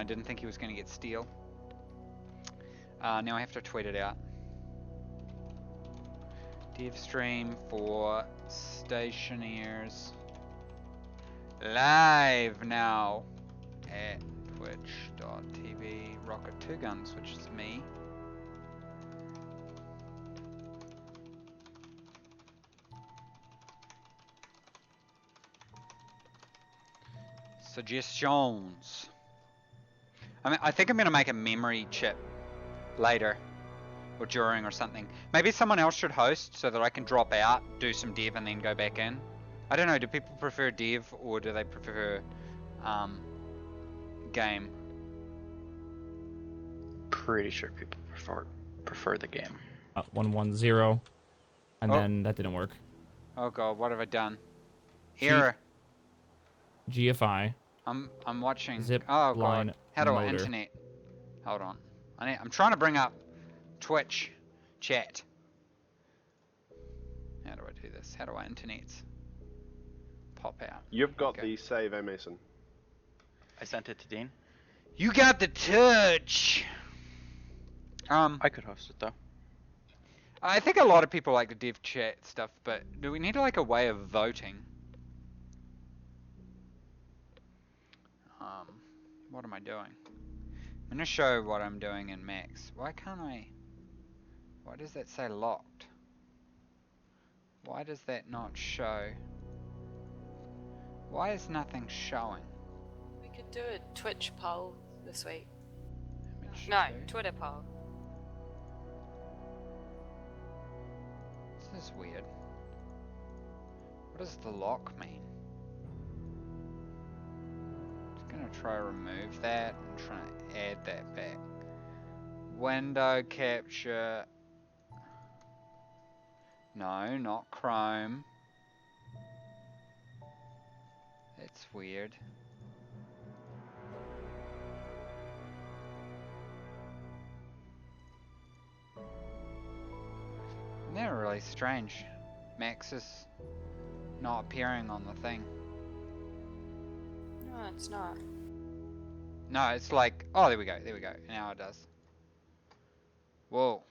didn't think he was going to get steel. Now I have to tweet it out. Dev stream for Stationeers live now at twitch.tv Rocket2Guns, which is me. Suggestions. I think I'm going to make a memory chip later or during or something. Maybe someone else should host so that I can drop out, do some dev, and then go back in. I don't know. Do people prefer dev or do they prefer game? Pretty sure people prefer the game. 110, and then that didn't work. Oh god, what have I done? Error. GFI. I'm watching. Zip oh line god. How do I motor. internet? Hold on. I'm trying to bring up Twitch chat. How do I do this? How do I internet? Pop out. You've got the save, Mason. I sent it to Dean. You got the touch. I could host it though. I think a lot of people like the dev chat stuff, but do we need like a way of voting? What am I doing? I'm gonna show what I'm doing in Max. Why can't I? Why does that say locked? Why does that not show? Why is nothing showing? We could do a Twitch poll this week. Image No, 2. Twitter poll. This is weird. What does the lock mean? Just gonna try to remove that and try to add that back. Window capture. No, not Chrome. That's weird. They're really strange. Max is not appearing on the thing. No, it's not. No, it's like, oh, there we go, now it does. Whoa.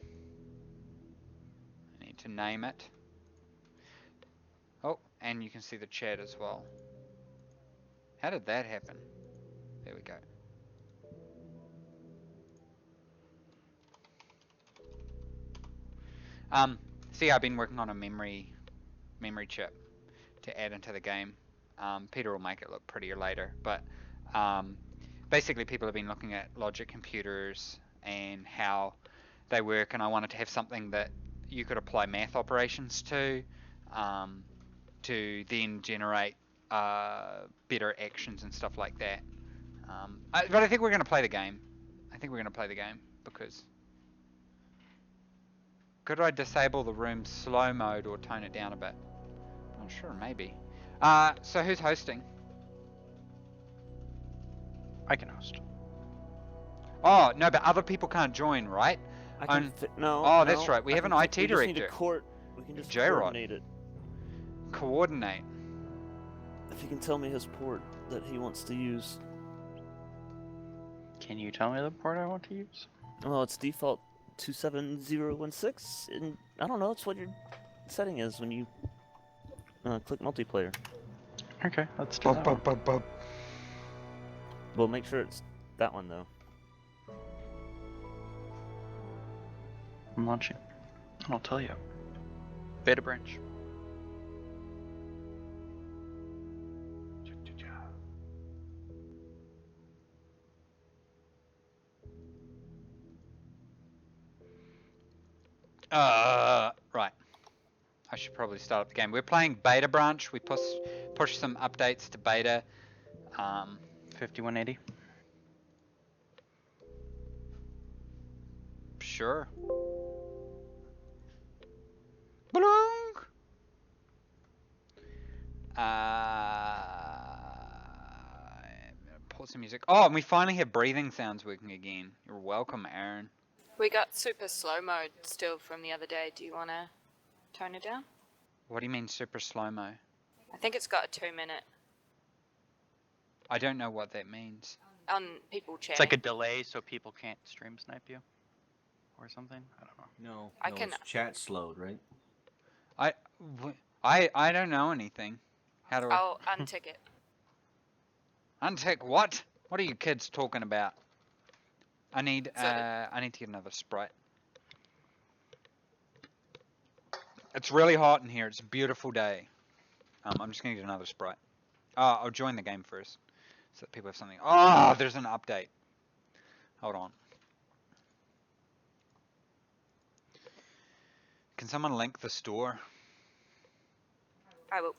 I need to name it. Oh, and you can see the chat as well. How did that happen? There we go. See, I've been working on a memory chip to add into the game. Peter will make it look prettier later, but basically people have been looking at logic computers and how they work, and I wanted to have something that you could apply math operations to then generate better actions and stuff like that. But I think we're going to play the game. Because could I disable the room slow mode or tone it down a bit? Not sure, maybe. So who's hosting? I can host. Oh, no, but other people can't join, right? I can no. Oh, that's no, right. We have an IT we director. Just need to we can just J-Rod. coordinate it. Coordinate. If he can tell me his port that he wants to use. Can you tell me the port I want to use? Well, it's default 27016, and I don't know. It's what your setting is when you click multiplayer. Okay, let's do that one. Well, make sure it's that one though. I'm launching. I'll tell you. Beta branch. Right. I should probably start up the game. We're playing beta branch. We push some updates to beta. 5180. Sure. Ba-dong! Pause some music. Oh, and we finally have breathing sounds working again. You're welcome, Aaron. We got super slow mode still from the other day. Do you want to tone it down? What do you mean super slow-mo? I think it's got a 2 minute. I don't know what that means. on people chat. It's like a delay so people can't stream snipe you. Or something? I don't know. No, I no, can- it's chat slowed, right? I don't know anything. How do I I'll untick it. untick what? What are you kids talking about? I need So I need to get another Sprite. It's really hot in here. It's a beautiful day. I'm just gonna get another Sprite. Oh, I'll join the game first, so that people have something. Oh, there's an update. Hold on. Can someone link the store? I will.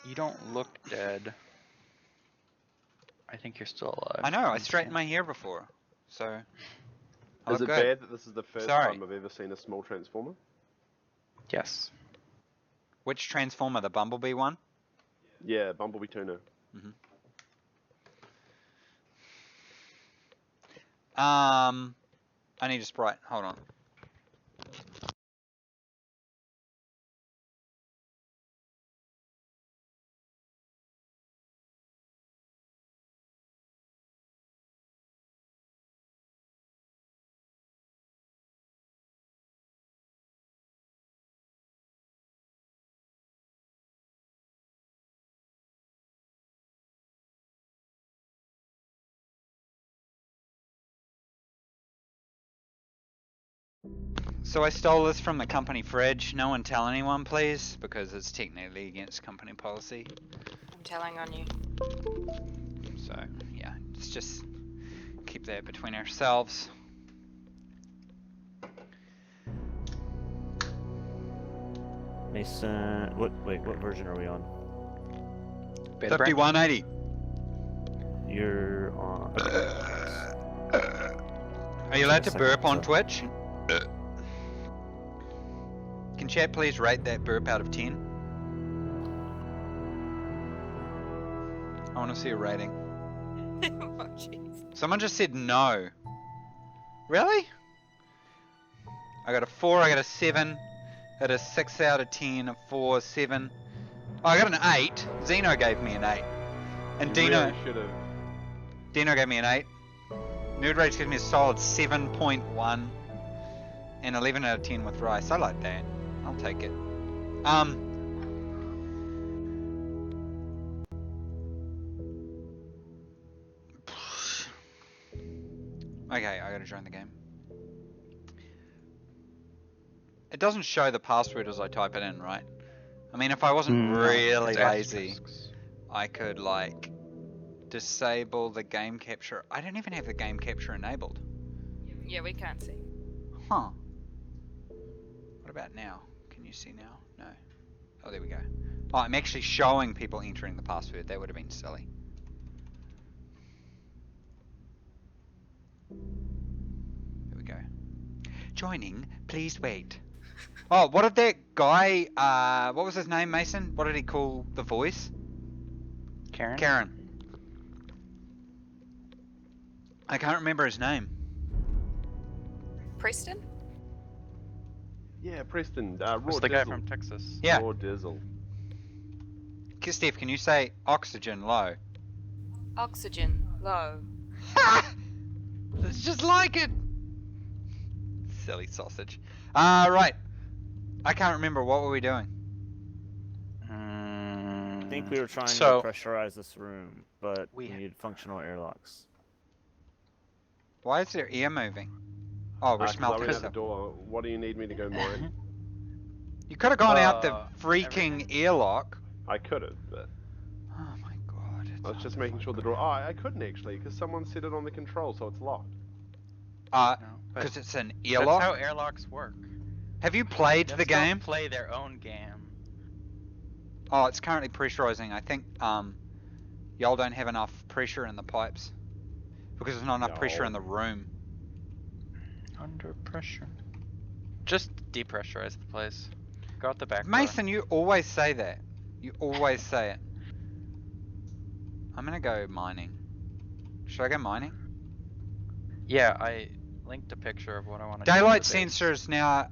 You don't look dead. I think you're still alive. I know. I straightened my hair before, so. I Is look it good. bad that this is the first Sorry. time I've ever seen a small transformer? Yes. Which transformer? The Bumblebee one? Yeah, Bumblebee Tuner. I need a Sprite. Hold on. So I stole this from the company fridge. No one tell anyone, please, because it's technically against company policy. I'm telling on you. So, yeah, let's just keep that between ourselves. Mason, wait, what version are we on? Beta branch? 5180. You're on. Are you allowed to Second, burp on so- Twitch? Can chat please rate that burp out of 10? I want to see a rating. Oh, jeez. Someone just said no. Really? I got a 4, I got a 7, I got a 6 out of 10, a 4, 7. Oh, I got an 8. Zeno gave me an 8. And You Dino really should have. Dino gave me an 8. Nerd Rage gives me a solid 7.1. And 11 out of 10 with rice. I like that. I'll take it. Okay, I gotta join the game. It doesn't show the password as I type it in, right? I mean, if I wasn't No, really it's lazy, asterisks. I could, like, disable the game capture. I don't even have the game capture enabled. Yeah, we can't see. Huh. What about now? Can you see now? No. Oh, there we go. Oh, I'm actually showing people entering the password. That would have been silly. There we go. Joining, please wait. Oh, what did that guy, what was his name, Mason? What did he call the voice? Karen? Karen. I can't remember his name. Preston? Yeah, Preston. Raw What's the guy Dizzle. from Texas? Yeah. Raw Dizzle. Steph, can you say oxygen low? Oxygen. Low. It's just like it. Silly sausage. Right. I can't remember. What were we doing? I think we were trying So- to pressurize this room, but We we ha- need functional airlocks. Why is there air moving? Oh, we're 'Cause I smelting went out the stuff. door. What do you need me to go mine? You could have gone out the freaking everything. airlock. I could have, but Oh my god. I was just making sure the door. Oh, I couldn't actually, because someone set it on the control, so it's locked. No, No, because it's an that's airlock. how airlocks work. Have you played the Devs don't game? play their own game. Oh, it's currently pressurizing. I think y'all don't have enough pressure in the pipes because there's not enough pressure in the room. Under pressure. Just depressurize the place. Go out the back door. Mason, you always say that. You always say it. I'm gonna go mining. Should I go mining? Yeah, I linked a picture of what I want to Daylight do. with the base. sensors now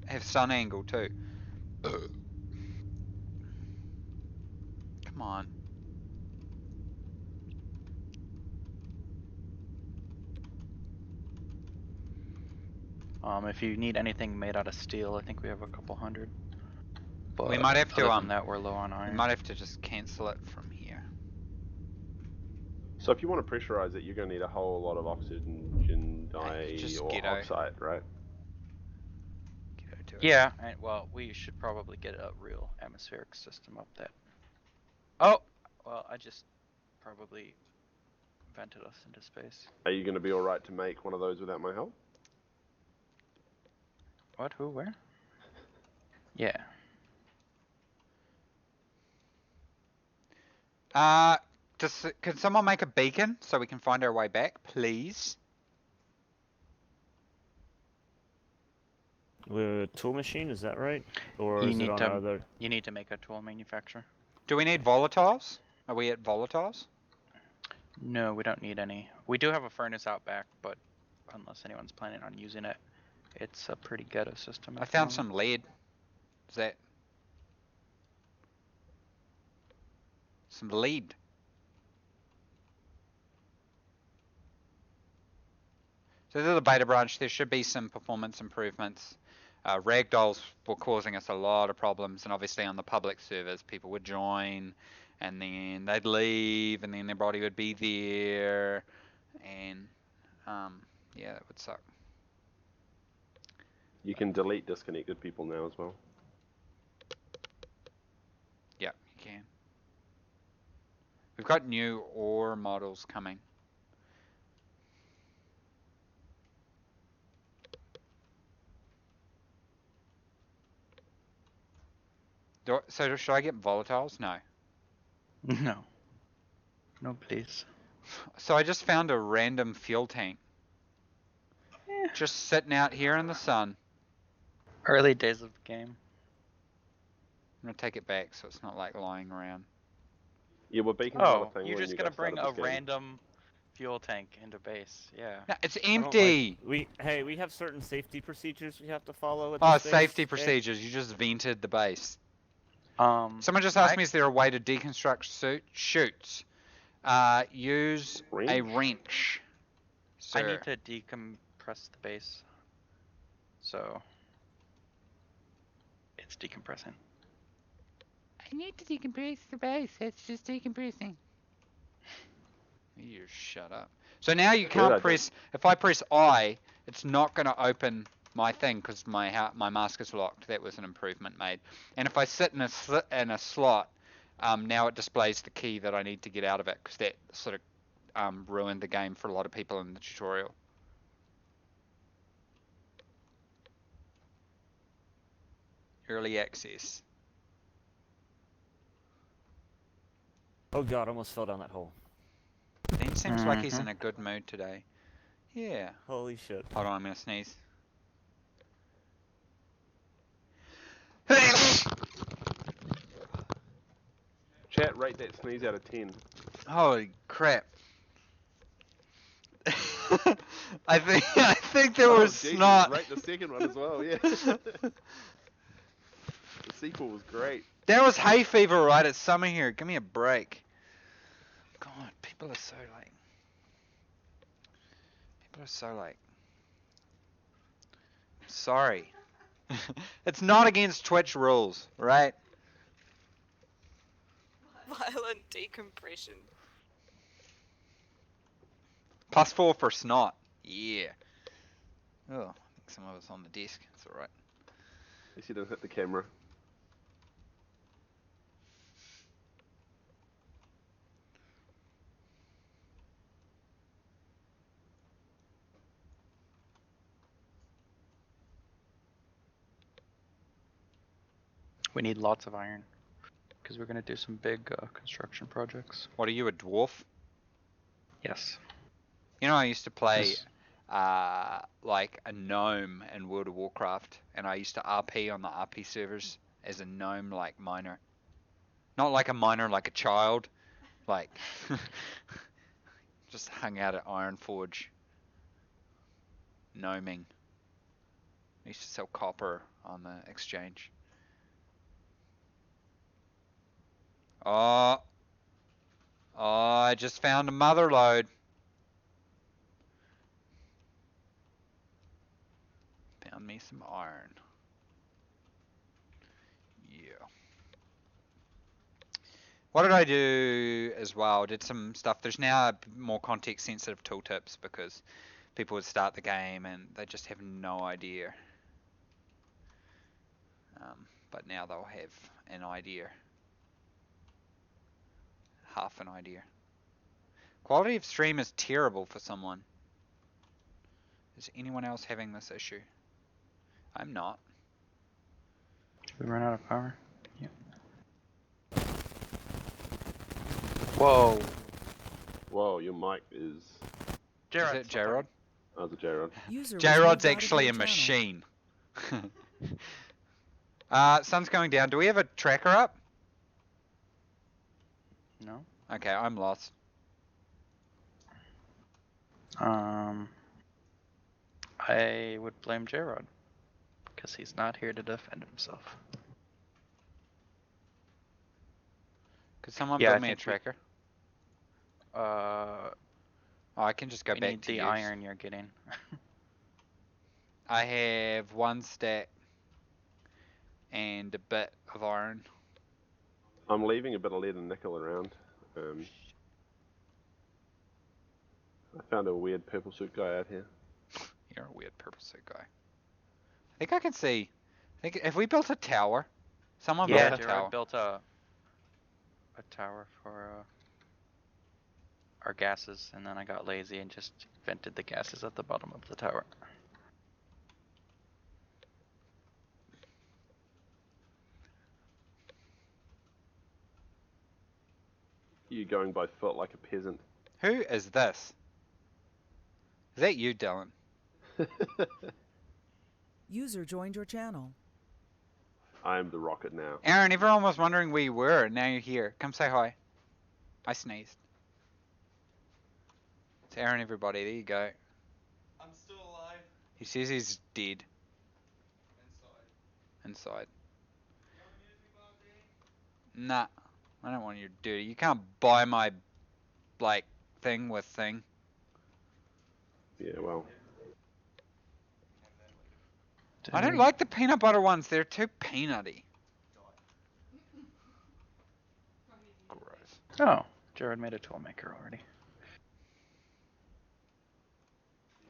have sun angle too. Come on. If you need anything made out of steel, I think we have a couple hundred. But We might have to other than that, we're low on we iron. might have to just cancel it from here. So if you want to pressurize it, you're going to need a whole lot of oxygen just or ghetto. oxide, right? Get to it. Yeah, and well, we should probably get a real atmospheric system up that. Oh, well, I just probably vented us into space. Are you going to be all right to make one of those without my help? What? Who? Where? Yeah. Can someone make a beacon so we can find our way back, please? The tool machine, is that right? Or You is it need on to- other? You need to make a tool manufacturer. Do we need volatiles? Are we at volatiles? No, we don't need any. We do have a furnace out back, but unless anyone's planning on using it, it's a pretty ghetto system. I found some lead. Is that some lead? So this is the beta branch. There should be some performance improvements. Ragdolls were causing us a lot of problems, and obviously on the public servers, people would join, and then they'd leave, and then their body would be there, and yeah, that would suck. You can delete disconnected people now as well. Yeah, you can. We've got new ore models coming. So should I get volatiles? No. No. No, please. So I just found a random fuel tank. Yeah. Just sitting out here in the sun. Early days of the game. I'm gonna take it back so it's not like lying around. Yeah, well, beacons are a Oh, thing you're when just you gonna guys started bring a this game. random fuel tank into base. Yeah. No, it's I don't empty. Hey, we have certain safety procedures we have to follow at Oh, this base, safety okay? procedures. You just vented the base. Someone just I- asked me, is there a way to deconstruct chutes? Use a wrench. I Sir. need to decompress the base. So it's decompressing. I need to decompress the base. It's just decompressing. You shut up. So now you can't idea. press. If I press I, it's not going to open my thing because my mask is locked. That was an improvement made. And if I sit in a slot, now it displays the key that I need to get out of it because that sort of ruined the game for a lot of people in the tutorial. Early access. Oh god, I almost fell down that hole. Dean seems like he's in a good mood today. Yeah. Holy shit. Hold on, I'm gonna sneeze. Chat, rate that sneeze out of 10. Holy crap. I think there was Jesus, snot. rate the second one as well, yeah. The sequel was great. There was hay fever right at summer here. Give me a break. God, people are so like. People are so like. Sorry. It's not against Twitch rules, right? Violent decompression. +4 for snot. Yeah. Oh, I think some of us on the desk. It's alright. At least you didn't hit the camera. We need lots of iron because we're gonna do some big construction projects. What are you, a dwarf? Yes. You know, I used to play Yes. like a gnome in World of Warcraft, and I used to RP on the RP servers as a gnome like miner. Not like a miner, like a child. Like, just hung out at Ironforge. Gnoming. I used to sell copper on the exchange. Oh, I just found a mother lode. Found me some iron. Yeah. What did I do as well? Did some stuff. There's now more context sensitive tooltips because people would start the game and they just have no idea. But now they'll have an idea. Half an idea. Quality of stream is terrible for someone. Is anyone else having this issue? I'm not. Did we run out of power? Yeah. Whoa. Whoa, your mic is. Is it J-Rod? Oh, the J-Rod. J-Rod's actually a machine. Sun's going down. Do we have a tracker up? No. Okay, I'm lost. I would blame J-Rod because he's not here to defend himself. Could someone Yeah, build I me a think we- tracker? Oh, I can just go we back need to the use. iron you're getting. I have 1 stack and a bit of iron. I'm leaving a bit of lead and nickel around. I found a weird purple suit guy out here. You're a weird purple suit guy. I think I can see. If we built a tower, someone Yeah, built a tower. J-Rod built a tower for our gases, and then I got lazy and just vented the gases at the bottom of the tower. You going by foot like a peasant. Who is this? Is that you, Dylan? User joined your channel. I am the rocket now. Aaron, everyone was wondering where you were, and now you're here. Come say hi. I sneezed. It's Aaron, everybody. There you go. I'm still alive. He says he's dead. Inside. Nah. I don't want your dirty. You can't buy my, like, thing with thing. Yeah, well. I don't like the peanut butter ones. They're too peanutty. Gross. Oh, Jared made a toolmaker already.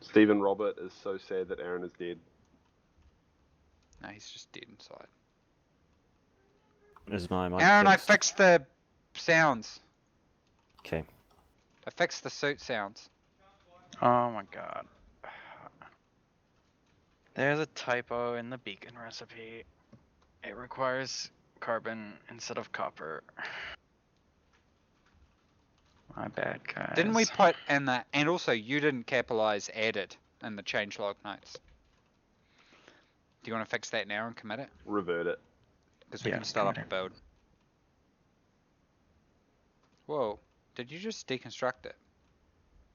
Stephen Robert is so sad that Aaron is dead. No, he's just dead inside. Is my mic Aaron, I fixed? fixed the sounds. Okay. I fixed the suit sounds. Oh my god. There's a typo in the beacon recipe. It requires carbon instead of copper. My bad, guys. Didn't we put in the, and also you didn't capitalize added in the changelog notes. Do you want to fix that now and commit it? Revert it. Because we Yeah, can start up a commit build. Whoa, did you just deconstruct it?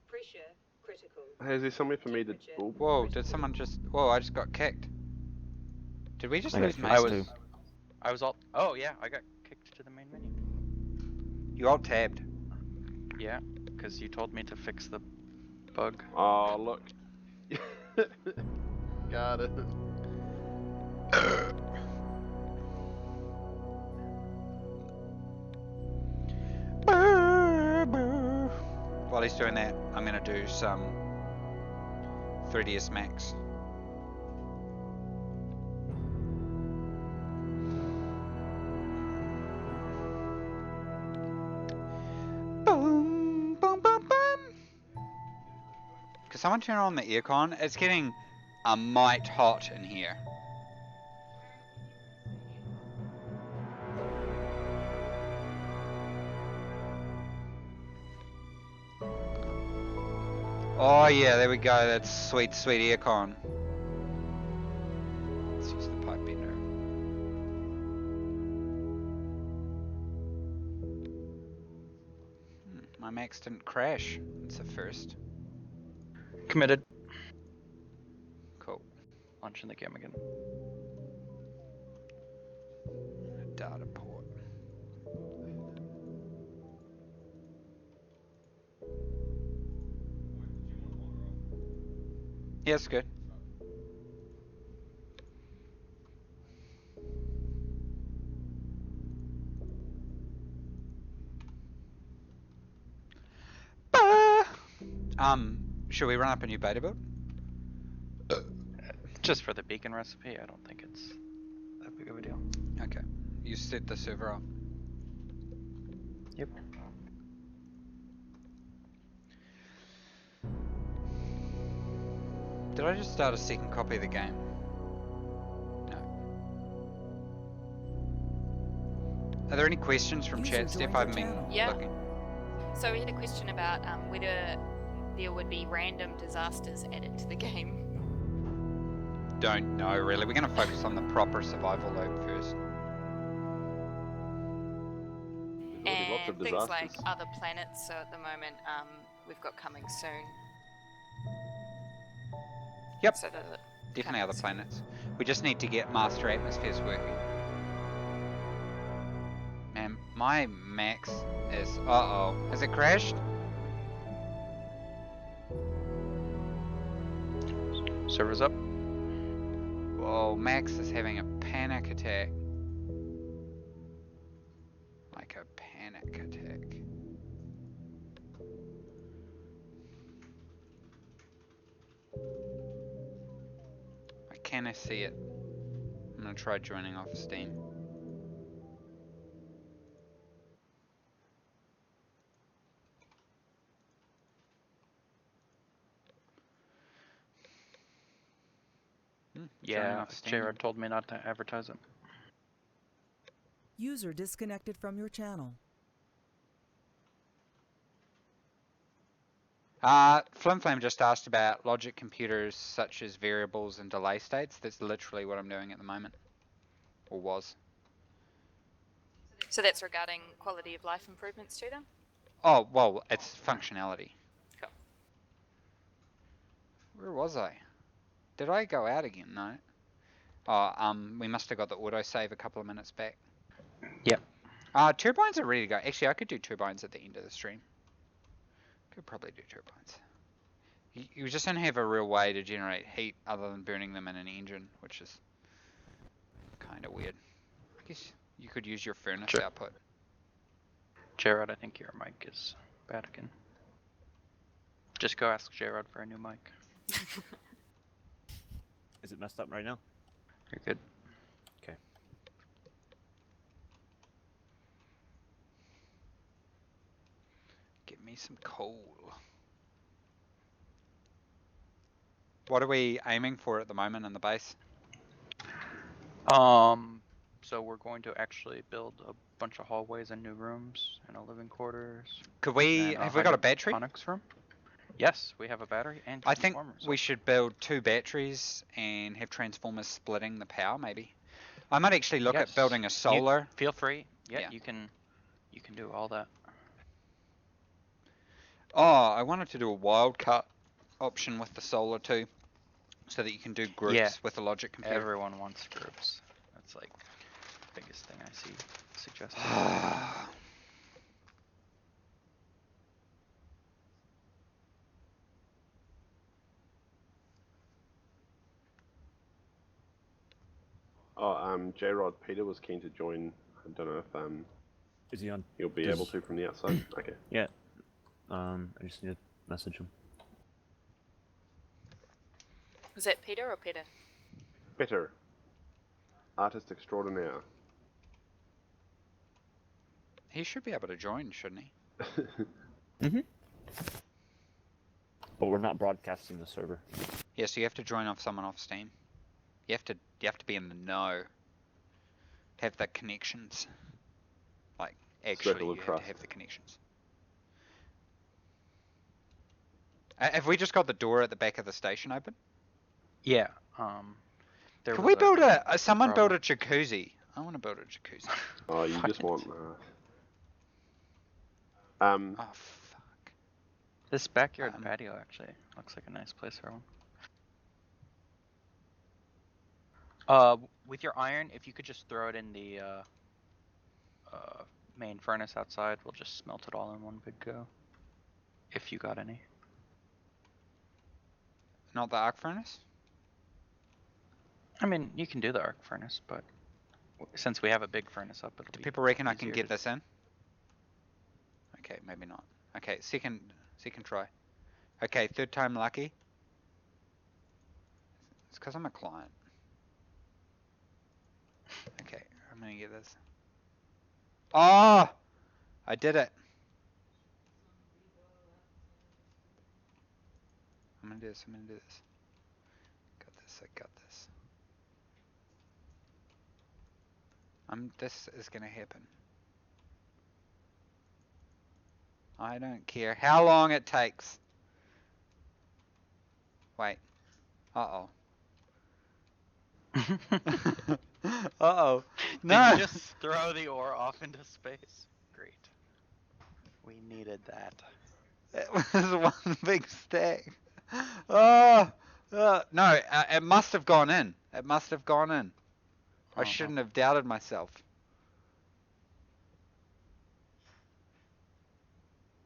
Pressure critical. Hey, is there somewhere for me to... Oh, Whoa, did someone just, whoa, I just got kicked. Did we just I got lose kicked I Mason? too. was. I was all. Oh yeah, I got kicked to the main menu. You alt tabbed. Yeah, because you told me to fix the bug. oh look. Got it. While he's doing that, I'm gonna do some 3ds Max. Boom, boom, boom, boom. Could someone turn on the aircon? It's getting a mite hot in here. Oh yeah, there we go. That's sweet, sweet aircon. Let's use the pipe bender. My Max didn't crash. It's a first. Committed. Cool. Launching the game again. Data port. Yeah, it's good. Should we run up a new beta build? Just for the beacon recipe, I don't think it's that big of a deal. Okay. You set the server up. Yep. Did I just start a second copy of the game? No. Are there any questions from User chat, Steph? joined I your haven't been channel. Yeah. looking. So we had a question about whether there would be random disasters added to the game. Don't know really. We're going to focus on the proper survival loop first. There's already lots of And things like disasters. other planets. So at the moment, we've got coming soon. Yep. So that Definitely other Planets. planets. We just need to get master atmospheres working. Man, my max is... Uh-oh. Has it crashed? Server's up. Whoa, Max is having a panic attack. Like a panic attack. I cannot see it. I'm gonna try joining off Steam. Joining Yeah, off Steam. Jared told me not to advertise it. User disconnected from your channel. Flimflam just asked about logic computers such as variables and delay states. That's literally what I'm doing at the moment. Or was. So that's regarding quality of life improvements to them. Oh, well, it's functionality. Cool. Where was I? Did I go out again? No. Oh, we must have got the autosave a couple of minutes back. Yep. Turbines are ready to go. Actually, I could do turbines at the end of the stream. Could probably do turbines. You just don't have a real way to generate heat other than burning them in an engine, which is kind of weird. I guess you could use your furnace Sure. output. Jared, I think your mic is bad again. Just go ask Jared for a new mic. Is it messed up right now? You're good. Okay. Get me some coal. What are we aiming for at the moment in the base? So we're going to actually build a bunch of hallways and new rooms and a living quarters. Could we, and have we got a battery? hydroponics room. Yes, we have a battery and I think transformers. we should build 2 batteries and have transformers splitting the power, maybe. I might actually look at Yes. building a solar. Feel free. Yeah, Yeah. you can do all that. Oh, I wanted to do a wildcard option with the solar too, so that you can do groups Yeah. with a logic computer. Everyone wants groups. That's like the biggest thing I see suggested. Oh, J-Rod Peter was keen to join. I don't know if Is he on? he'll be Does- able to from the outside. Okay. Yeah. I just need to message him. Was that Peter or Peter? Peter, artist extraordinaire. He should be able to join, shouldn't he? But we're not broadcasting the server. Yeah, so you have to join off someone off Steam. You have to be in the know. Have the connections. Like actually Circle of you have trust. to have the connections. Have we just got the door at the back of the station open? Yeah. There Can was we build someone build problem. a jacuzzi? I want to build a jacuzzi. Oh, you just want. Oh fuck. This backyard Um, patio actually looks like a nice place for one. With your iron, if you could just throw it in the main furnace outside, we'll just smelt it all in one big go. If you got any. Not the arc furnace? I mean, you can do the arc furnace, but since we have a big furnace up, it'll Do be people reckon I can easier get to- this in? Okay, maybe not. Okay, second try. Okay, third time lucky. It's because I'm a client. Okay, I'm gonna get this. Oh! I did it. I'm gonna do this, I'm gonna do this. Got this, I got this. This is gonna happen. I don't care how long it takes. Wait. Uh-oh. Uh-oh. No! Did you just throw the ore off into space? Great. We needed that. It was one big stack. Oh! No, it must have gone in. It must have gone in. I shouldn't have doubted myself.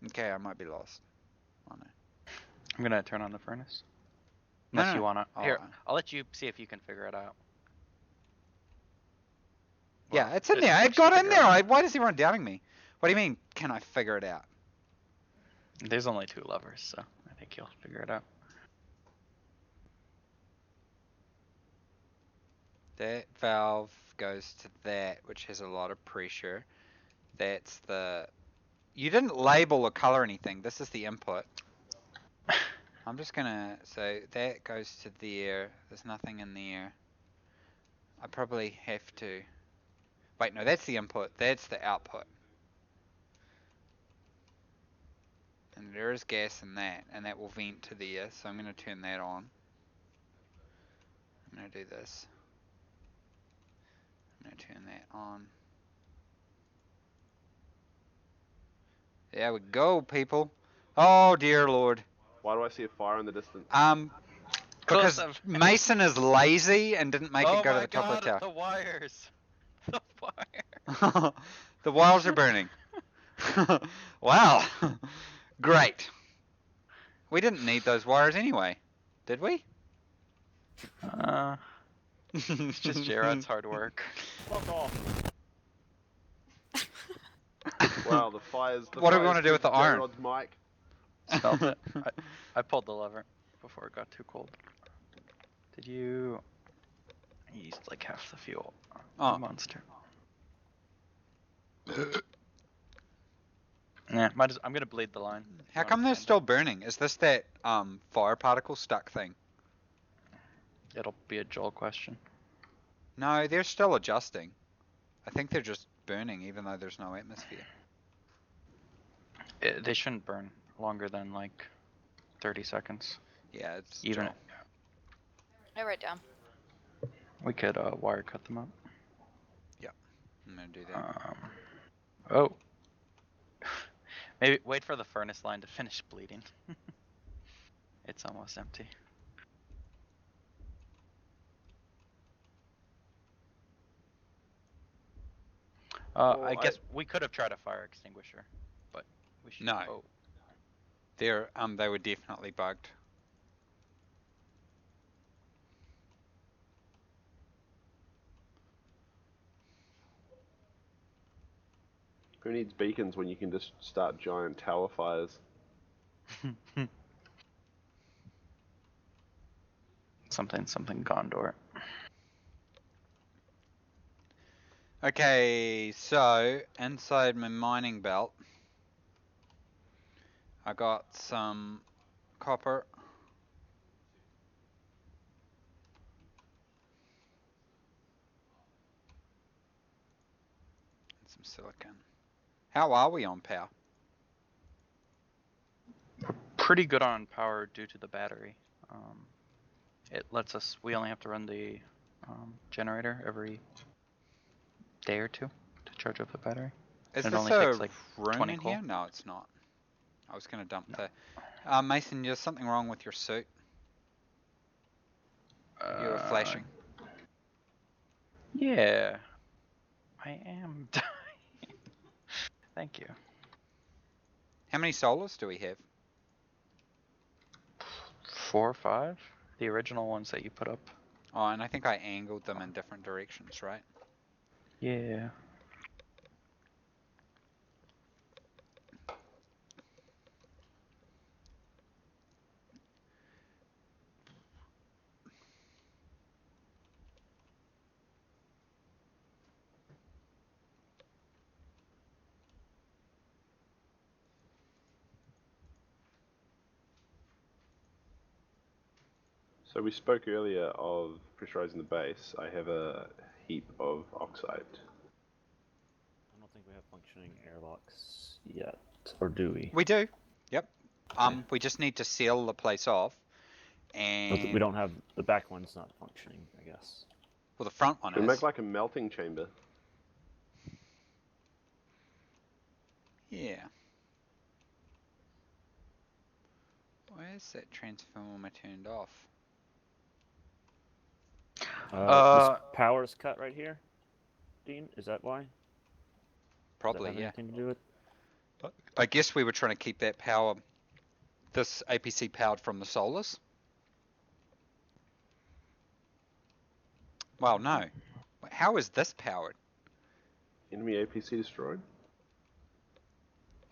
Okay, I might be lost. Oh no. I'm gonna turn on the furnace. No, Unless no. you wanna. Oh, Here, I'll let you see if you can figure it out. yeah, Well, it's in it there. It makes you got in figure it there. out. Why does everyone doubting me? What do you mean, can I figure it out? There's only 2 levers, so I think you'll figure it out. That valve goes to that, which has a lot of pressure. That's the... You didn't label or color anything. This is the input. I'm just gonna... So that goes to there. There's nothing in there. I probably have to... Wait, no, that's the input. That's the output. And there is gas in that, and that will vent to there. So I'm gonna turn that on. I'm gonna do this. I'm gonna turn that on. There we go, people. Oh dear Lord. Why do I see a fire in the distance? Because Close-up. Mason is lazy and didn't make it go to the top of the tower. The wires. The wire. The wires are burning. Wow. Great. We didn't need those wires anyway, did we? It's just Jared's hard work. Fuck off. Wow, the fire's... What do we wanna do with the iron? J-Rod's mic. Smelt it. I pulled the lever before it got too cold. Did you... I used like half the fuel. Oh. You monster. Yeah, I'm gonna bleed the line. How come they're still burning? Is this that fire particle stuck thing? It'll be a Joel question. No, they're still adjusting. I think they're just burning even though there's no atmosphere. They shouldn't burn longer than like 30 seconds. Yeah, it's Even. Joel. I wrote down. We could wire cut them up. I'm gonna do that. Oh. Maybe wait for the furnace line to finish bleeding. It's almost empty. I guess we could have tried a fire extinguisher, but we should. No. Oh. They were definitely bugged. Who needs beacons when you can just start giant tower fires? Something Gondor. Okay, so inside my mining belt, I got some copper. And some silicon. How are we on power? Pretty good on power due to the battery. It lets us. We only have to run the generator every day or 2 to charge up the battery. Is It this only a takes, like, room 20 in coal. here? No, it's not. I was gonna dump the... Mason, there's something wrong with your suit. You were flashing. Yeah. I am dying. Thank you. How many solars do we have? 4 or 5? The original ones that you put up. Oh, and I think I angled them in different directions, right? Yeah. So we spoke earlier of pressurizing the base. I have a heap of oxide. I don't think we have functioning airlocks yet, or do we? We do. Yep. Okay. We just need to seal the place off, But and we don't have the back one's not functioning, I guess. well, the front one Should we is. make like a melting chamber? Yeah. Why is that transformer turned off? This power's cut right here, Dean. Is that why? Probably, Does that have yeah. anything to do with? I guess we were trying to keep that power, this APC powered from the solars. Well, no. How is this powered? Enemy APC destroyed?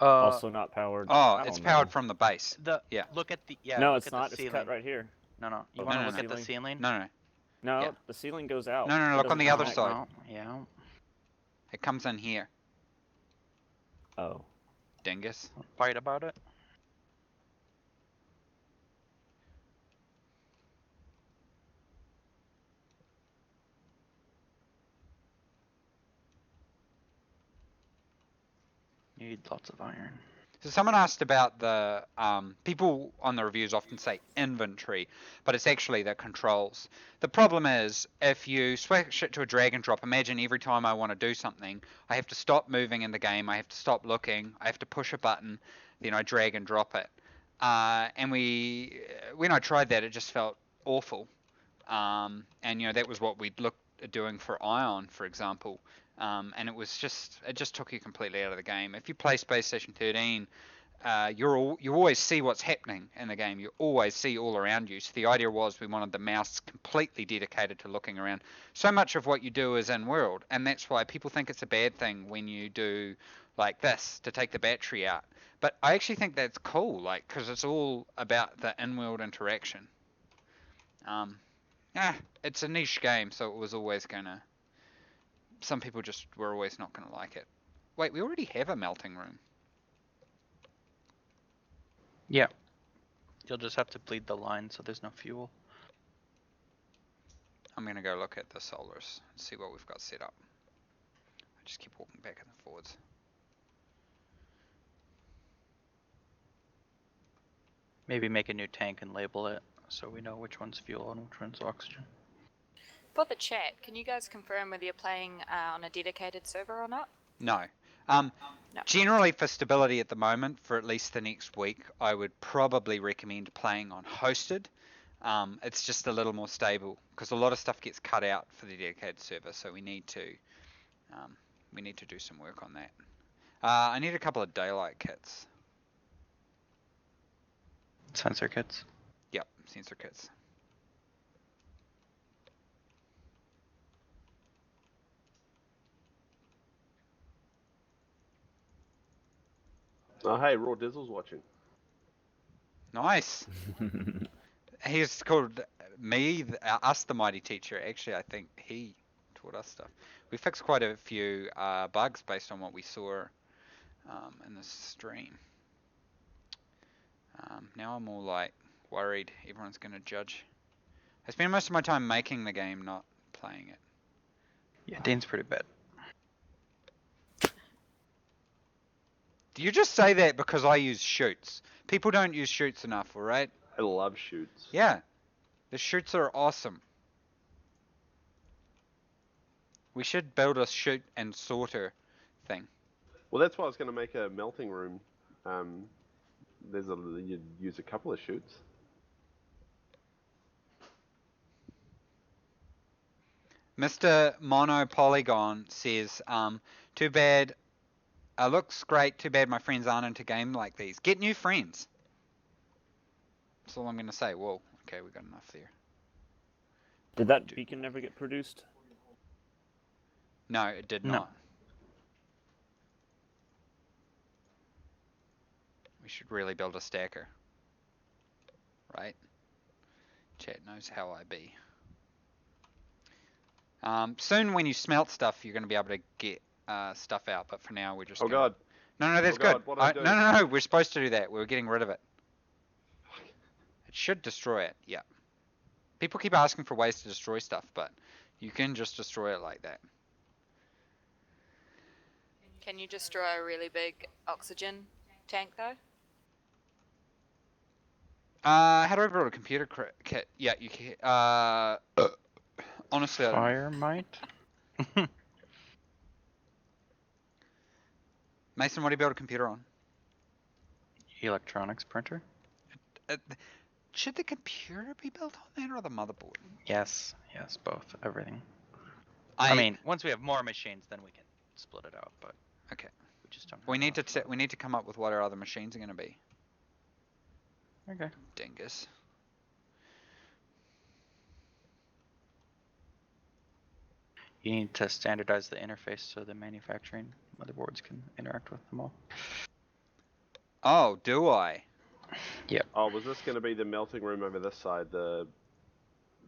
Also not powered. Oh, I it's don't powered know. from the base. Yeah. Look at the No, look it's at not. The It's ceiling. cut right here. No. You Oh, want to no, look no, at the no. ceiling? No. No, Yeah. the ceiling goes out. No, It look on doesn't the other connect. side. Yeah. It comes in here. Oh. Dingus. Fight about it. You need lots of iron. So someone asked about the, people on the reviews often say inventory, but it's actually the controls. The problem is, if you switch it to a drag and drop, imagine every time I want to do something, I have to stop moving in the game, I have to stop looking, I have to push a button, then I drag and drop it. And when I tried that, it just felt awful. And that was what we'd looked at doing for Ion, for example. And it just took you completely out of the game. If you play Space Station 13, you always see what's happening in the game. You always see all around you. So the idea was we wanted the mouse completely dedicated to looking around. So much of what you do is in world, and that's why people think it's a bad thing when you do like this to take the battery out. But I actually think that's cool, like, because it's all about the in-world interaction. It's a niche game, so it was always gonna. Some people just were always not gonna like it. Wait, we already have a melting room. Yeah. You'll just have to bleed the line so there's no fuel. I'm gonna go look at the solars and see what we've got set up. I just keep walking back and forwards. Maybe make a new tank and label it so we know which one's fuel and which one's oxygen. For the chat, can you guys confirm whether you're playing on a dedicated server or not? No. No. Generally, for stability at the moment, for at least the next week, I would probably recommend playing on hosted. It's just a little more stable because a lot of stuff gets cut out for the dedicated server, so we need to do some work on that. I need a couple of daylight kits. Sensor kits. Yep, sensor kits. Oh, hey, Raw Dizzle's watching. Nice. He's called us the mighty teacher. Actually, I think he taught us stuff. We fixed quite a few bugs based on what we saw in the stream. Now I'm all like worried everyone's going to judge. I spend most of my time making the game, not playing it. Yeah, Dean's pretty bad. Do you just say that because I use shoots? People don't use shoots enough, alright? I love shoots. Yeah. The shoots are awesome. We should build a shoot and sorter thing. Well, that's why I was going to make a melting room. You'd use a couple of shoots. Mr. Mono Polygon says, too bad. Looks great. Too bad my friends aren't into games like these. Get new friends. That's all I'm going to say. Whoa. Okay, we got enough there. Did that beacon never get produced? No, it did No. not. We should really build a stacker. Right? Chat knows how I be. Soon when you smelt stuff, you're going to be able to get stuff out, but for now we're just Oh, gonna... God. No, that's Oh, good. God, what did I do? No, we're supposed to do that. We're getting rid of it. It should destroy it, yeah. People keep asking for ways to destroy stuff, but you can just destroy it like that. Can you destroy a really big oxygen tank though? How do I build a computer kit? Yeah, you can. Honestly, I don't know. Fire might. Mason, what do you build a computer on? Electronics printer. Should the computer be built on that or the motherboard? Yes, both, everything. I mean, once we have more machines, then we can split it out. But okay, we just don't. we need to come up with what our other machines are going to be. Okay. Dingus. You need to standardize the interface so the manufacturing motherboards can interact with them all. Oh, do I? Yep. Oh, was this going to be the melting room over this side, the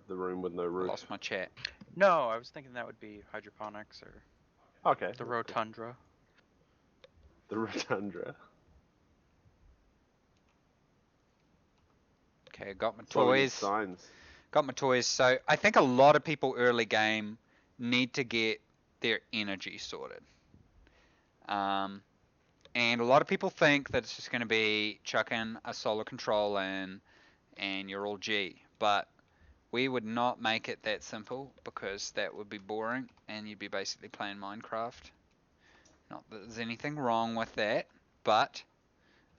room with no I roof? lost my chat. No, I was thinking that would be hydroponics or Okay. the rotundra. The rotundra. Okay, got my So many toys. signs. Got my toys. So I think a lot of people early game need to get their energy sorted. And a lot of people think that it's just going to be chucking a solar control in and you're all G. But we would not make it that simple because that would be boring and you'd be basically playing Minecraft. Not that there's anything wrong with that, but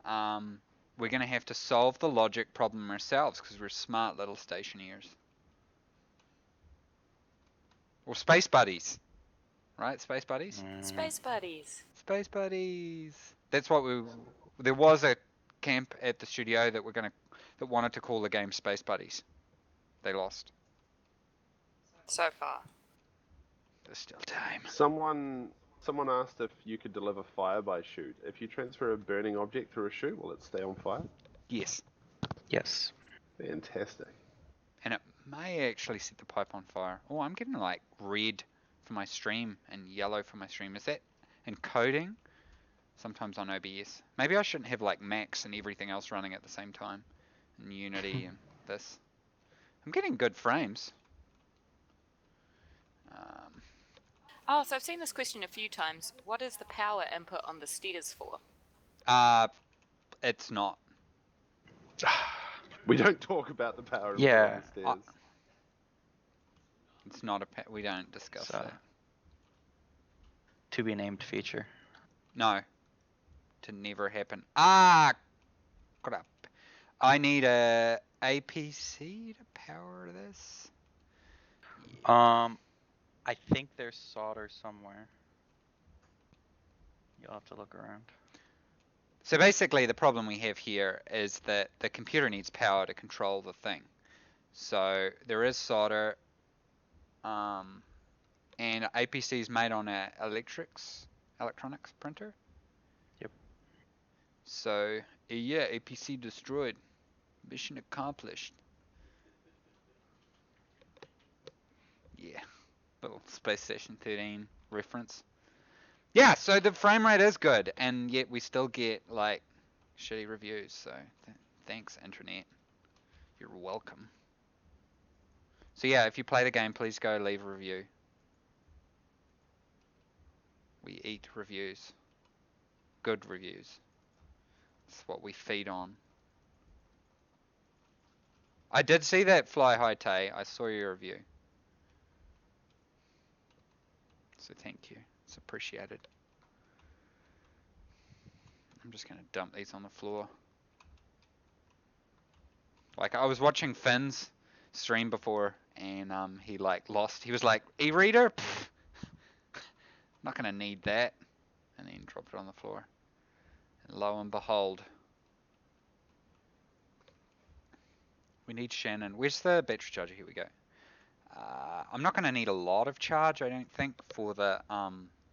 we're going to have to solve the logic problem ourselves because we're smart little stationeers. Or space buddies. Right? Space buddies? Space buddies. Space buddies. That's what there was a camp at the studio that wanted to call the game Space Buddies. They lost. So far. There's still time. Someone asked if you could deliver fire by chute. If you transfer a burning object through a chute, will it stay on fire? Yes. Yes. Fantastic. And it may actually set the pipe on fire. Oh, I'm getting like red for my stream and yellow for my stream. Is that encoding? Sometimes on OBS. Maybe I shouldn't have like Max and everything else running at the same time. And Unity and this. I'm getting good frames. Oh, so I've seen this question a few times. What is the power input on the stairs for? It's not. We don't talk about the power of Yeah. the stairs. It's not we don't discuss that. To be named feature. No. To never happen. Ah, crap. I need a APC to power this. I think there's solder somewhere. You'll have to look around. So basically the problem we have here is that the computer needs power to control the thing. So there is solder, and APC is made on a electronics printer. Yep. So yeah, APC destroyed. Mission accomplished. Yeah. Little Space Station 13 reference. Yeah, so the frame rate is good, and yet we still get like shitty reviews. So thanks, internet. You're welcome. So yeah, if you play the game, please go leave a review. We eat reviews. Good reviews. That's what we feed on. I did see that Fly High Tay. I saw your review. So thank you. It's appreciated. I'm just going to dump these on the floor. Like, I was watching Finn's stream before, and he like lost. He was like, e-reader? Not going to need that. And then dropped it on the floor. And lo and behold. We need Shannon. Where's the battery charger? Here we go. I'm not going to need a lot of charge, I don't think, for the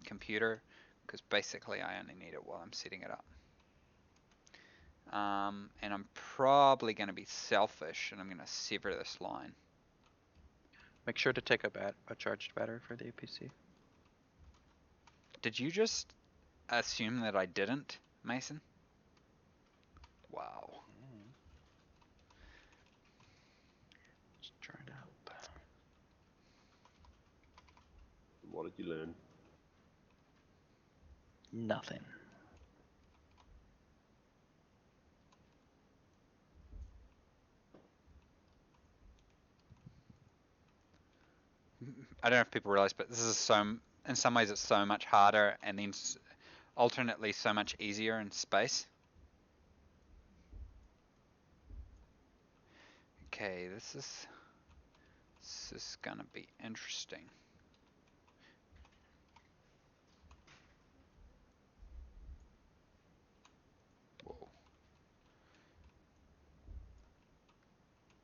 computer, because basically I only need it while I'm setting it up. And I'm probably going to be selfish, and I'm going to sever this line. Make sure to take a charged battery for the APC. Did you just assume that I didn't, Mason? Wow. Just trying to you learn? Nothing. I don't know if people realize, but this is in some ways it's so much harder, and then alternately so much easier in space. Okay, this is gonna be interesting. Whoa.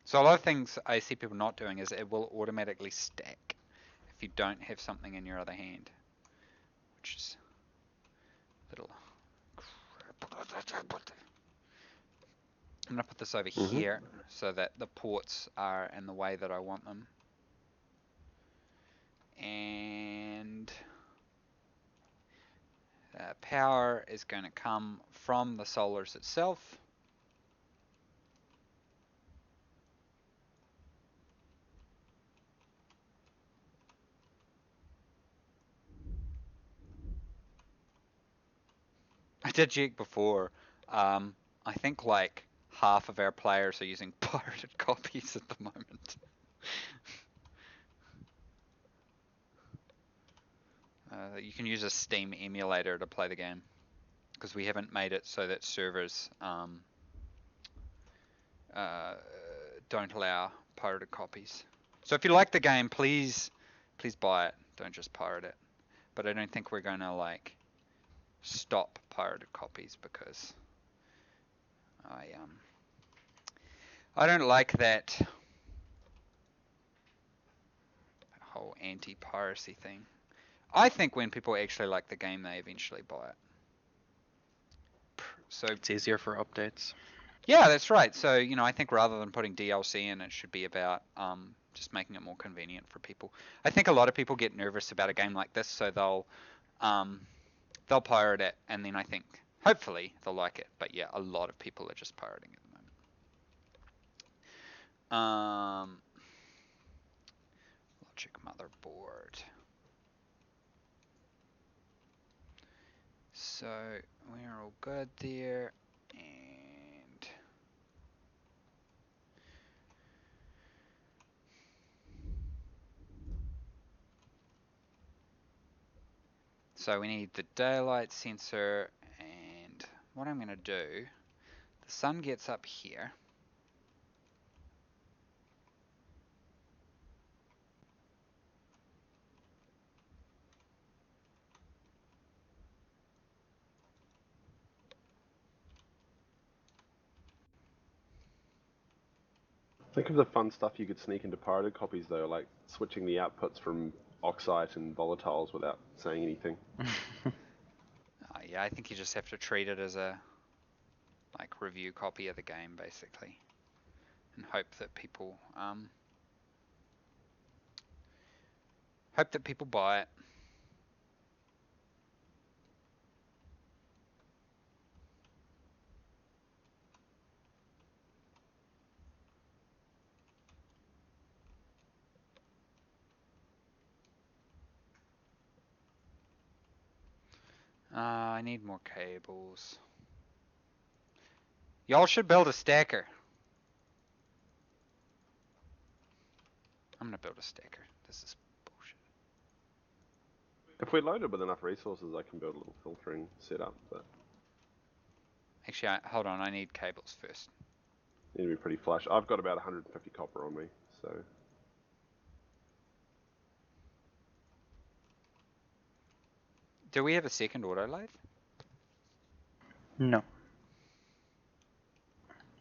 So a lot of things I see people not doing is it will automatically stack if you don't have something in your other hand, which is a little crap. I'm gonna put this over here so that the ports are in the way that I want them. And power is going to come from the solars itself. I did check before. I think like half of our players are using pirated copies at the moment. You can use a Steam emulator to play the game, because we haven't made it so that servers don't allow pirated copies. So if you like the game, please buy it. Don't just pirate it. But I don't think we're gonna like stop pirated copies, because I don't like that whole anti-piracy thing. I think when people actually like the game, they eventually buy it. So It's easier for updates. yeah, that's right. So I think rather than putting DLC in, it should be about just making it more convenient for people. I think a lot of people get nervous about a game like this, so they'll pirate it, and then I think hopefully they'll like it. But yeah, a lot of people are just pirating at the moment. Logic motherboard. So we're all good there, and so we need the daylight sensor, and what I'm going to do, the sun gets up here. Think of the fun stuff you could sneak into pirated copies though, like switching the outputs from oxide and volatiles without saying anything. Yeah, I think you just have to treat it as a like review copy of the game, basically, and hope that people buy it. I need more cables. Y'all should build a stacker. I'm gonna build a stacker. This is bullshit. If we're loaded with enough resources, I can build a little filtering setup, but Actually, hold on. I need cables first. need to be pretty flush. I've got about 150 copper on me, so Do we have a second auto lathe? No.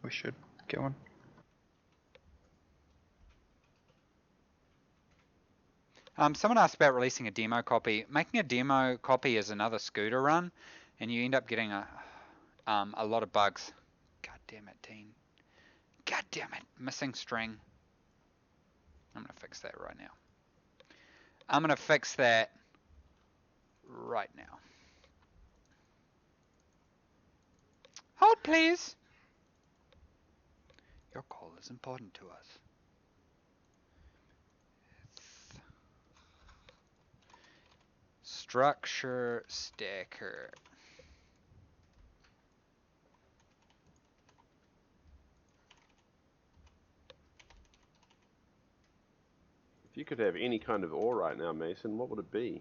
We should get one. Someone asked about releasing a demo copy. Making a demo copy is another scooter run, and you end up getting a lot of bugs. God damn it, Dean. God damn it. Missing string. I'm gonna fix that right now. I'm gonna fix that right now. Hold, please. Your call is important to us. Structure stacker. If you could have any kind of ore right now, Mason, what would it be?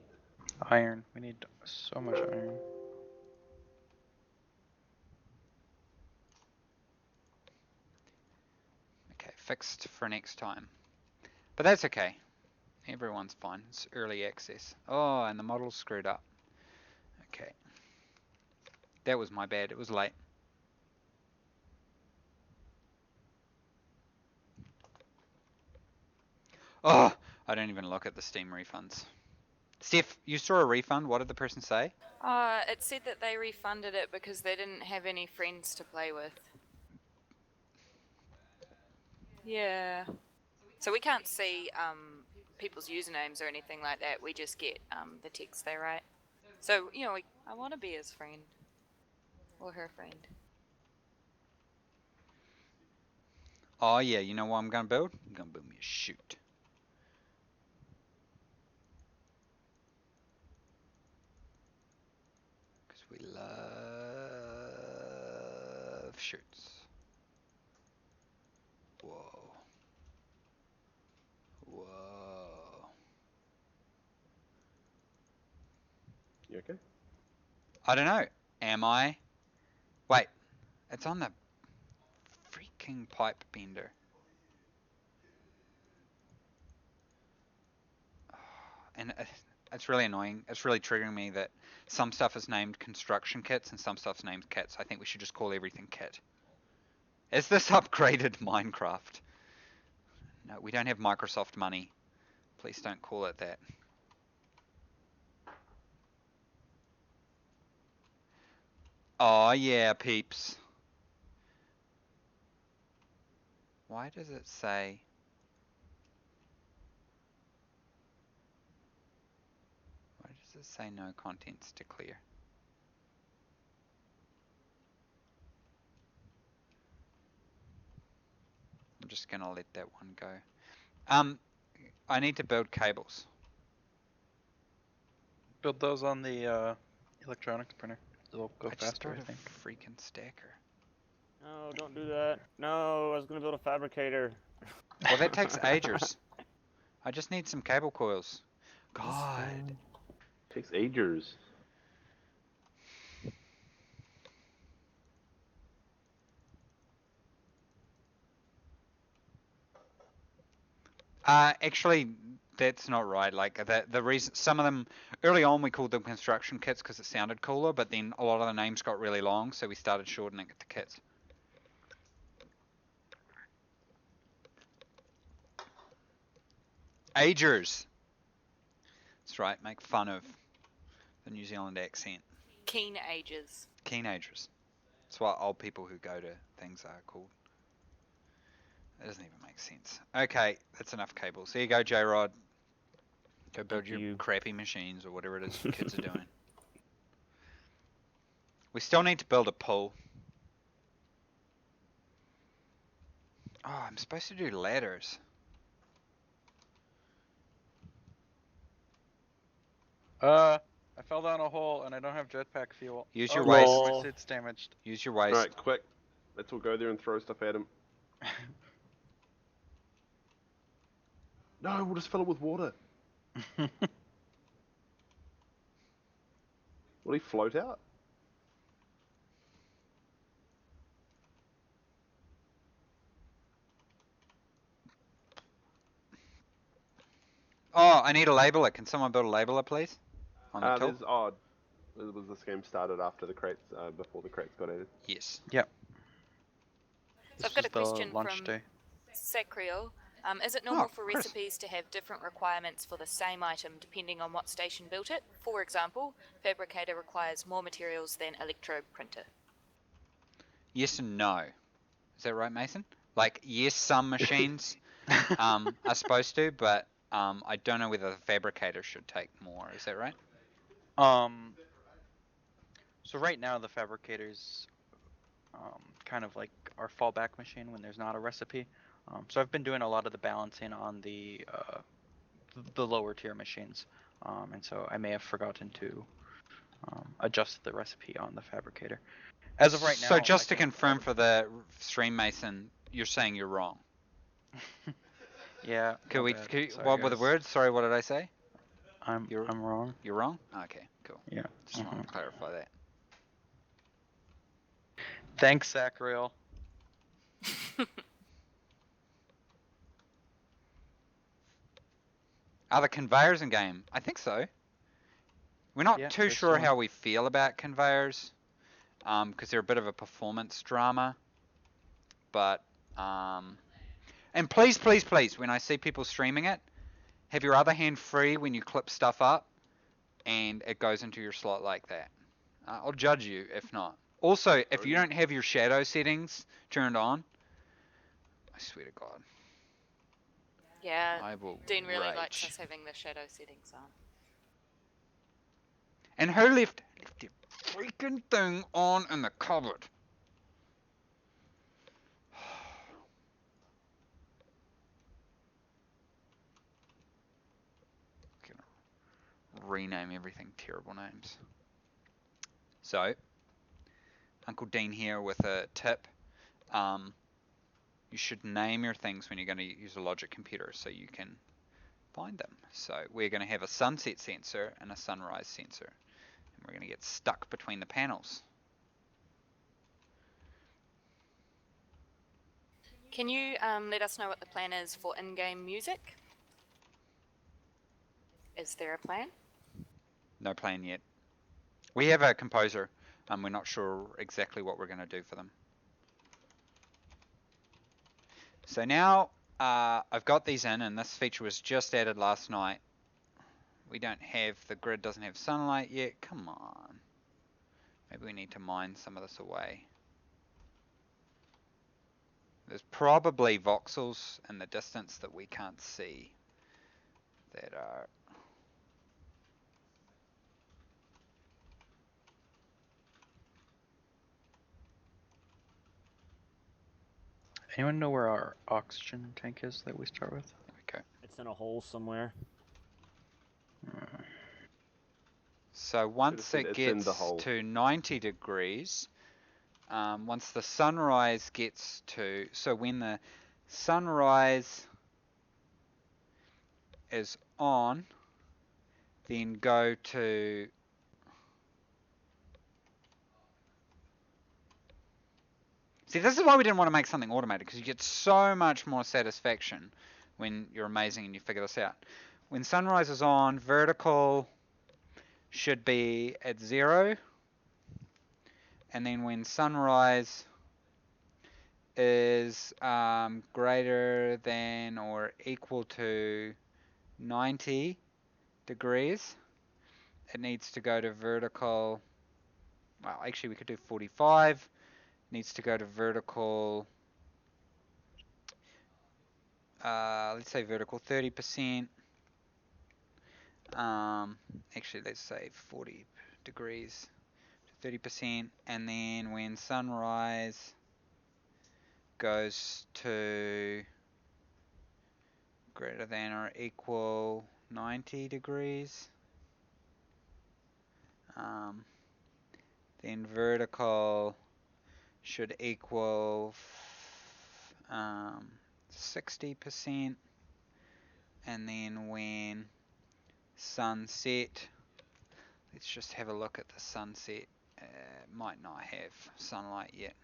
Iron. We need so much iron. Okay, fixed for next time. But that's okay. Everyone's fine. It's early access. Oh, and the model's screwed up. Okay. That was my bad. It was late. Oh, I don't even look at the Steam refunds. Steph, you saw a refund. What did the person say? It said that they refunded it because they didn't have any friends to play with. Yeah. So we can't see people's usernames or anything like that. We just get the text they write. So, you know, I want to be his friend. Or her friend. Oh yeah, you know what I'm gonna build? I'm gonna build me a chute. Because we love chutes. Whoa. Whoa. You okay? I don't know. Am I? Wait. It's on the freaking pipe bender. And it's really annoying. It's really triggering me that some stuff is named construction kits and some stuff's named kits. I think we should just call everything kit. Is this upgraded Minecraft? No, we don't have Microsoft money. Please don't call it that. Oh yeah, peeps. Why does it say... Why does it say no contents to clear? I'm just gonna let that one go. I need to build cables. Build those on the electronics printer. They'll go I just faster, I built think. a freaking stacker. No, don't do that. No, I was gonna build a fabricator. Well, that takes ages. I just need some cable coils. God. Takes ages. Actually, that's not right. Like the reason, some of them early on we called them construction kits because it sounded cooler, but then a lot of the names got really long, so we started shortening it to kits. Agers. That's right. Make fun of the New Zealand accent. Keen ages. Teenagers. That's what old people who go to things are called. That doesn't even make sense. Okay, that's enough cables. There you go, J-Rod. Go build Thank your you. crappy machines or whatever it is your kids are doing. We still need to build a pool. Oh, I'm supposed to do ladders. I fell down a hole and I don't have jetpack fuel. Use your no, waist. my suit's damaged. Use your waist. Alright, quick. Let's all go there and throw stuff at him. No, we'll just fill it with water. Will he float out? Oh, I need a labeler. Can someone build a labeler, please? On the tool? There's odd. Was this game started after the crates, before the crates got added? Yes. Yep. So I've This got a is the question lunch from day. Sacriel. Is it normal for Chris. recipes to have different requirements for the same item depending on what station built it? For example, fabricator requires more materials than electrode printer. Yes and no. Is that right, Mason? Like, yes, some machines are supposed to, but I don't know whether the fabricator should take more. Is that right? So right now the fabricator's kind of like our fallback machine when there's not a recipe. So I've been doing a lot of the balancing on the the lower tier machines, and so I may have forgotten to adjust the recipe on the fabricator. As of right now, So just to I can confirm for the stream mason, you're saying you're wrong. yeah. Could my we? bad. Sorry, What were the guys. words? Sorry, what did I say? I'm wrong. You're wrong. Okay, cool. Yeah. Just wanted to clarify that. Thanks, Zachariel. Are the conveyors in game? I think so. We're not Yeah, too they're sure still how we feel about conveyors, because they're a bit of a performance drama. But and please, please, please, when I see people streaming it, have your other hand free when you clip stuff up, and it goes into your slot like that. I'll judge you if not. Also, if you don't have your shadow settings turned on, I swear to God, Yeah, I will Dean really rage. likes us having the shadow settings on. And who left the freaking thing on in the cupboard? Gonna rename everything terrible names. So, Uncle Dean here with a tip. You should name your things when you're going to use a logic computer so you can find them. So we're going to have a sunset sensor and a sunrise sensor. And we're going to get stuck between the panels. Can you let us know what the plan is for in-game music? Is there a plan? No plan yet. We have a composer. We're not sure exactly what we're going to do for them. So now I've got these in, and this feature was just added last night. We don't have, the grid doesn't have sunlight yet. Come on. Maybe we need to mine some of this away. There's probably voxels in the distance that we can't see that are... Anyone know where our oxygen tank is that we start with? Okay. It's in a hole somewhere. So once said it it's in gets the hole. to 90 degrees, once the sunrise gets to... So when the sunrise is on, then go to... See, this is why we didn't want to make something automated, because you get so much more satisfaction when you're amazing and you figure this out. When sunrise is on, vertical should be at 0. And then when sunrise is greater than or equal to 90 degrees, it needs to go to vertical. Well, actually, we could do 45. Needs to go to vertical. Let's say vertical 30%. Actually, let's say 40 degrees to 30%. And then when sunrise goes to greater than or equal 90 degrees, then vertical should equal 60%, and then when sunset, let's just have a look at the sunset. Might not have sunlight yet,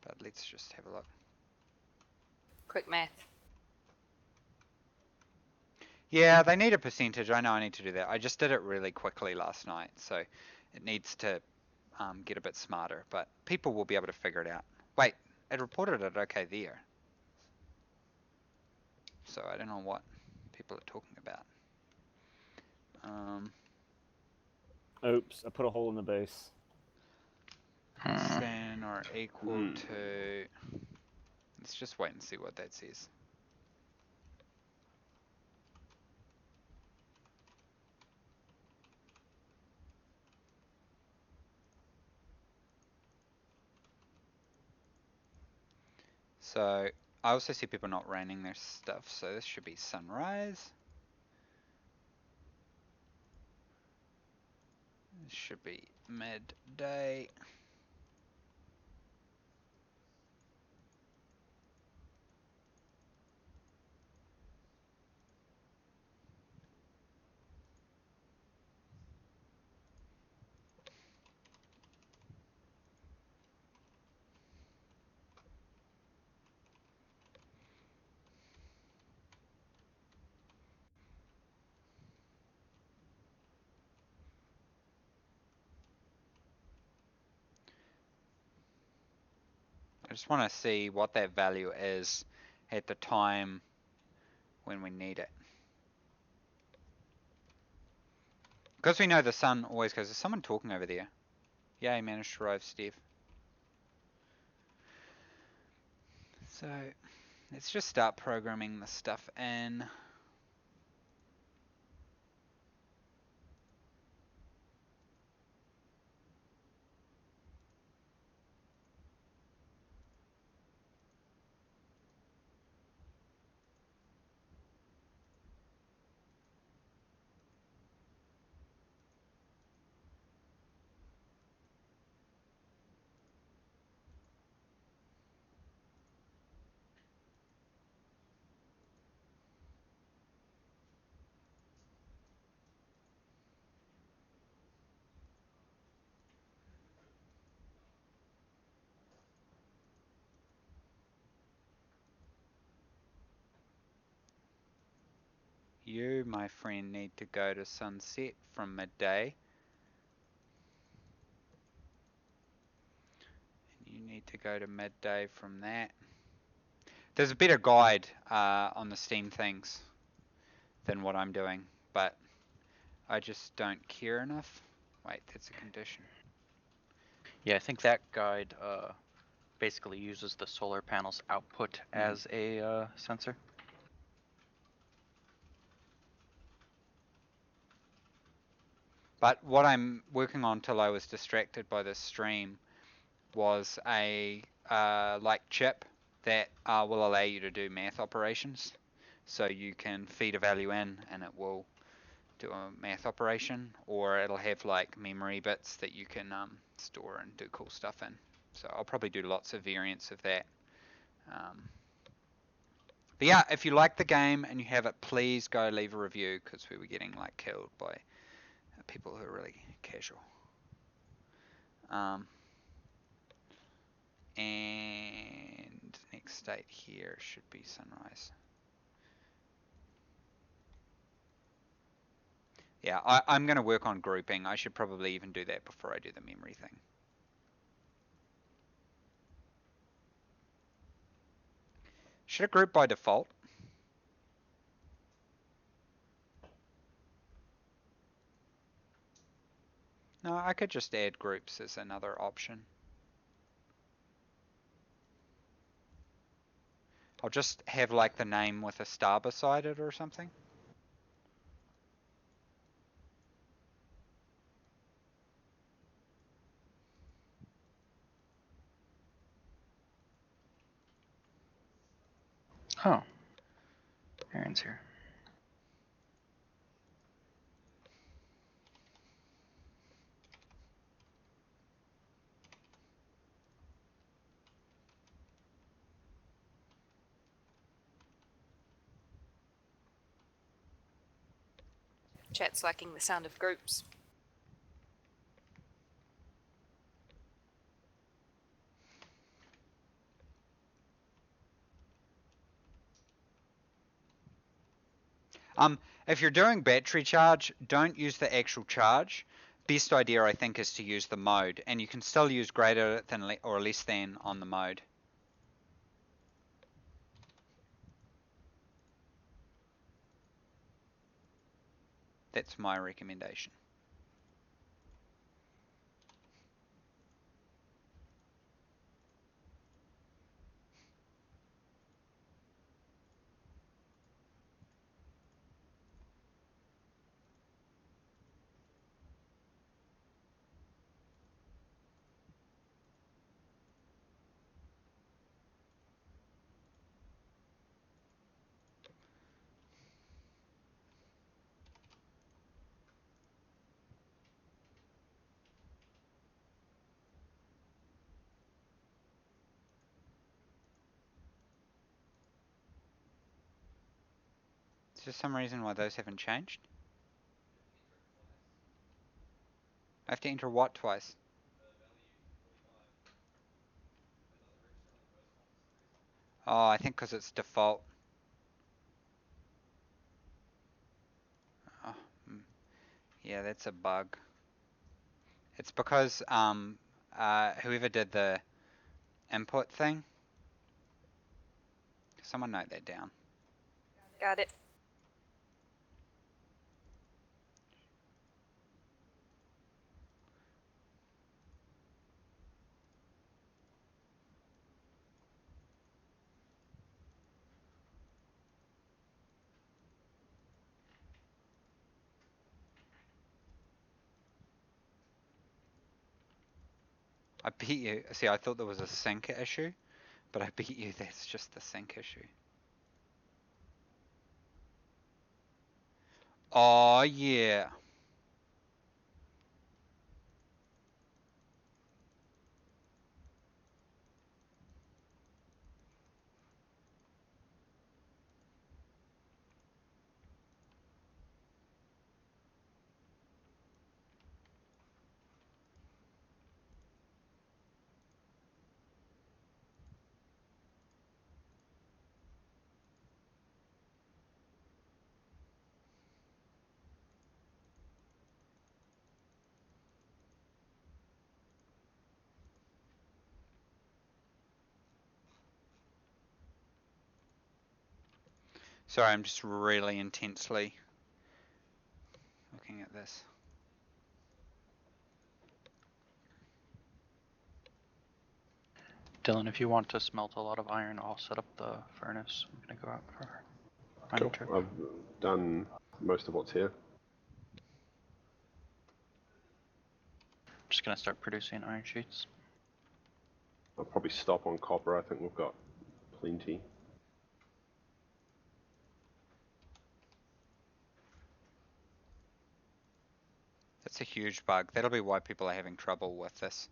but let's just have a look. Quick math. Yeah, they need a percentage. I know I need to do that. I just did it really quickly last night, so it needs to get a bit smarter, but people will be able to figure it out. Wait, it reported it okay there. So I don't know what people are talking about. Oops, I put a hole in the base. Less than or equal to... Let's just wait and see what that says. So I also see people not raining their stuff, so this should be sunrise. This should be midday. I just want to see what that value is at the time when we need it. Because we know the sun always goes. Is someone talking over there? Yeah, I managed to arrive, Steve. So let's just start programming the stuff in. You, my friend, need to go to sunset from midday. And you need to go to midday from that. There's a better guide on the Steam things than what I'm doing, but I just don't care enough. Wait, that's a condition. Yeah, I think that guide basically uses the solar panel's output as a sensor. But what I'm working on till I was distracted by this stream was a like chip that will allow you to do math operations. So you can feed a value in and it will do a math operation, or it'll have like memory bits that you can store and do cool stuff in. So I'll probably do lots of variants of that. But yeah, if you like the game and you have it, please go leave a review, because we were getting like killed by people who are really casual. And next state here should be sunrise. Yeah, I'm going to work on grouping. I should probably even do that before I do the memory thing. Should it group by default? No, I could just add groups as another option. I'll just have like the name with a star beside it or something. Oh, Aaron's here. Chat's liking the sound of groups. If you're doing battery charge, don't use the actual charge. Best idea, I think, is to use the mode, and you can still use greater than or less than on the mode. That's my recommendation. there some reason why those haven't changed? I have to enter what twice? Oh, I think because it's default. Oh, yeah, that's a bug. It's because whoever did the input thing. Someone note that down. Got it. I beat you. See, I thought there was a sync issue, but I beat you. That's just the sync issue. Oh, yeah. Sorry, I'm just really intensely looking at this. Dylan, if you want to smelt a lot of iron, I'll set up the furnace. I'm gonna go out for a mining trip. I've done most of what's here. Just gonna start producing iron sheets. I'll probably stop on copper. I think we've got plenty. That's a huge bug. That'll be why people are having trouble with this.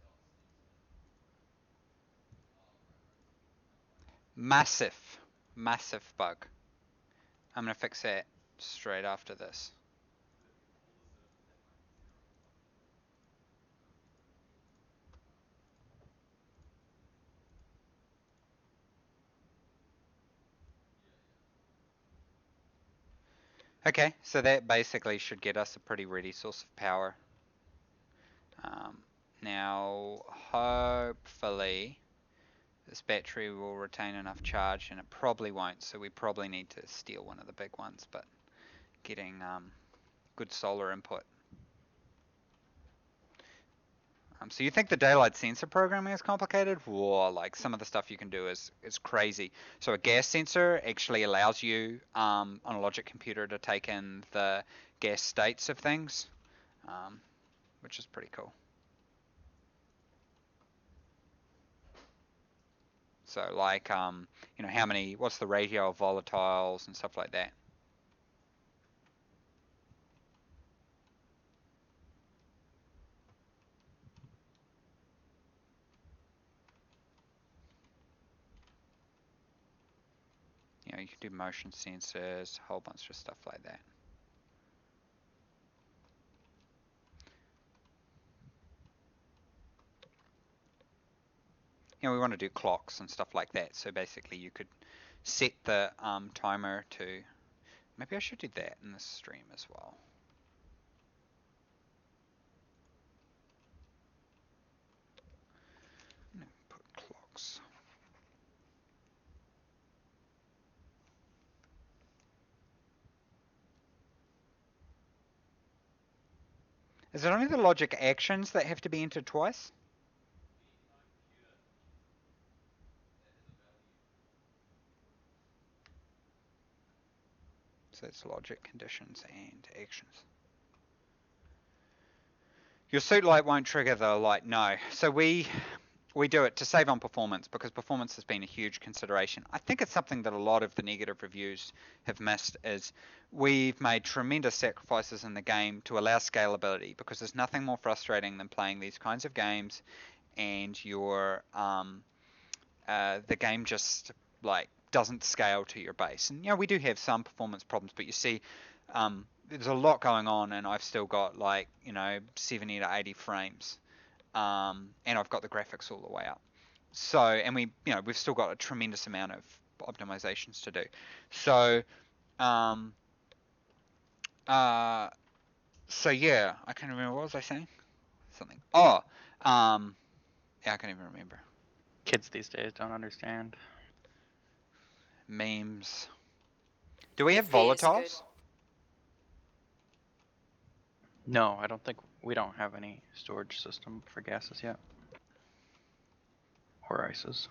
Massive, massive bug. I'm gonna fix that straight after this. Okay, so that basically should get us a pretty ready source of power. Now, hopefully, this battery will retain enough charge, and it probably won't, so we probably need to steal one of the big ones, but getting good solar input. So you think the daylight sensor programming is complicated? Whoa, like some of the stuff you can do is crazy. So a gas sensor actually allows you on a logic computer to take in the gas states of things, which is pretty cool. So like, you know, what's the ratio of volatiles and stuff like that. You know, you can do motion sensors, a whole bunch of stuff like that. You know, we want to do clocks and stuff like that. So basically you could set the timer to, maybe I should do that in this stream as well. Put clocks. Is it only the logic actions that have to be entered twice? So it's logic, conditions, and actions. Your suit light won't trigger the light, no. So we do it to save on performance, because performance has been a huge consideration. I think it's something that a lot of the negative reviews have missed, is we've made tremendous sacrifices in the game to allow scalability, because there's nothing more frustrating than playing these kinds of games and the game just like doesn't scale to your base. And we do have some performance problems, but you see, there's a lot going on, and I've still got like 70 to 80 frames, and I've got the graphics all the way up. So, and we've still got a tremendous amount of optimizations to do. So, so yeah, I can't remember, what was I saying? Something. Oh, yeah, I can't even remember. Kids these days don't understand. Memes. Do we have FPS is good. volatiles? No, I don't think we don't have any storage system for gases yet. Or ices.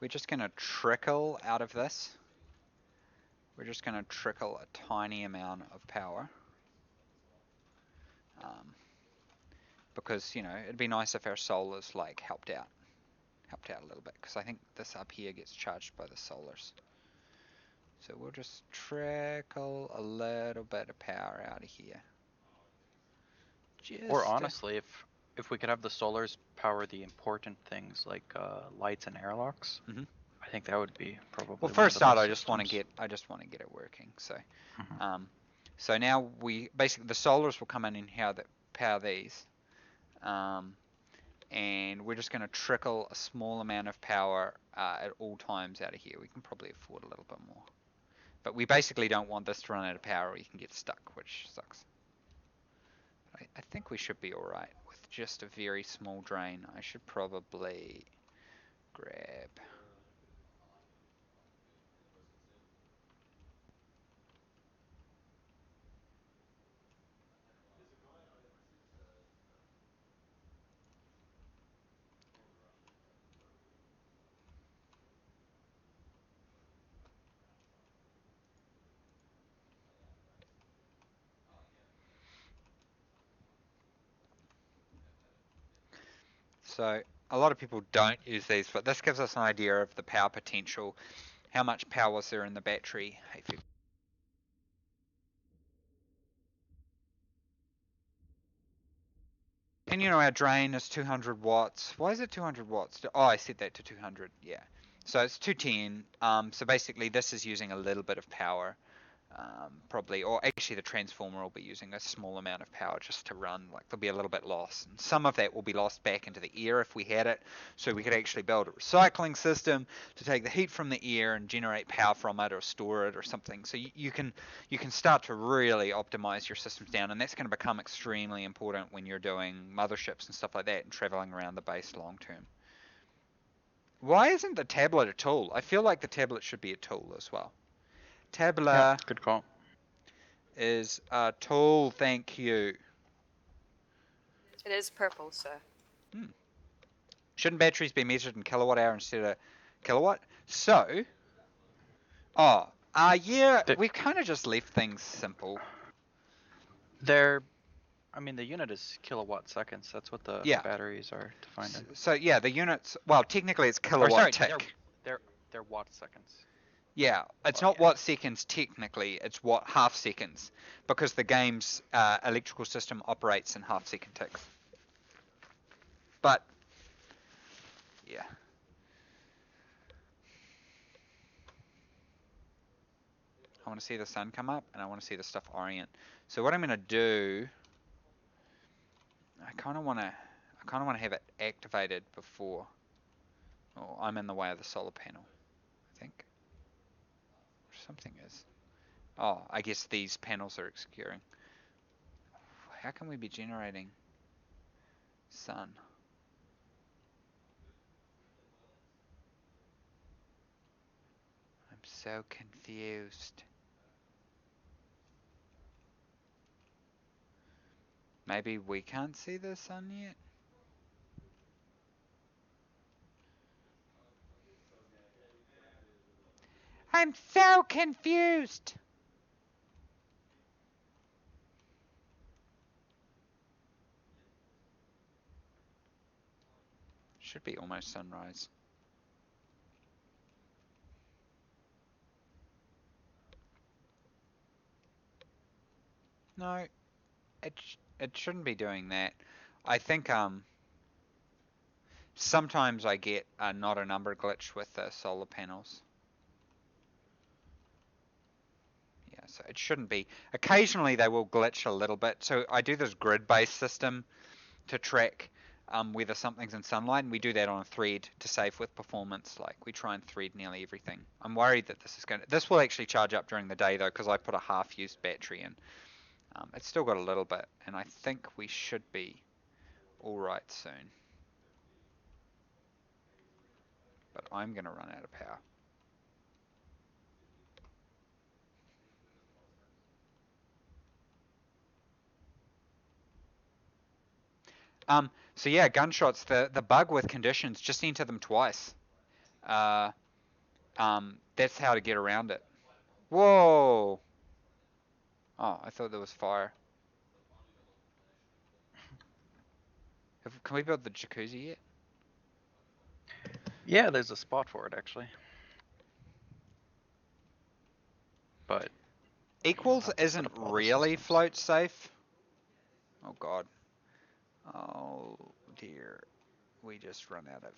We're just going to trickle out of this. We're just going to trickle a tiny amount of power. Because, it'd be nice if our solars like helped out a little bit, because I think this up here gets charged by the solars. So we'll just trickle a little bit of power out of here. Or honestly, if we could have the solars power the important things like lights and airlocks, I think that would be probably. Well, one for a of the start, best I just want to systems. get it working. So, so now basically the solars will come in and power these, and we're just going to trickle a small amount of power at all times out of here. We can probably afford a little bit more, but we basically don't want this to run out of power, or you can get stuck, which sucks. I think we should be all right with just a very small drain. I should probably grab. So a lot of people don't use these, but this gives us an idea of the power potential. How much power was there in the battery? And our drain is 200 watts. Why is it 200 watts? Oh, I set that to 200. Yeah. So it's 210. So basically this is using a little bit of power. Probably, or actually the transformer will be using a small amount of power just to run. Like there'll be a little bit lost, and some of that will be lost back into the air if we had it. So we could actually build a recycling system to take the heat from the air and generate power from it, or store it, or something. So you can start to really optimize your systems down, and that's going to become extremely important when you're doing motherships and stuff like that and traveling around the base long term. Why isn't the tablet a tool? I feel like the tablet should be a tool as well. Tablet. Yeah, good call. Is a tool, thank you. It is purple, so. Shouldn't batteries be measured in kilowatt hour instead of kilowatt? So, yeah, we've kind of just left things simple. The unit is kilowatt seconds. That's what the batteries are defined in. So yeah, the units. Well, technically it's kilowatt tick. They're watt seconds. Yeah, it's not watt seconds technically, it's watt half seconds, because the game's electrical system operates in half second ticks. But, yeah. I want to see the sun come up, and I want to see the stuff orient. So what I'm going to do, I kind of want to have it activated before. Oh, I'm in the way of the solar panel, I think. Something is. Oh, I guess these panels are obscuring. How can we be generating sun? I'm so confused. Maybe we can't see the sun yet? I'm so confused! Should be almost sunrise. No. it shouldn't be doing that. I think sometimes I get a not a number glitch with the solar panels. Yeah, so it shouldn't be. Occasionally they will glitch a little bit. So I do this grid-based system to track whether something's in sunlight, and we do that on a thread to save with performance. Like we try and thread nearly everything. I'm worried that this will actually charge up during the day though, because I put a half-used battery in. It's still got a little bit, and I think we should be all right soon. But I'm gonna run out of power. So yeah, gunshots. The bug with conditions, just enter them twice. Uh, that's how to get around it. Whoa! Oh, I thought there was fire. Can we build the jacuzzi yet? Yeah, there's a spot for it actually. But Equals have to set isn't up all the really systems. float safe. Oh god. Oh dear. We just run out of.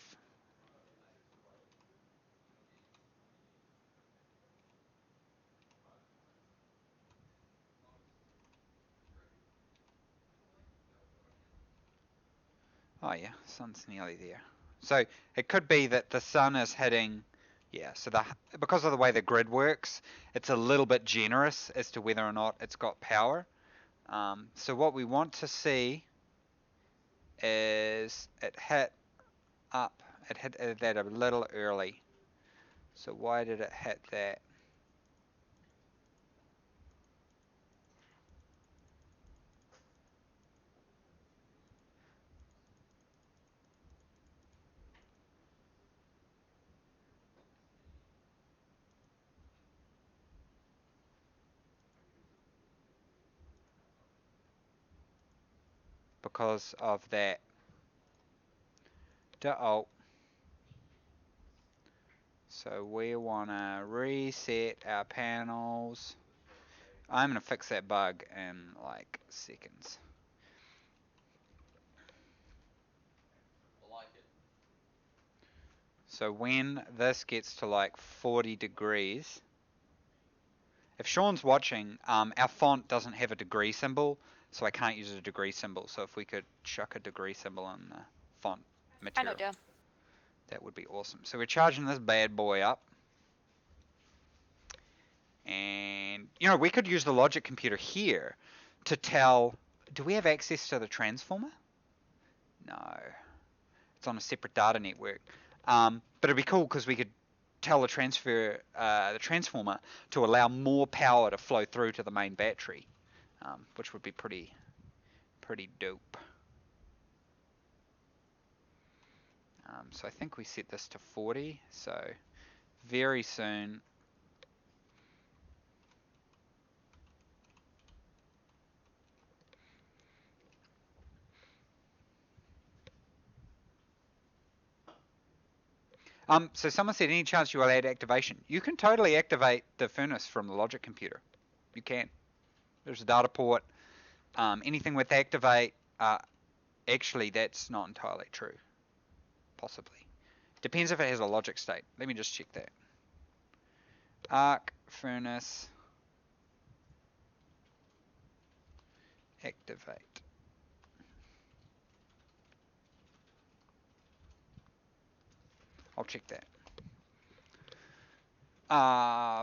Oh yeah, sun's nearly there. So it could be that the sun is hitting. Yeah, so because of the way the grid works, it's a little bit generous as to whether or not it's got power. So what we want to see is it hit up. It hit that a little early. So why did it hit that? Because of that. Oh. So we want to reset our panels. I'm going to fix that bug in like seconds. So when this gets to like 40 degrees, if Sean's watching, our font doesn't have a degree symbol, so I can't use a degree symbol. So if we could chuck a degree symbol in the font I know, material, dear. that would be awesome. So we're charging this bad boy up. And, you know, we could use the logic computer here to tell, do we have access to the transformer? No. It's on a separate data network. But it'd be cool because we could tell the transformer to allow more power to flow through to the main battery, which would be pretty dope. So I think we set this to 40. So very soon. So someone said, any chance you will add activation? You can totally activate the furnace from the logic computer. You can. There's a data port. Anything with activate, actually that's not entirely true. Possibly. Depends if it has a logic state. Let me just check that. Arc furnace activate. I'll check that.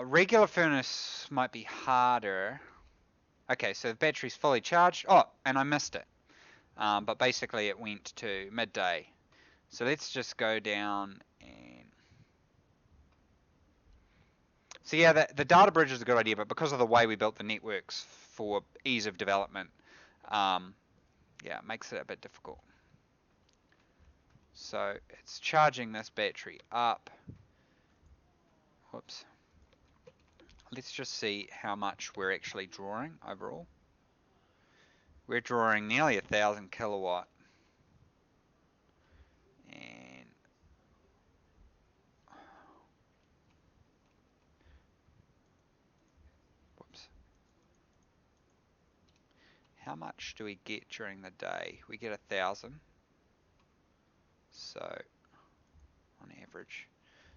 Regular furnace might be harder. Okay, so the battery's fully charged. Oh, and I missed it. But basically it went to midday. So let's just go down and... So yeah, the data bridge is a good idea, but because of the way we built the networks for ease of development, yeah, it makes it a bit difficult. So it's charging this battery up. Whoops. Let's just see how much we're actually drawing overall. We're drawing nearly 1,000 kilowatt. And whoops. how much do we get during the day? We get 1,000. So on average.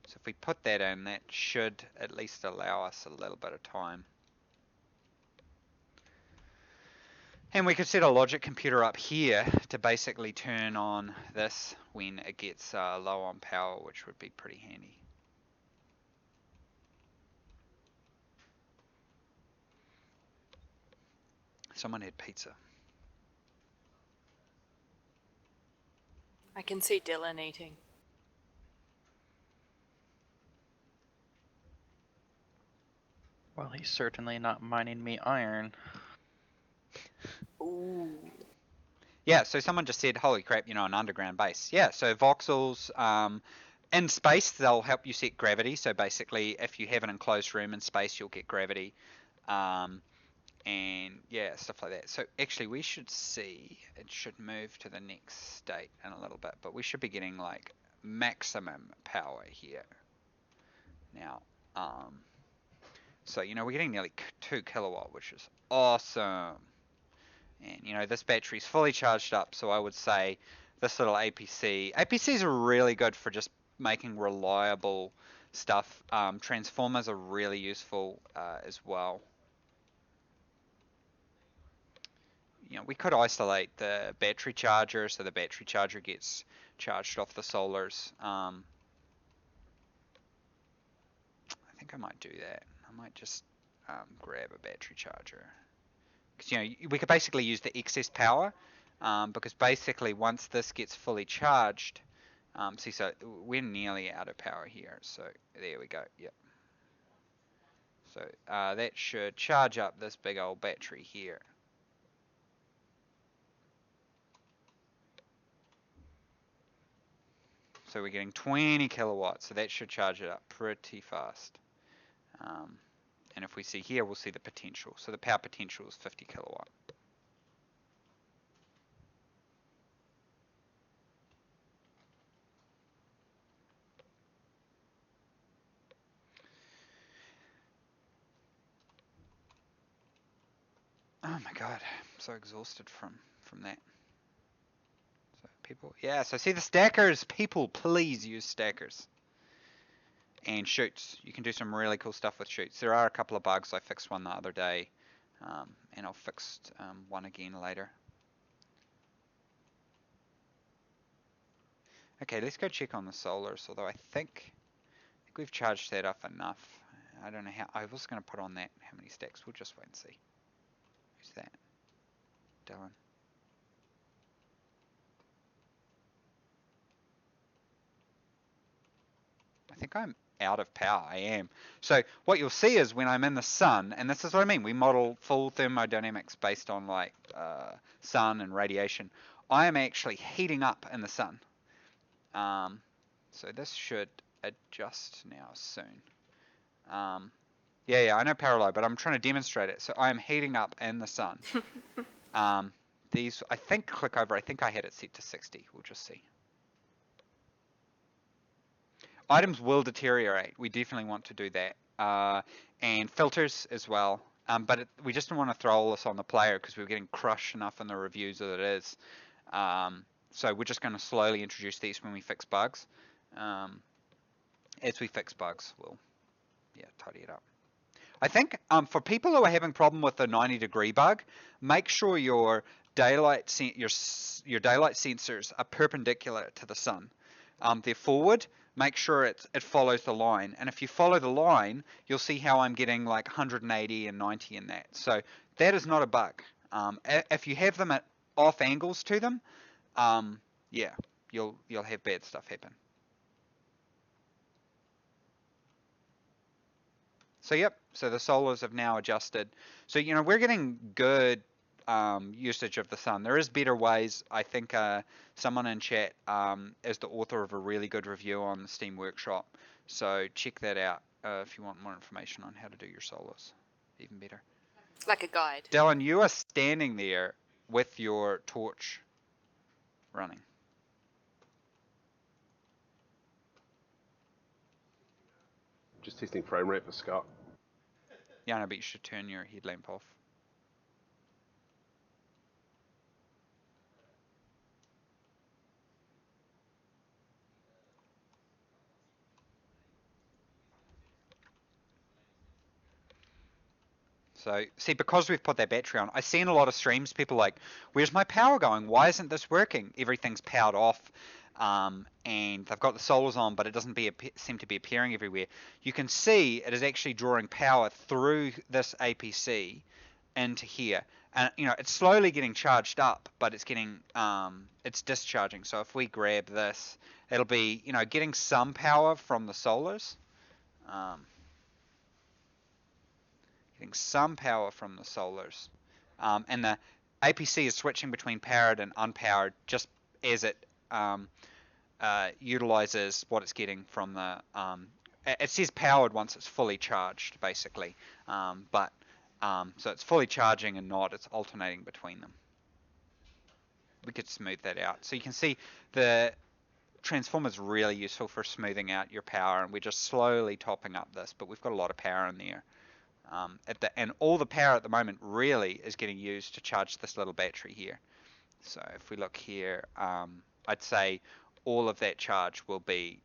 So if we put that in, that should at least allow us a little bit of time. And we could set a logic computer up here to basically turn on this when it gets low on power, which would be pretty handy. Someone had pizza. I can see Dylan eating. Well, he's certainly not mining me iron. Ooh. Yeah, so someone just said, holy crap, an underground base. Yeah, so voxels, in space, they'll help you set gravity. So basically, if you have an enclosed room in space, you'll get gravity. And yeah, stuff like that. So actually, we should see, it should move to the next state in a little bit, but we should be getting like maximum power here. Now, so, we're getting nearly 2 kilowatt, which is awesome. And, this battery's fully charged up, so I would say this little APCs are really good for just making reliable stuff. Transformers are really useful as well. We could isolate the battery charger so the battery charger gets charged off the solars. I think I might do that. I might just grab a battery charger. Because, we could basically use the excess power because basically once this gets fully charged, see, so we're nearly out of power here. So there we go. Yep. So that should charge up this big old battery here. So we're getting 20 kilowatts, so that should charge it up pretty fast. And if we see here, we'll see the potential. So the power potential is 50 kilowatt. Oh my god, I'm so exhausted from that. So people, yeah, so see the stackers. People, please use stackers. And chutes. You can do some really cool stuff with chutes. There are a couple of bugs. I fixed one the other day, and I'll fix one again later. Okay, let's go check on the solars, although I think we've charged that up enough. I don't know how. I was going to put on that how many stacks. We'll just wait and see. Who's that? Dylan. I think I'm out of power. I am. So what you'll see is when I'm in the sun, and this is what I mean, we model full thermodynamics based on like sun and radiation. I am actually heating up in the sun. So this should adjust now soon. Yeah, I know parallel, but I'm trying to demonstrate it. So I am heating up in the sun. These, I think, click over. I think I had it set to 60. We'll just see. Items will deteriorate. We definitely want to do that. And filters as well. But we just don't want to throw all this on the player because we're getting crushed enough in the reviews that it is. So we're just going to slowly introduce these when we fix bugs. As we fix bugs, we'll tidy it up. I think for people who are having problem with the 90-degree bug, make sure your daylight sensors are perpendicular to the sun. They're forward. Make sure it follows the line. And if you follow the line, you'll see how I'm getting like 180 and 90 in that. So that is not a bug. If you have them at off angles to them, yeah, you'll have bad stuff happen. So yep, so the solars have now adjusted. So we're getting good usage of the sun. There is better ways. I think someone in chat is the author of a really good review on the Steam Workshop. So check that out if you want more information on how to do your solars. Even better. Like a guide. Dylan, you are standing there with your torch running. Just testing frame rate for Scott. Yeah, no, but you should turn your headlamp off. So, see, because we've put that battery on, I see in a lot of streams, people are like, where's my power going? Why isn't this working? Everything's powered off, and they've got the solars on, but it doesn't seem to be appearing everywhere. You can see it is actually drawing power through this APC into here. And, it's slowly getting charged up, but it's it's discharging. So if we grab this, it'll be, getting some power from the solars. Getting some power from the solars. And the APC is switching between powered and unpowered just as it utilizes what it's getting from the... it says powered once it's fully charged, basically. So it's fully charging and not, it's alternating between them. We could smooth that out. So you can see the transformer is really useful for smoothing out your power, and we're just slowly topping up this, but we've got a lot of power in there. And all the power at the moment really is getting used to charge this little battery here. So if we look here, I'd say all of that charge will be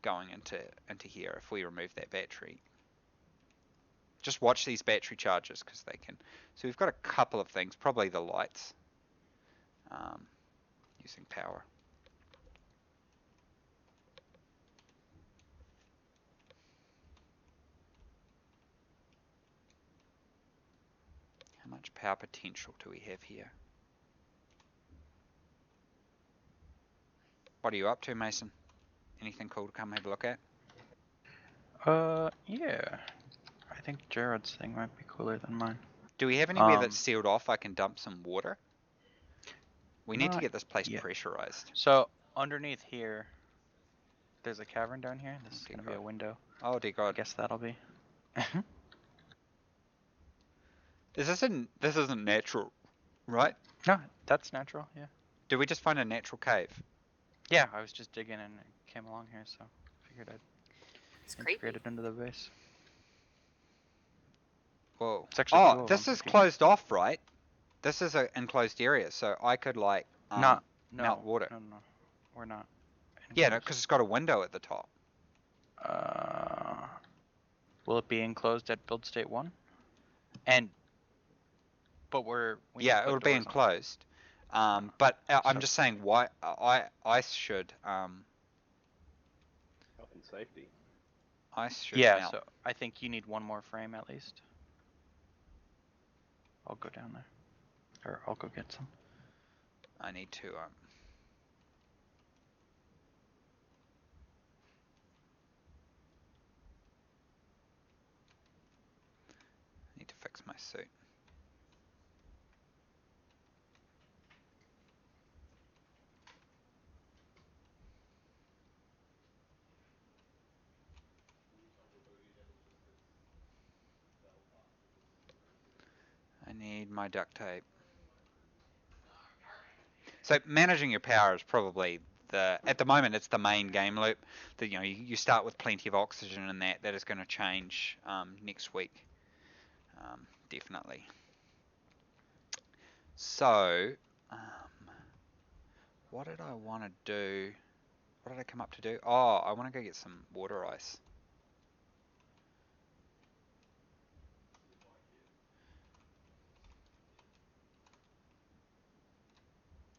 going into here if we remove that battery. Just watch these battery charges because they can. So we've got a couple of things, probably the lights using power. How much power potential do we have here? What are you up to, Mason? Anything cool to come have a look at? Yeah. I think Jared's thing might be cooler than mine. Do we have anywhere that's sealed off I can dump some water? We need to get this place pressurized. So underneath here, there's a cavern down here. This is gonna be a window. Oh dear God. I guess that'll be. This isn't natural, right? No, that's natural. Yeah. Did we just find a natural cave? Yeah, I was just digging and it came along here, so figured I'd integrate it into the base. Whoa. It's actually cool this is closed off, right? This is an enclosed area, so I could like melt water. No, we're not. Yeah, no, because it's got a window at the top. Will it be enclosed at build state 1? But yeah, it would be enclosed. But I'm just saying why I should Health and safety. Ice should melt. So I think you need one more frame at least. I'll go down there. Or I'll go get some. I need to fix my suit. I need my duct tape. So managing your power is probably at the moment it's the main game loop. That you start with plenty of oxygen and that is going to change next week, definitely. So what did I want to do? What did I come up to do? Oh, I want to go get some water ice.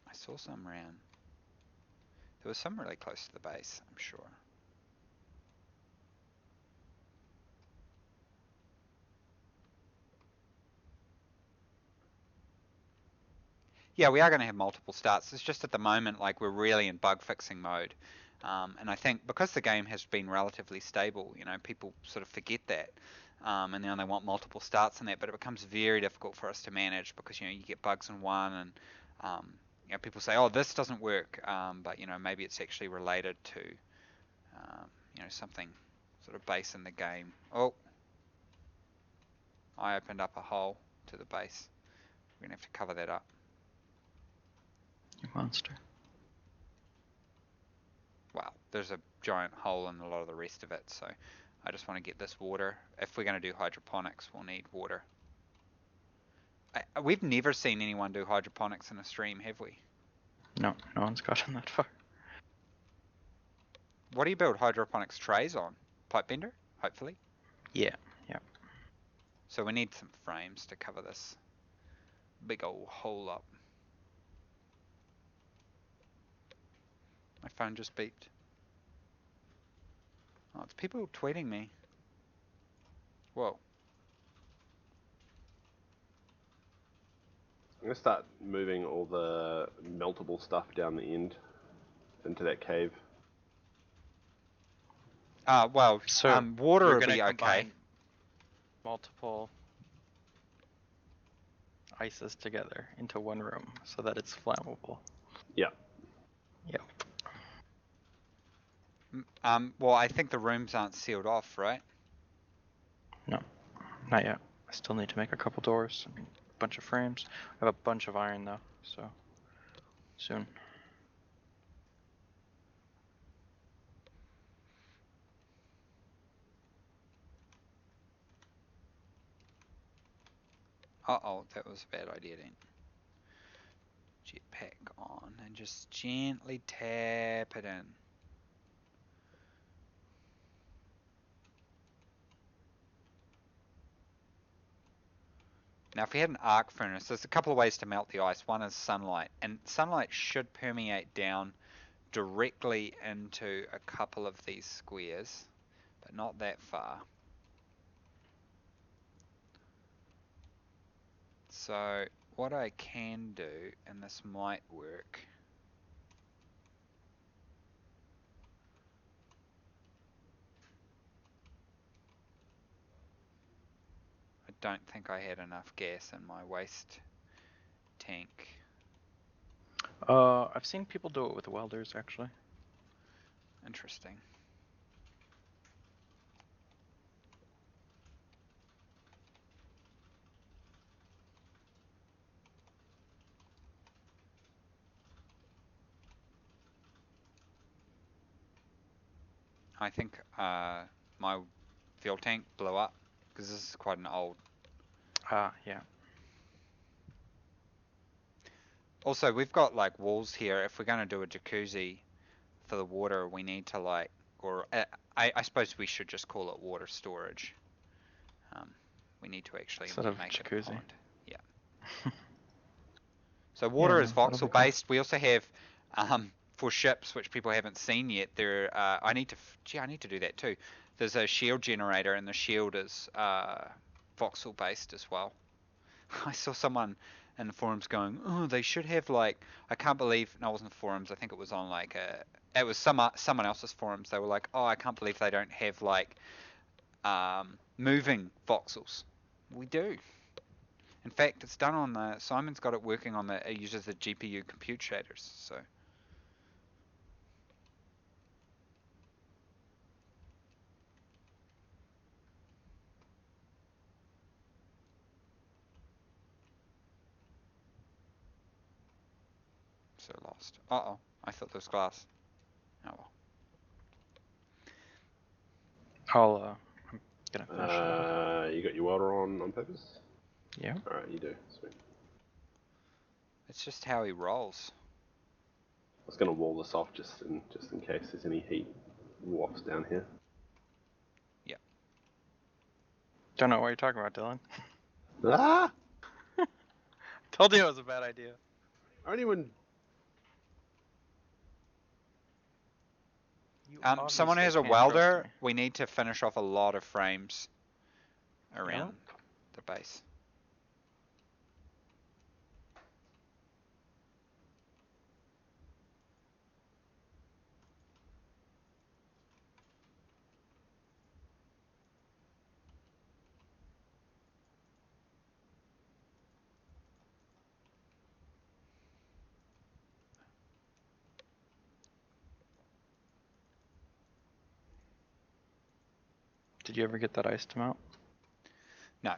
I saw some around. There was some really close to the base, I'm sure. Yeah, we are going to have multiple starts. It's just at the moment, like, we're really in bug fixing mode. And I think because the game has been relatively stable, people sort of forget that. And then they want multiple starts in that, but it becomes very difficult for us to manage because, you get bugs in one and, people say, oh, this doesn't work. But, maybe it's actually related to, something sort of base in the game. Oh, I opened up a hole to the base. We're going to have to cover that up. You monster. Well, there's a giant hole in a lot of the rest of it, so I just want to get this water. If we're going to do hydroponics, we'll need water. We've never seen anyone do hydroponics in a stream, have we? No, no one's gotten that far. What do you build hydroponics trays on? Pipe bender, hopefully? Yeah, yeah. So we need some frames to cover this big old hole up. My phone just beeped. Oh, it's people tweeting me. Whoa. I'm gonna start moving all the meltable stuff down the end into that cave. Well, So water you're will gonna be okay. combine multiple ices together into one room so that it's flammable. Yeah. Yep. Well, I think the rooms aren't sealed off, right? No, not yet. I still need to make a couple doors, a bunch of frames. I have a bunch of iron though, so soon. Uh-oh, that was a bad idea then. Jetpack on and just gently tap it in. Now, if we had an arc furnace, there's a couple of ways to melt the ice. One is sunlight, and sunlight should permeate down directly into a couple of these squares, but not that far. So what I can do, and this might work, I don't think I had enough gas in my waste tank. I've seen people do it with welders actually. Interesting. I think my fuel tank blew up because this is quite an old. Yeah. Also, we've got like walls here. If we're going to do a jacuzzi for the water, we need to like, or I suppose we should just call it water storage. We need to actually Instead of make jacuzzi. it a pond. Yeah. So water is that'll be voxel based. We also have for ships, which people haven't seen yet. There, I need to do that too. There's a shield generator, and the shield is voxel based as well. I saw someone in the forums going, "Oh, they should have like." I can't believe. No, it wasn't the forums. I think it was on like a. It was someone else's forums. They were like, "Oh, I can't believe they don't have like moving voxels." We do. In fact, it's done on the. Simon's got it working on the. It uses the GPU compute shaders. So lost. Uh-oh. I thought there was glass. Oh well. I'm gonna finish it off. You got your welder on purpose? Yeah. Alright, you do. Sweet. It's just how he rolls. I was gonna wall this off just in case there's any heat wafts down here. Yep. Don't know what you're talking about, Dylan. Ah! Told you it was a bad idea. Only when You Someone obviously has a can't trust welder. me. We need to finish off a lot of frames around the base. Did you ever get that ice to melt? No.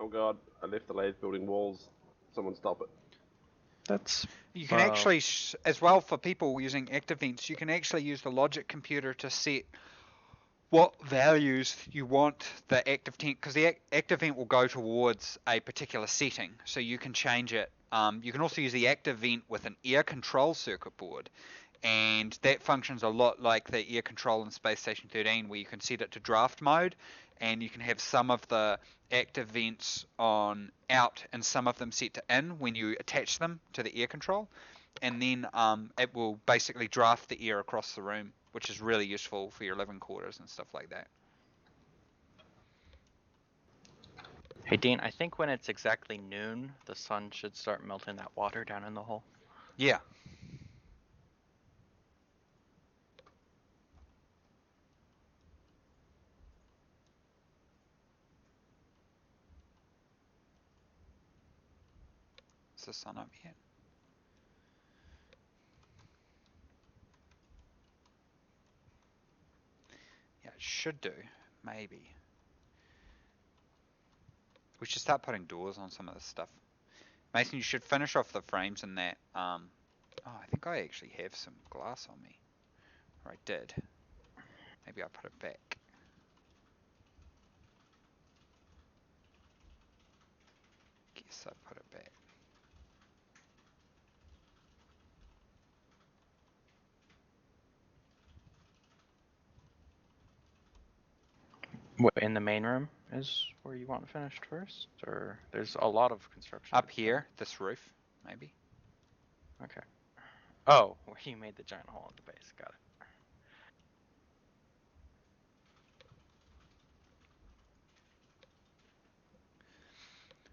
oh god, I left the lathe building walls. Someone stop it. That's You can actually, as well for people using ActiveVents, you can actually use the logic computer to set what values you want the active tent, because the active vent will go towards a particular setting, so you can change it You can also use the active vent with an air control circuit board, and that functions a lot like the air control in Space Station 13, where you can set it to draft mode, and you can have some of the active vents on out and some of them set to in when you attach them to the air control, and then it will basically draft the air across the room, which is really useful for your living quarters and stuff like that. Hey Dean, I think when it's exactly noon, the sun should start melting that water down in the hole. Yeah. Is the sun up yet? Yeah, it should do. Maybe. We should start putting doors on some of this stuff. Mason, you should finish off the frames in that. Oh, I think I actually have some glass on me. Or I did. Maybe I'll put it back. Guess I put it back. What, in the main room is where you want it finished first? Or there's a lot of construction. Up here, this roof, maybe. Okay. Oh, where you made the giant hole in the base. Got it.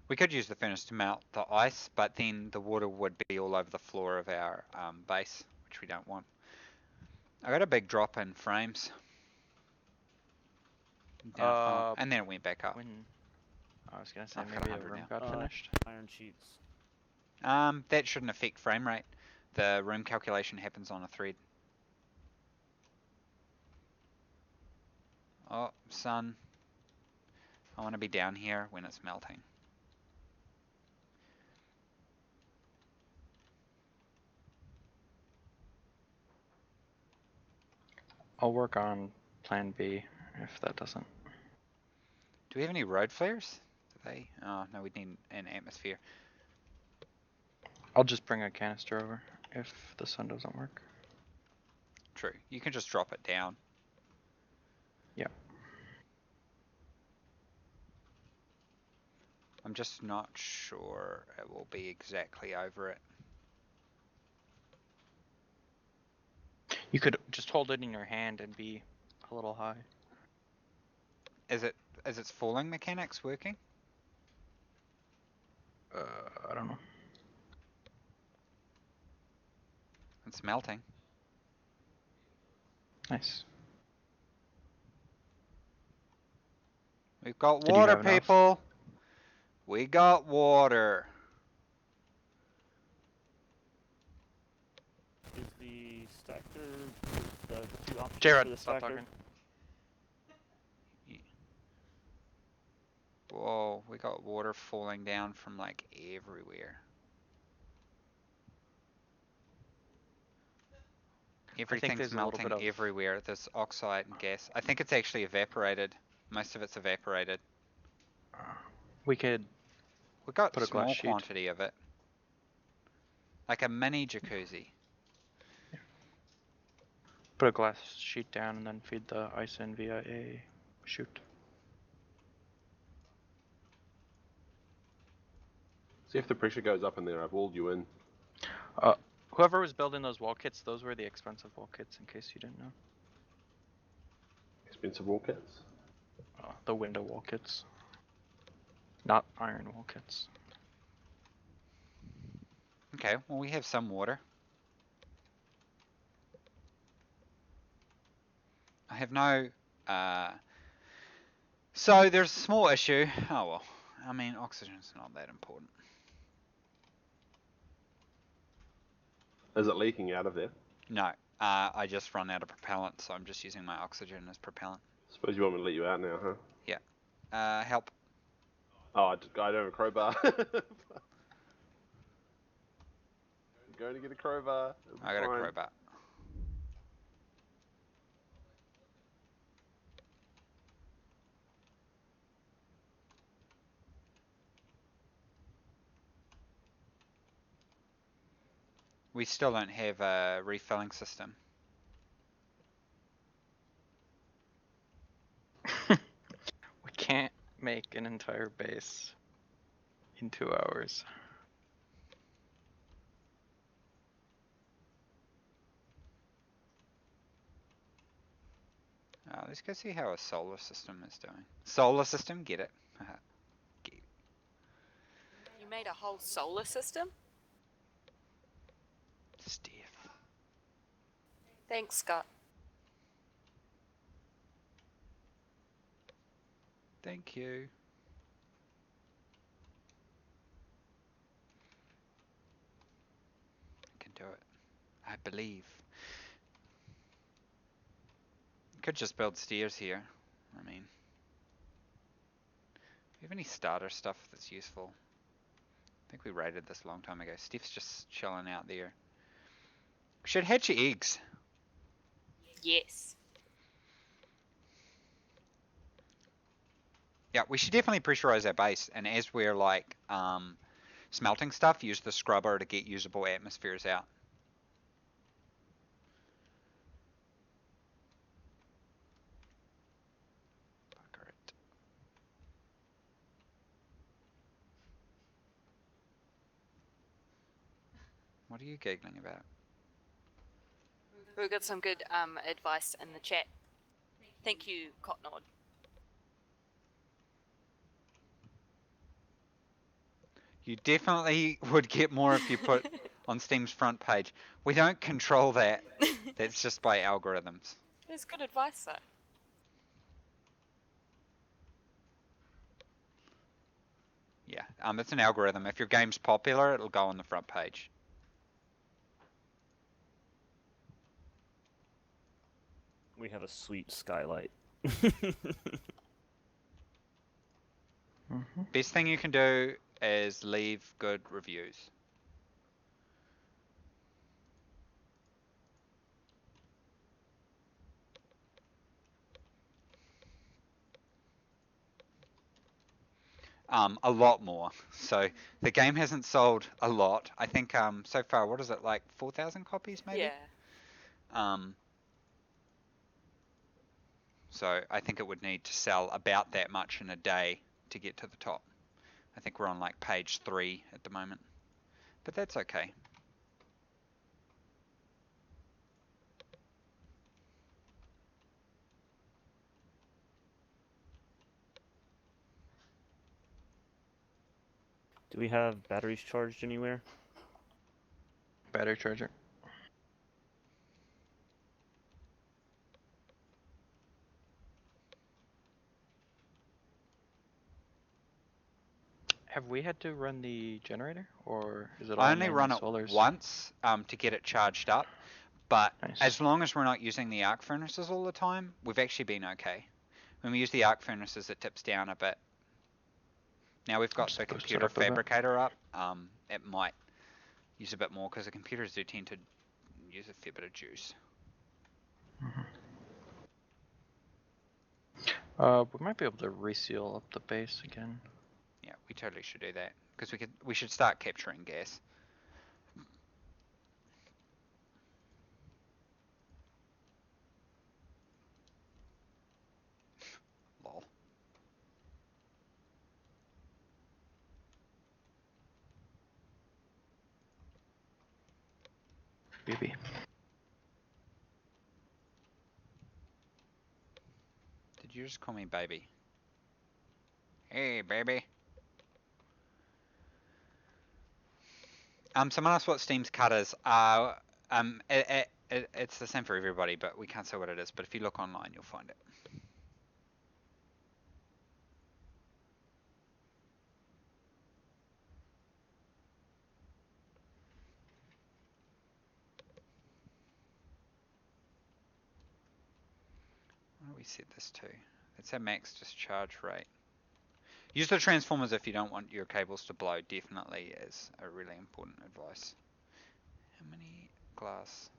We could use the furnace to melt the ice, but then the water would be all over the floor of our base, which we don't want. I got a big drop in frames. Down, and then it went back up. When I was gonna say I've got maybe a 100 room now. got finished. Iron sheets. That shouldn't affect frame rate. The room calculation happens on a thread. Oh, sun. I want to be down here when it's melting. I'll work on plan B if that doesn't. Do we have any road flares? Do they? Oh, no, we'd need an atmosphere. I'll just bring a canister over if the sun doesn't work. True. You can just drop it down. Yeah. I'm just not sure it will be exactly over it. You could just hold it in your hand and be a little high. Is its falling mechanics working? I don't know. It's melting. Nice. We've got Did you water, have enough? people. We got water. Is the stacker the two options Jared, for the stop stacker? talking. Whoa, we got water falling down from like everywhere. Everything's there's a little melting bit of- everywhere. There's oxide and gas. I think it's actually evaporated. Most of it's evaporated. We could We got put a a glass small sheet. quantity of it. Like a mini jacuzzi. put a glass sheet down and then feed the ice in via a chute. See if the pressure goes up in there. I've walled you in. Whoever was building those wall kits, those were the expensive wall kits, in case you didn't know. Expensive wall kits. The window wall kits. Not iron wall kits. Okay, well we have some water. I have no... So there's a small issue. Oh well. I mean, oxygen's not that important. Is it leaking out of there? No. I just run out of propellant, so I'm just using my oxygen as propellant. Suppose you want me to let you out now, huh? Yeah. Help. Oh, I don't have a crowbar. I'm going to get a crowbar. It'll be I got a fine. crowbar. We still don't have a refilling system. We can't make an entire base in 2 hours. Let's go see how a solar system is doing. Solar system, get it? You made a whole solar system? Steph. Thanks, Scott. Thank you. I can do it. I believe. Could just build stairs here. I mean, do you have any starter stuff that's useful? I think we raided this a long time ago. Steph's just chilling out there. We should hatch your eggs. Yes. Yeah, we should definitely pressurize our base, and as we're like smelting stuff, use the scrubber to get usable atmospheres out. Bugger it. What are you giggling about? We got some good advice in the chat. Thank you, Cottonod. You definitely would get more if you put on Steam's front page. We don't control that. That's just by algorithms. There's good advice though. Yeah, it's an algorithm. If your game's popular, it'll go on the front page. We have a sweet skylight. Best thing you can do is leave good reviews. A lot more. So the game hasn't sold a lot. I think so far, what is it, like 4,000 copies maybe? Yeah. So I think it would need to sell about that much in a day to get to the top. I think we're on like page 3 at the moment. But that's okay. Do we have batteries charged anywhere? Battery charger. Have we had to run the generator, or is it all I only mainly run it solars? once to get it charged up. But Nice. as long as we're not using the arc furnaces all the time, we've actually been okay. When we use the arc furnaces, it tips down a bit. Now we've got Just the boost it computer up a bit. fabricator up. It might use a bit more because the computers do tend to use a fair bit of juice. We might be able to reseal up the base again. Yeah, we totally should do that because we should start capturing gas. Lol. BB. Did you just call me baby? Hey, baby. Someone asked what Steam's cut is. It's the same for everybody, but we can't say what it is. But if you look online, you'll find it. What do we set this to? That's our max discharge rate. Use the transformers if you don't want your cables to blow. Definitely is a really important advice. How many glass?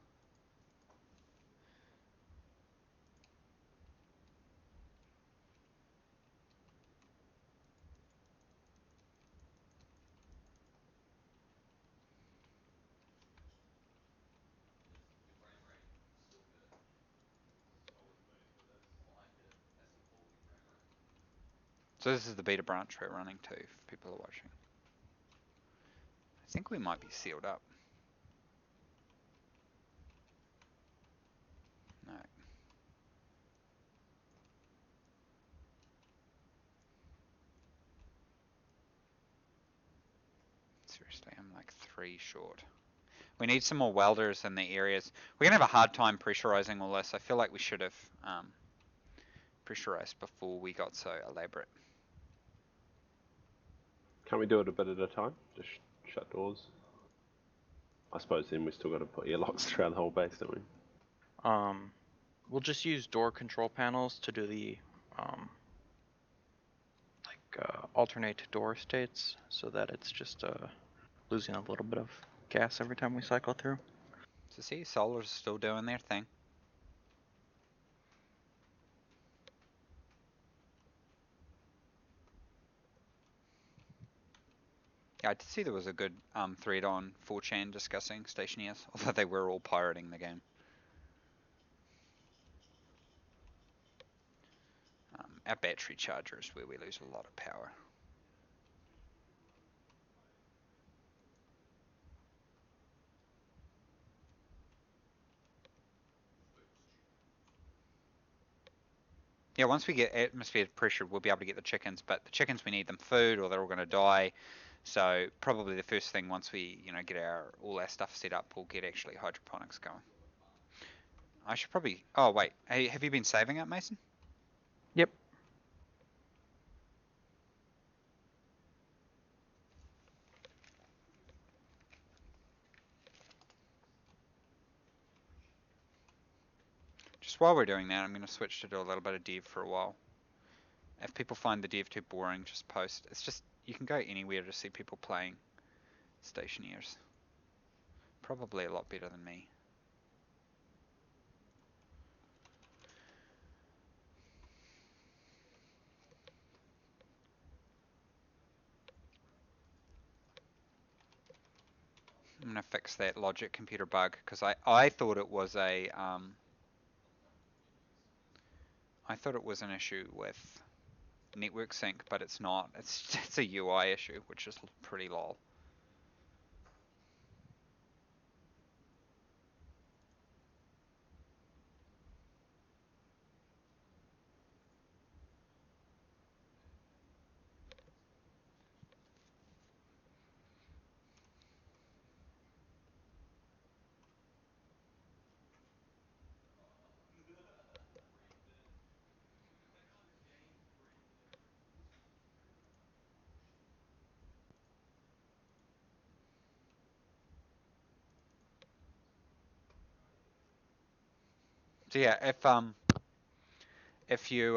So this is the beta branch we're running to, if people are watching. I think we might be sealed up. No. Seriously, I'm like 3 short. We need some more welders in the areas. We're going to have a hard time pressurizing all this. I feel like we should have pressurized before we got so elaborate. Can't we do it a bit at a time? Just shut doors. I suppose then we still got to put airlocks throughout the whole base, don't we? We'll just use door control panels to do the alternate door states, so that it's just losing a little bit of gas every time we cycle through. So see, solar's still doing their thing. Yeah, I did see there was a good thread on 4chan discussing Stationeers, although they were all pirating the game. Our battery charger is where we lose a lot of power. Yeah, once we get atmosphere pressure, we'll be able to get the chickens, but the chickens, we need them food or they're all going to die. So probably the first thing once we, get all our stuff set up, we'll get actually hydroponics going. I should probably, oh wait, hey, have you been saving up, Mason? Yep. Just while we're doing that, I'm going to switch to do a little bit of dev for a while. If people find the dev too boring, just post. It's just, you can go anywhere to see people playing Stationeers. Probably a lot better than me. I'm going to fix that logic computer bug, because I thought it was a, I thought it was an issue with network sync, but it's not. It's a UI issue, which is pretty lol. So yeah, if you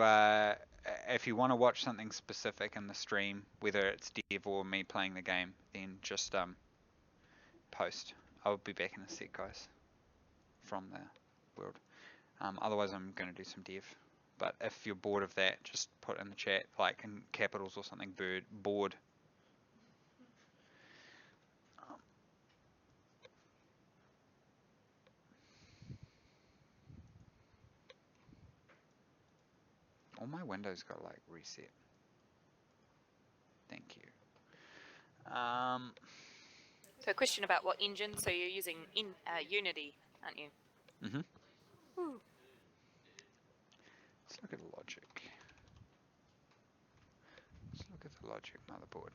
want to watch something specific in the stream, whether it's dev or me playing the game, then just post. I'll be back in a sec, guys, from the world. Otherwise, I'm going to do some dev. But if you're bored of that, just put in the chat, like in capitals or something, bored. All my windows got like reset. Thank you. So a question about what engine? So you're using Unity, aren't you? Mhm. Ooh. Let's look at the logic. Let's look at the logic motherboard.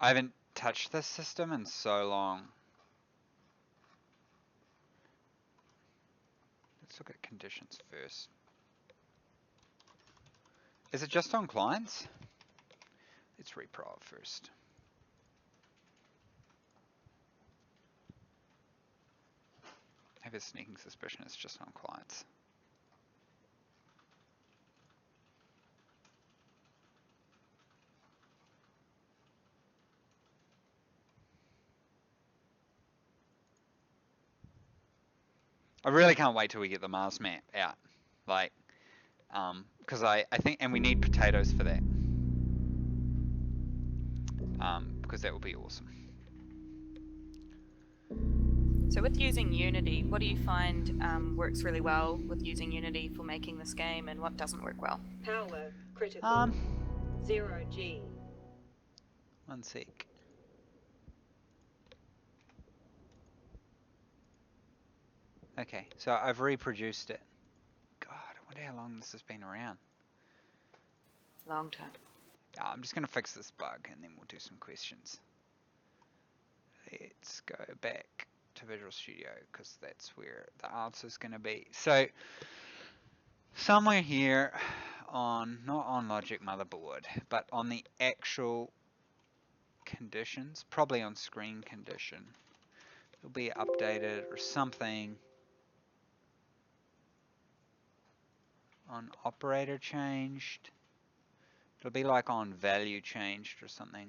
I haven't touched this system in so long. Let's look at conditions first. Is it just on clients? Let's reprov first. I have a sneaking suspicion it's just on clients. I really can't wait till we get the Mars map out. Like, because I think, and we need potatoes for that. Because because that would be awesome. So with using Unity, what do you find works really well with using Unity for making this game, and what doesn't work well? Power critical. 0G. One sec. Okay, so I've reproduced it. God, I wonder how long this has been around. Long time. I'm just going to fix this bug and then we'll do some questions. Let's go back to Visual Studio because that's where the answer is going to be. So somewhere here on, not on Logic Motherboard, but on the actual conditions, probably on screen condition, it'll be updated or something. On operator changed. It'll be like on value changed or something.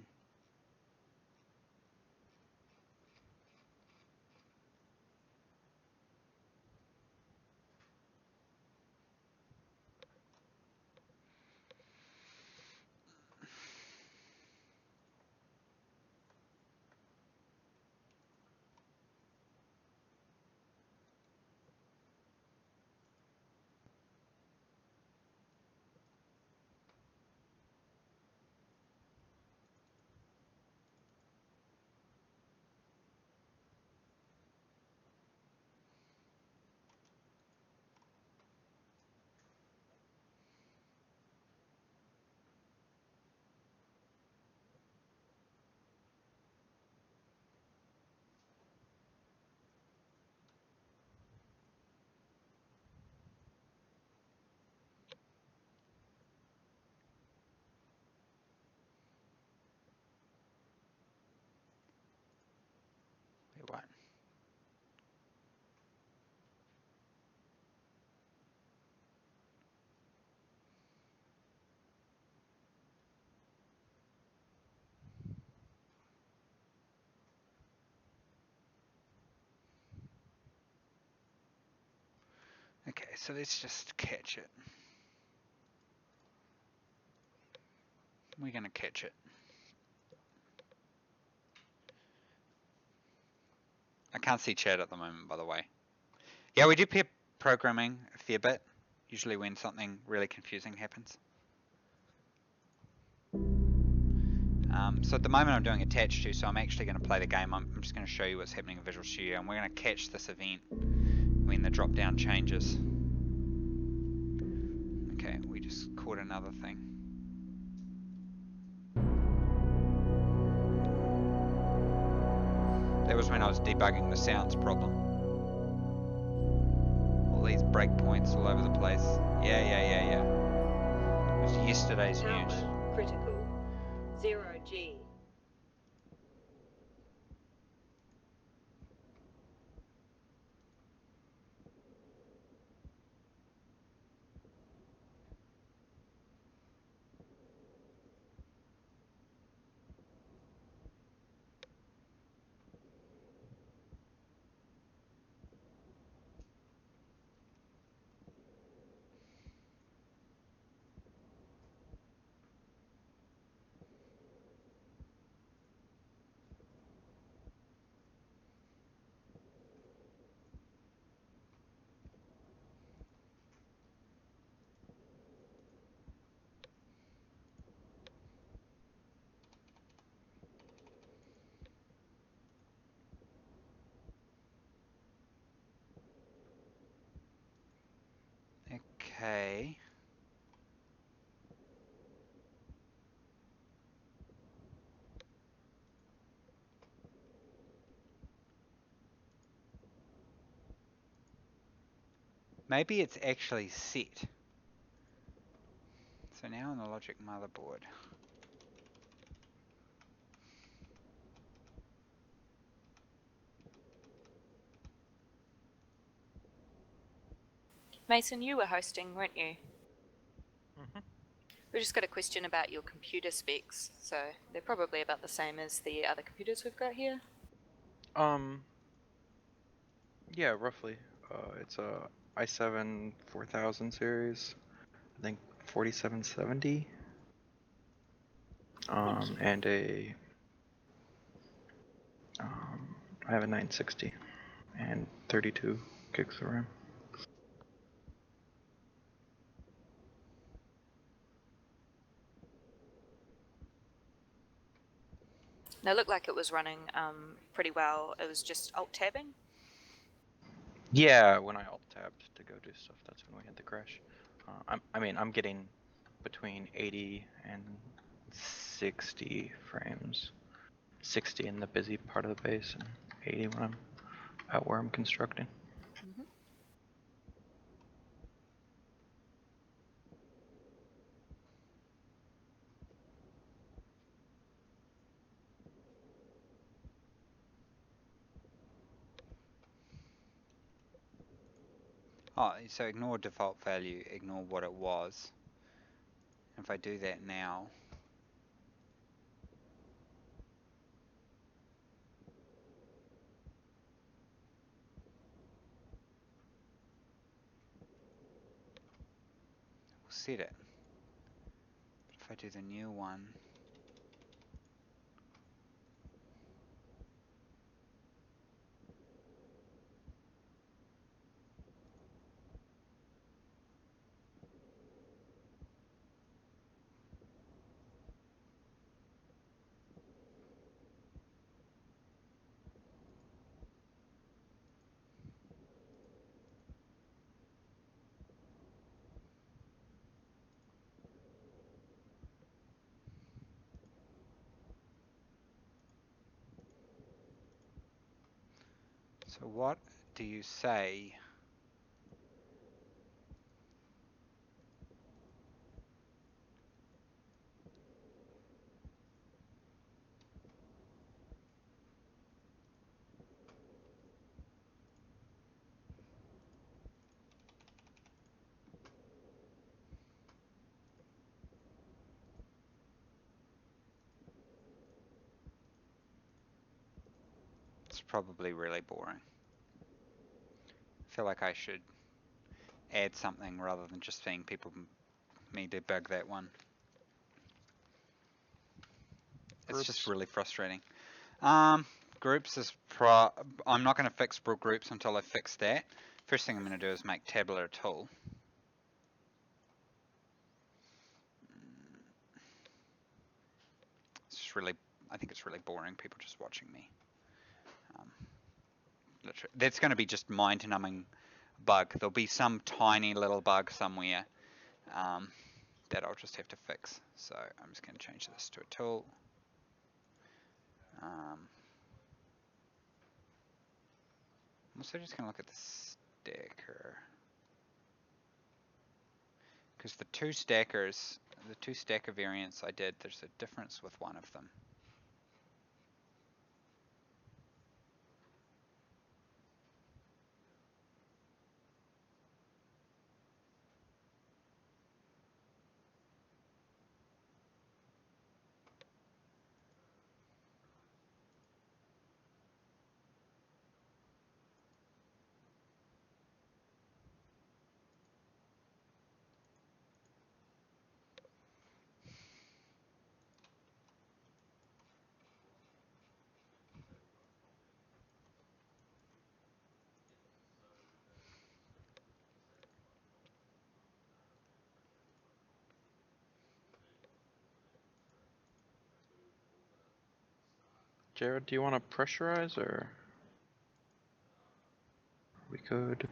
Wait, what? Okay, so let's just catch it. We're gonna catch it. I can't see chat at the moment, by the way. Yeah, we do pair programming a fair bit, usually when something really confusing happens. So at the moment I'm doing attach to, so I'm actually going to play the game. I'm just going to show you what's happening in Visual Studio, and we're going to catch this event when the drop down changes. Okay, we just caught another thing. That was when I was debugging the sounds problem. All these breakpoints all over the place. Yeah. It was yesterday's news. Power critical. 0G. Okay. Maybe it's actually set. So now on the Logic motherboard. Mason, you were hosting, weren't you? Mm-hmm. We just got a question about your computer specs, so they're probably about the same as the other computers we've got here. Yeah, roughly. It's a i7 4000 series. I think 4770. Thank you. And a I have a 960 and 32 gigs of RAM. Now, it looked like it was running pretty well. It was just alt tabbing. Yeah, when I alt tabbed to go do stuff, that's when we had the crash. I'm getting between 80 and 60 frames. 60 in the busy part of the base and 80 when I'm out where I'm constructing. Mm-hmm. Oh, so ignore default value, ignore what it was. If I do that now, we'll set it. If I do the new one, so what do you say? It's probably really boring. I feel like I should add something rather than just seeing me debug that one. It's just Groups. really frustrating. Groups is I'm not going to fix groups until I fix that. First thing I'm going to do is make tabular tool. It's just really, I think it's really boring. People just watching me. That's going to be just mind-numbing bug. There'll be some tiny little bug somewhere that I'll just have to fix. So I'm just going to change this to a tool. I'm also just going to look at the stacker. Because the two stacker variants I did, there's a difference with one of them. Jared, do you want to pressurize or we could?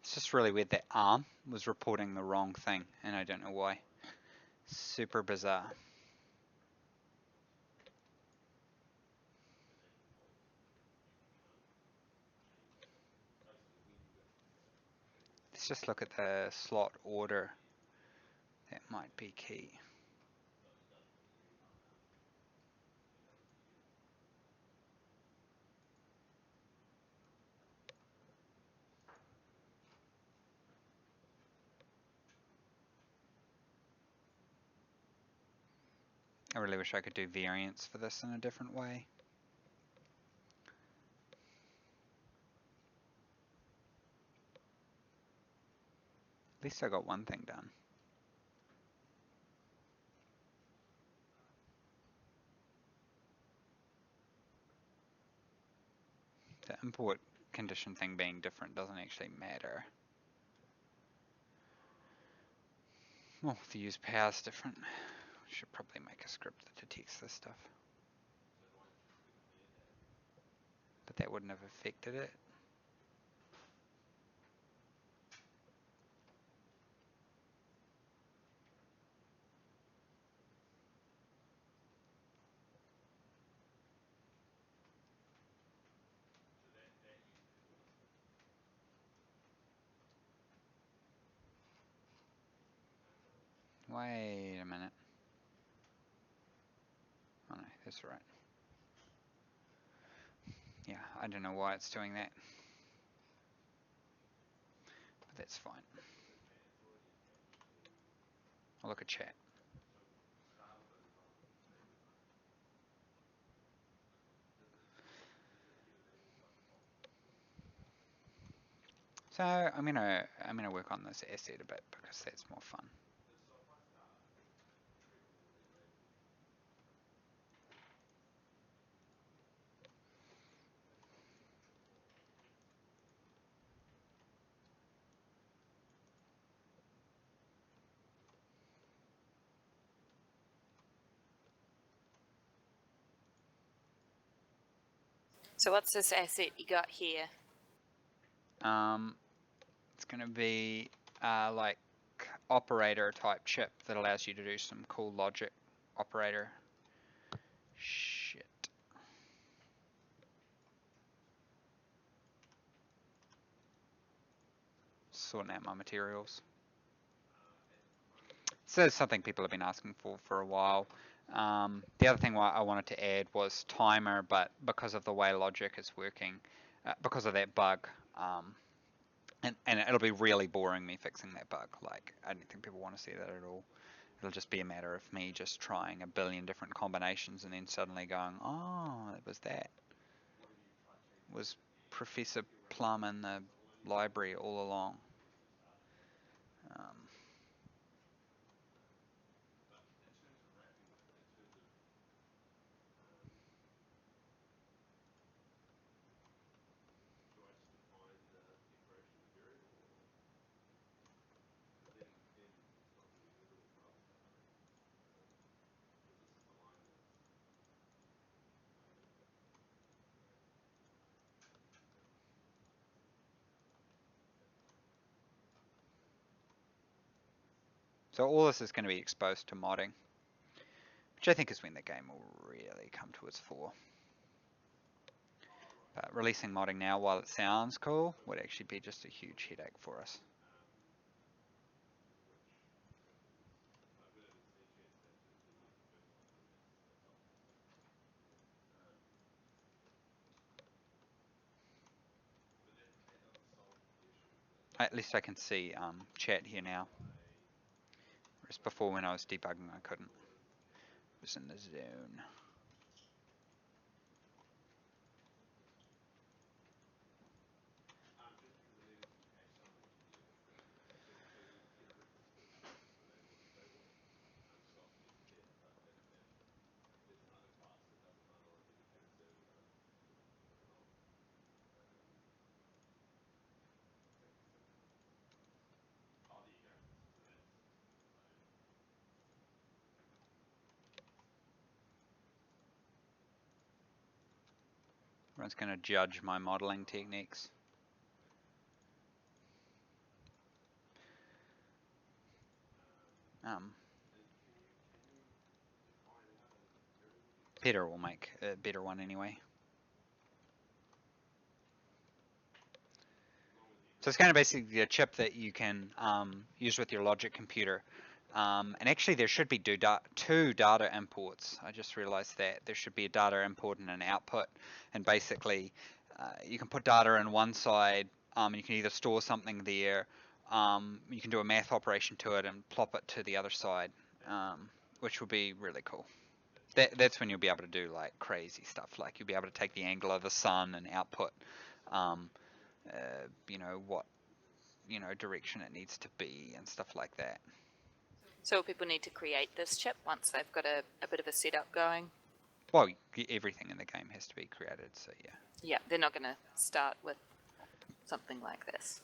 It's just really weird that ARM was reporting the wrong thing, and I don't know why. Super bizarre. Let's just look at the slot order. That might be key. I really wish I could do variants for this in a different way. At least I got one thing done. import condition thing being different doesn't actually matter. Well, the use power is different. Should probably make a script that detects this stuff. But that wouldn't have affected it. Wait a minute. Oh no, that's right. Yeah, I don't know why it's doing that. But that's fine. I'll look at chat. So I'm gonna work on this asset a bit because that's more fun. So what's this asset you got here? It's gonna be like operator type chip that allows you to do some cool logic operator shit. Sorting out my materials. So it's something people have been asking for a while. The other thing I wanted to add was timer, but because of the way logic is working, because of that bug, and it'll be really boring me fixing that bug. Like, I don't think people want to see that at all. It'll just be a matter of me just trying a billion different combinations and then suddenly going, oh, it was that. It was Professor Plum in the library all along. So all this is going to be exposed to modding, which I think is when the game will really come to its fore. But releasing modding now, while it sounds cool, would actually be just a huge headache for us. At least I can see chat here now. Whereas before when I was debugging I couldn't. It was in the zone. Everyone's going to judge my modeling techniques. Peter will make a better one anyway. So it's kind of basically a chip that you can use with your logic computer. And actually there should be two data imports. I just realized that. There should be a data import and an output. And basically you can put data in one side, and you can either store something there, you can do a math operation to it and plop it to the other side, which will be really cool. That's when you'll be able to do like crazy stuff. Like you'll be able to take the angle of the sun and output what direction it needs to be and stuff like that. So people need to create this chip once they've got a bit of a setup going? Well, everything in the game has to be created, so yeah. Yeah, they're not going to start with something like this.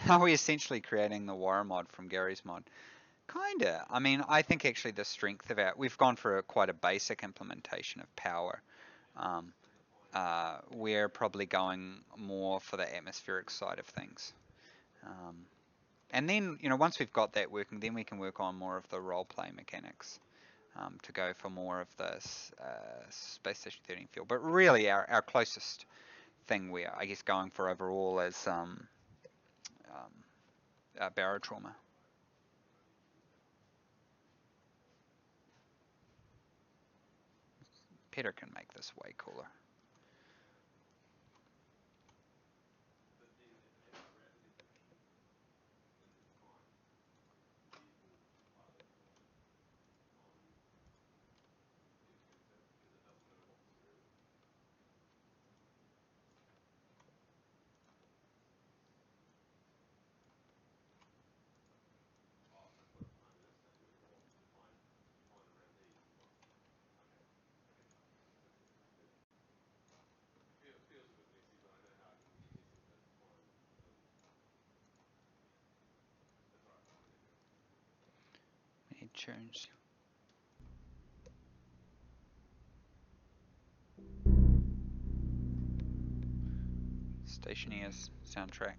Are we essentially creating the war mod from Gary's mod? Kinda. I mean, I think actually the strength of we've gone for quite a basic implementation of power. We're probably going more for the atmospheric side of things. And then, once we've got that working, then we can work on more of the role-play mechanics to go for more of this Space Station 13 feel. But really, our closest thing we're, I guess, going for overall is barotrauma. Peter can make this way cooler. Need tunes. Stationeers soundtrack.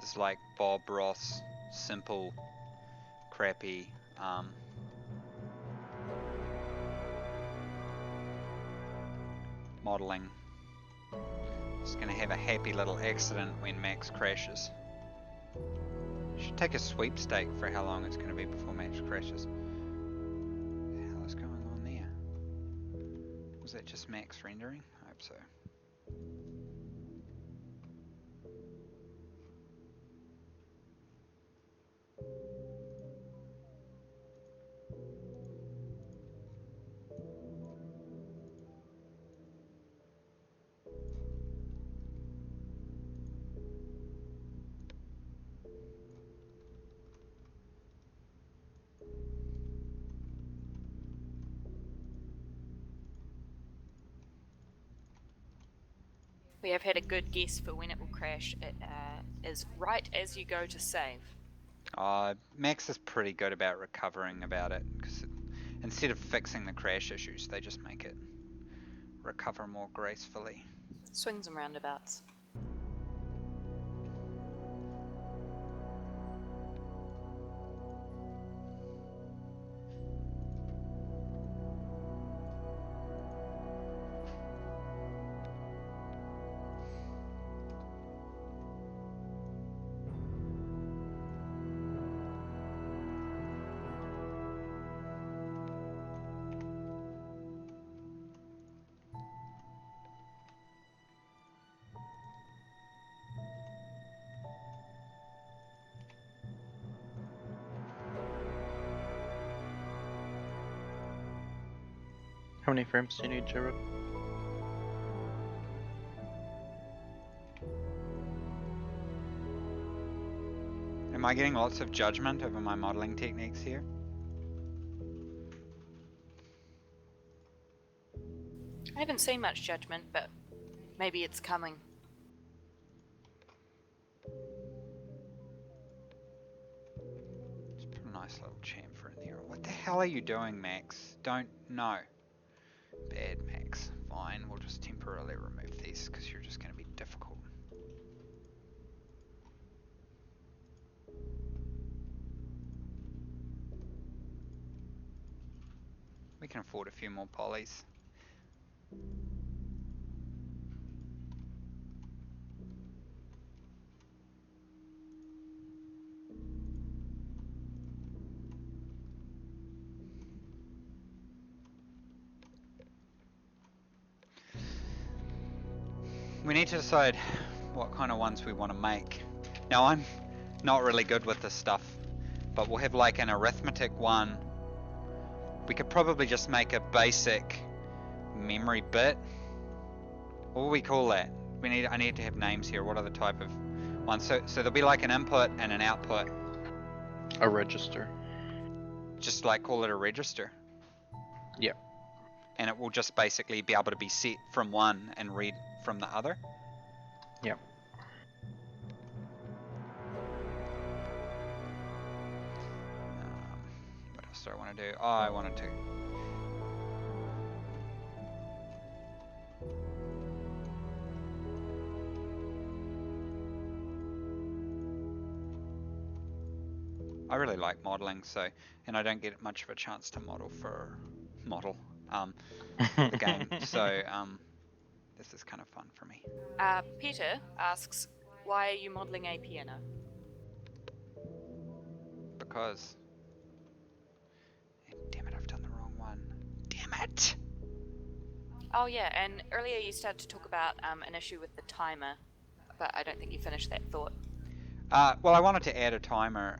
This is like Bob Ross, simple, crappy, modeling. Just gonna have a happy little accident when Max crashes. Should take a sweepstake for how long it's gonna be before Max crashes. What the hell is going on there? Was that just Max rendering? I hope so. We have had a good guess for when it will crash. It is right as you go to save. Max is pretty good about recovering about it, because instead of fixing the crash issues, they just make it recover more gracefully. Swings and roundabouts. How many frames do you need, Jared? Am I getting lots of judgment over my modeling techniques here? I haven't seen much judgment, but maybe it's coming. Just put a nice little chamfer in there. What the hell are you doing, Max? Don't know. Bad, Max. Fine, we'll just temporarily remove these because you're just going to be difficult. can afford a few more polys. We need to decide what kind of ones we want to make. Now, I'm not really good with this stuff, but we'll have like an arithmetic one. We could probably just make a basic memory bit. What will we call that? I need to have names here. What are the type of ones? So there'll be like an input and an output. A register. Just like call it a register. Yeah. And it will just basically be able to be set from one and read from the other. Yeah. What else do I want to do? Oh, I wanted to. I really like modeling, and I don't get much of a chance to model the game. So this is kind of fun for me. Peter asks, why are you modelling a piano? Because, damn it, I've done the wrong one. Damn it! Oh yeah, and earlier you started to talk about an issue with the timer, but I don't think you finished that thought. Well, I wanted to add a timer,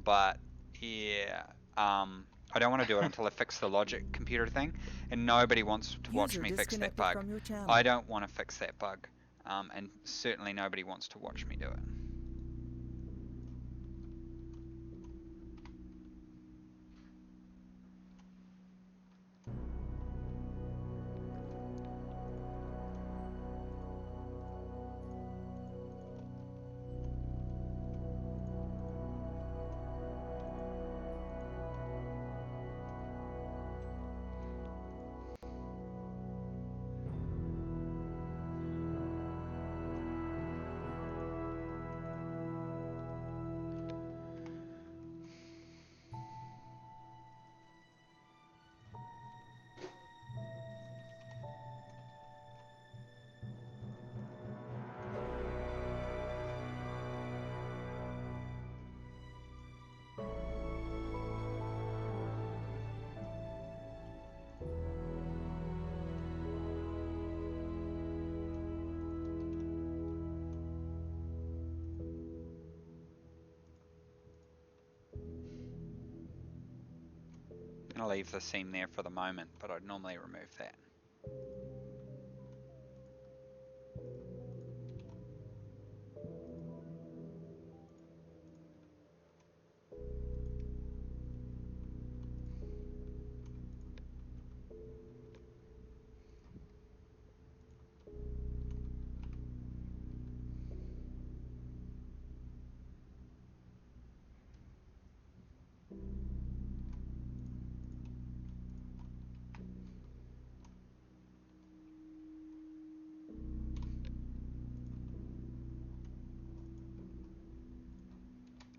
but yeah, I don't want to do it until I fix the logic computer thing, and nobody wants to watch me fix that bug. From your channel. I don't want to fix that bug, and certainly nobody wants to watch me do it. I'm going to leave the seam there for the moment, but I'd normally remove that.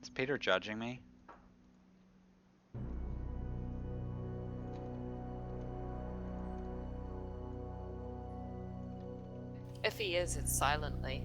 Is Peter judging me? If he is, it's silently.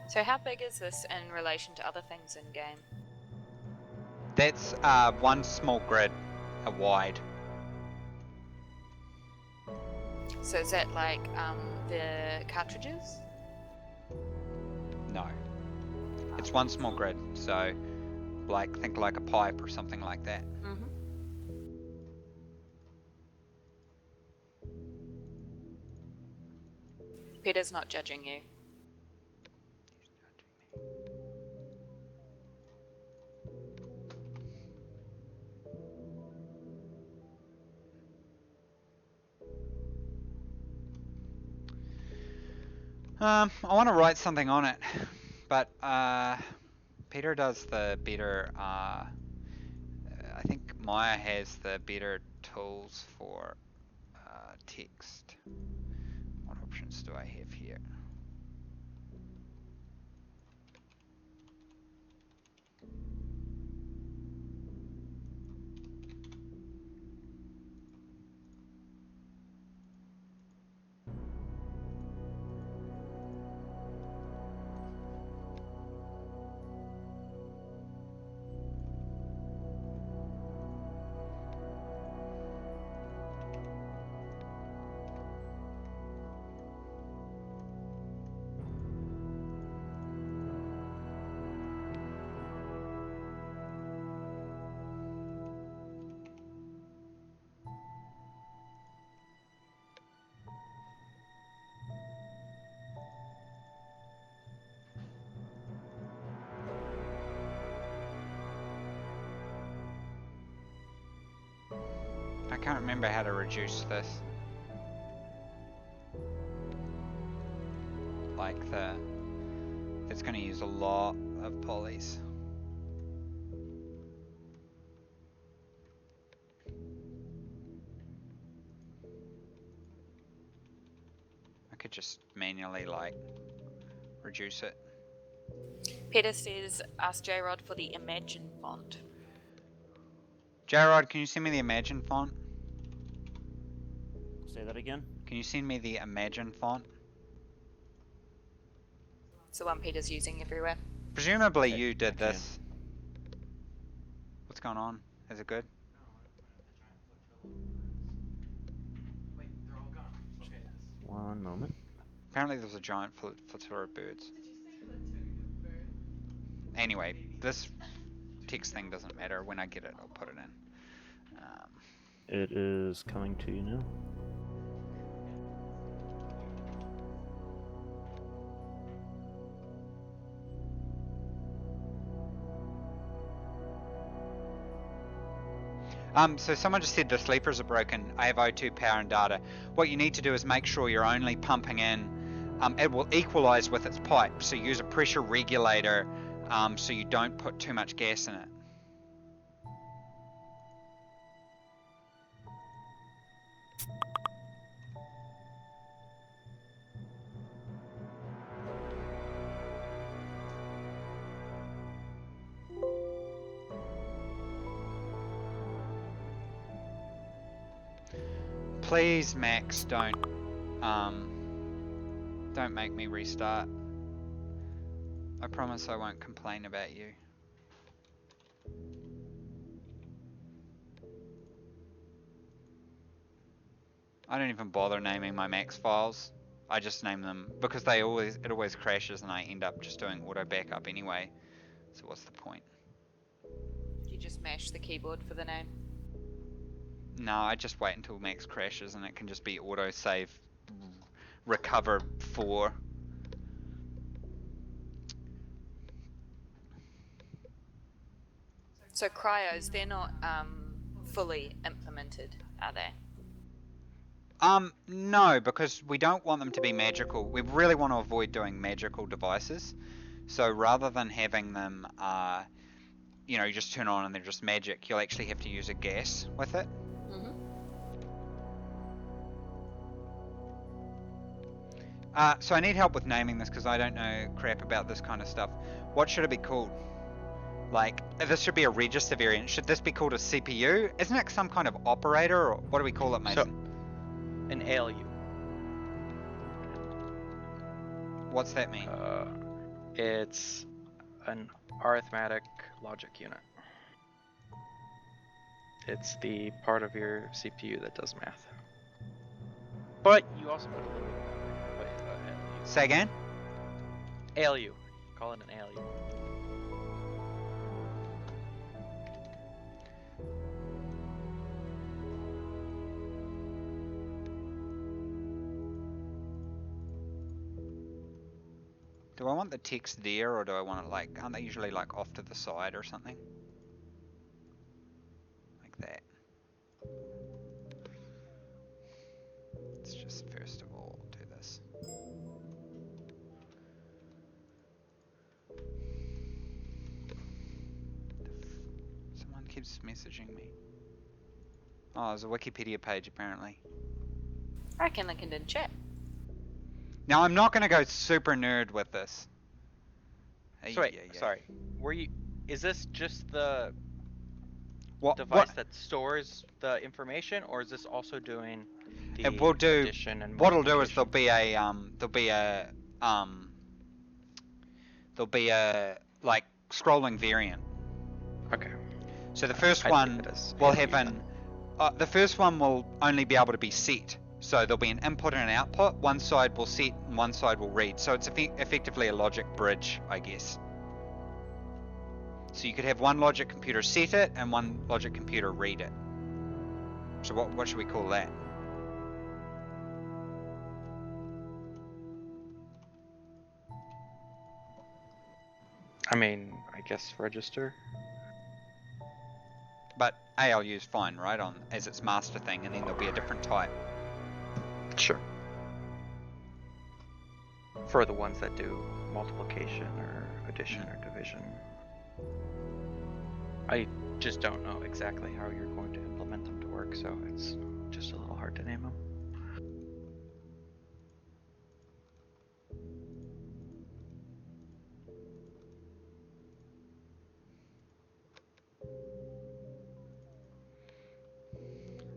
So how big is this in relation to other things in game? That's one small grid wide. So is that like the cartridges? No. It's one small grid, so think like a pipe or something like that. Mm-hmm. Peter's not judging you. I want to write something on it, but Peter does the better. I think Maya has the better tools for text. What options do I have here? I can't remember how to reduce this. Like it's going to use a lot of polys. I could just manually like reduce it. Peter says, ask J-Rod for the Imagine font. Jarrod, can you send me the Imagine font? Say that again? Can you send me the Imagine font? It's the one Peter's using everywhere. Presumably Okay, you did I can. this. What's going on? Is it good? One moment. Apparently there's a giant flotilla of birds. Anyway, this text thing doesn't matter. When I get it, I'll put it in. It is coming to you now. So someone just said the sleepers are broken. I have O2 power and data. What you need to do is make sure you're only pumping in. It will equalize with its pipe. So use a pressure regulator so you don't put too much gas in it. Please, Max, don't make me restart. I promise I won't complain about you. I don't even bother naming my Max files. I just name them because it always crashes and I end up just doing auto backup anyway. So what's the point? You just mash the keyboard for the name. No, I just wait until Max crashes and it can just be autosave recover 4. So cryos, they're not fully implemented, are they? No, because we don't want them to be magical. We really want to avoid doing magical devices. So rather than having them, you just turn on and they're just magic, you'll actually have to use a gas with it. Mm-hmm. So I need help with naming this because I don't know crap about this kind of stuff. What should it be called? Like, this should be a register variant. Should this be called a CPU? Isn't it some kind of operator, or what do we call it, Mason? So, an ALU. What's that mean? It's an arithmetic logic unit. It's the part of your CPU that does math. But you also put a little bit of memory. But, Say again? ALU. Call it an ALU. Do I want the text there, or do I want it like, aren't they usually like off to the side or something? Like that. Let's just first of all do this. keeps messaging me? Oh, there's a Wikipedia page apparently. I can link it in chat. Now I'm not gonna go super nerd with this. So wait, Ay, ay, ay. sorry. Were you? Is this just the What device that stores the information, or is this also doing the it will do? addition and What it'll do is multiplication? there'll be a like scrolling variant. Okay. So the first I'd leave one it as will ALU have then. the first one will only be able to be set. So there'll be an input and an output. One side will set and one side will read. So it's effectively a logic bridge, I guess. So you could have one logic computer set it and one logic computer read it. So what should we call that? I mean, I guess register. But ALU is fine, right? On as its master thing, and then there'll be a different type. Sure. For the ones that do multiplication or addition or division. I just don't know exactly how you're going to implement them to work, so it's just a little hard to name them.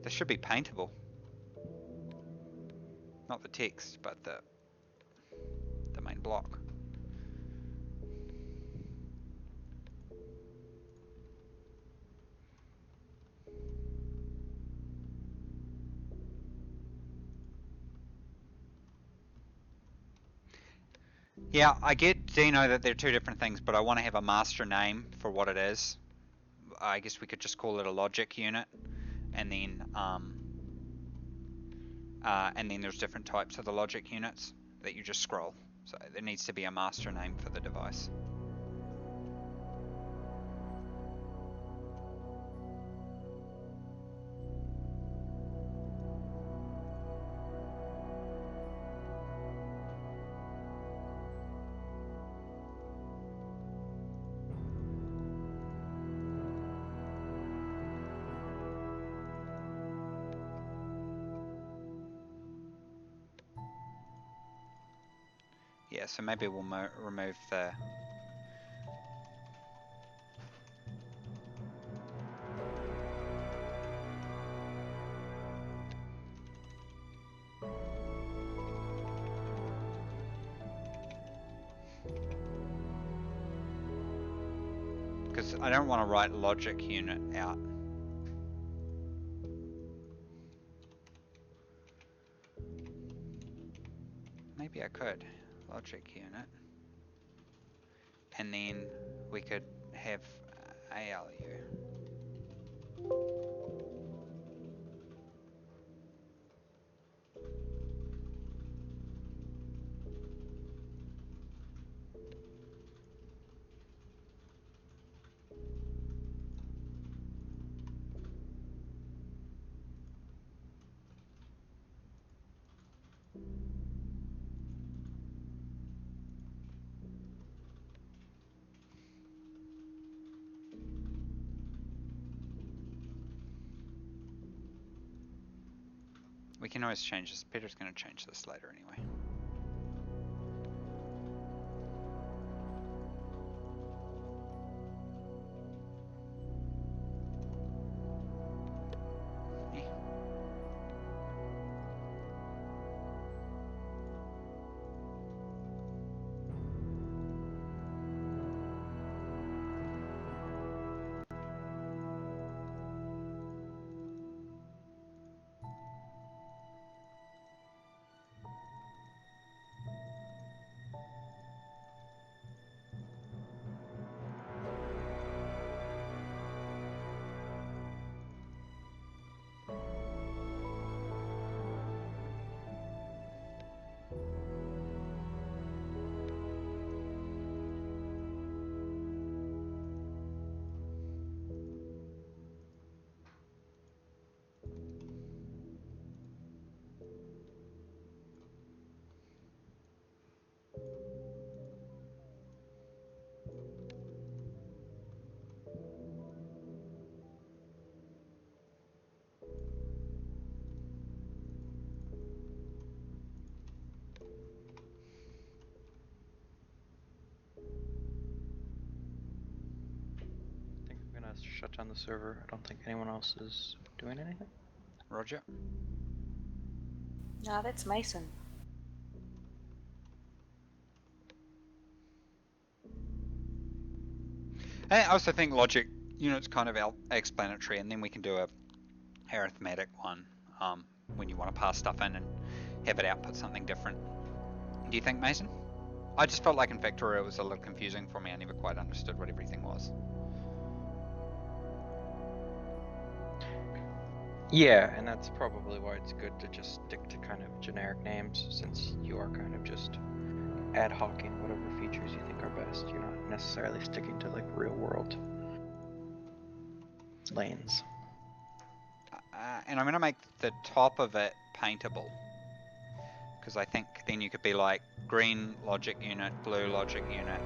They should be paintable. Not the text, but the main block. Yeah, I get, Dino, that they're two different things, but I want to have a master name for what it is. I guess we could just call it a logic unit, and then there's different types of the logic units that you just scroll. So there needs to be a master name for the device. Yeah, so maybe we'll remove the... Because I don't want to write logic unit out. Maybe I could. Logic unit. And then we could have ALU. We can always change this. Peter's going to change this later anyway. shut down the server. I don't think anyone else is doing anything. Roger. No, that's Mason. I also think logic unit's kind of explanatory, and then we can do a arithmetic one when you want to pass stuff in and have it output something different. Do you think, Mason? I just felt like in Factorio it was a little confusing for me. I never quite understood what everything was. Yeah, and that's probably why it's good to just stick to kind of generic names, since you are kind of just ad hocing whatever features you think are best. You're not necessarily sticking to like real world lanes. And I'm going to make the top of it paintable, because I think then you could be like green logic unit, blue logic unit.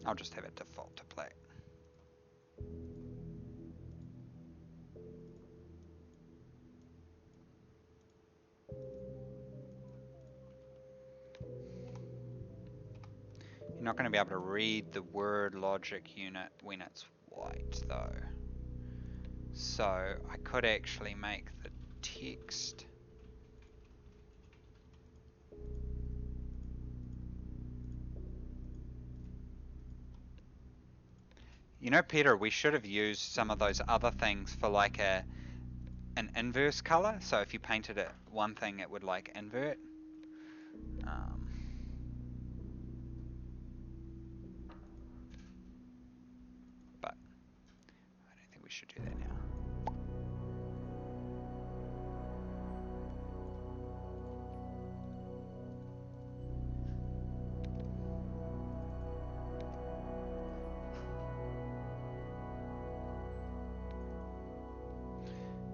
I'll just have it default to black. You're not going to be able to read the word logic unit when it's white though. So I could actually make the text Peter, we should have used some of those other things for like an inverse color. So if you painted it one thing, it would like invert. But I don't think we should do that now.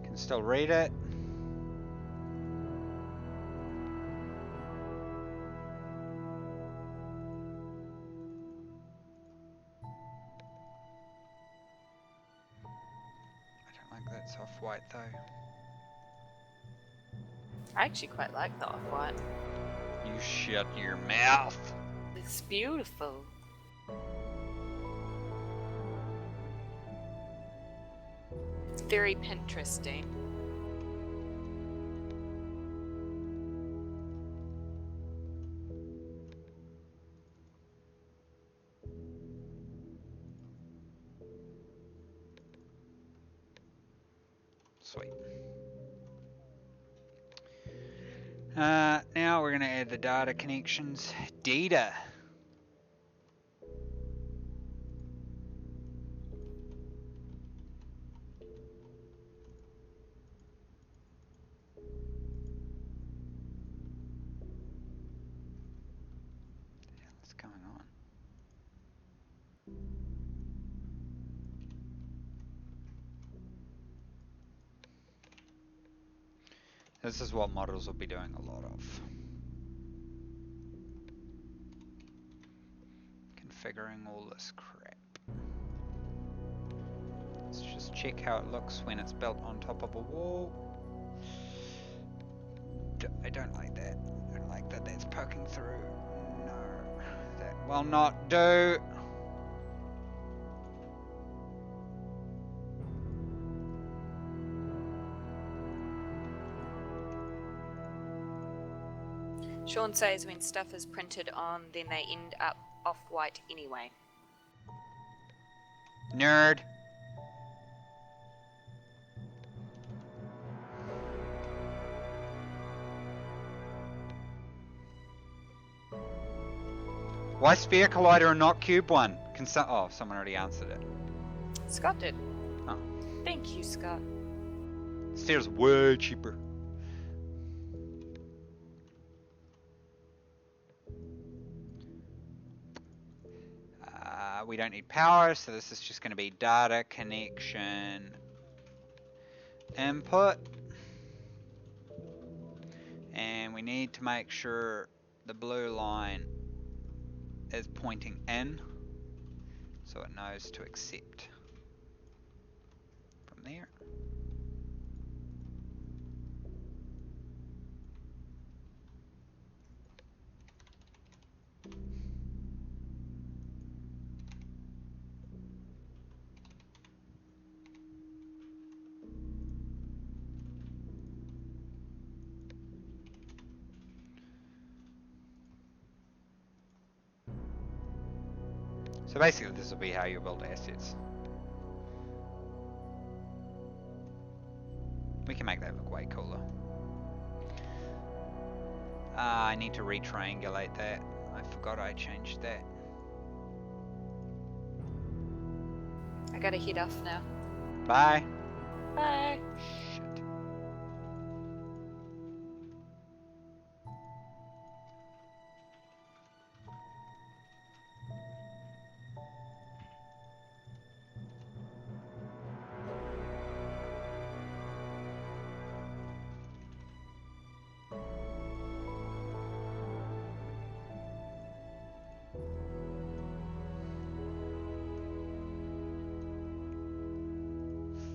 Can still read it. That's off-white though. I actually quite like the off-white. You shut your mouth. It's beautiful. It's very Pinteresty. Sweet. Now we're going to add the data connections. Data. What's going on? This is what models will be doing a lot of. Configuring all this crap. Let's just check how it looks when it's built on top of a wall. I don't like that. I don't like that that's poking through. No, that will not do. Sean says when stuff is printed on, then they end up off-white anyway. Nerd. Why sphere collider and not cube one? Oh, someone already answered it. Scott did. Oh. Thank you, Scott. Sphere's way cheaper. We don't need power, so this is just going to be data connection input. And we need to make sure the blue line is pointing in, so it knows to accept. from there. So basically this will be how you build assets. We can make that look way cooler. I need to re-triangulate that. I forgot I changed that. I gotta head off now. Bye. Bye. Shit.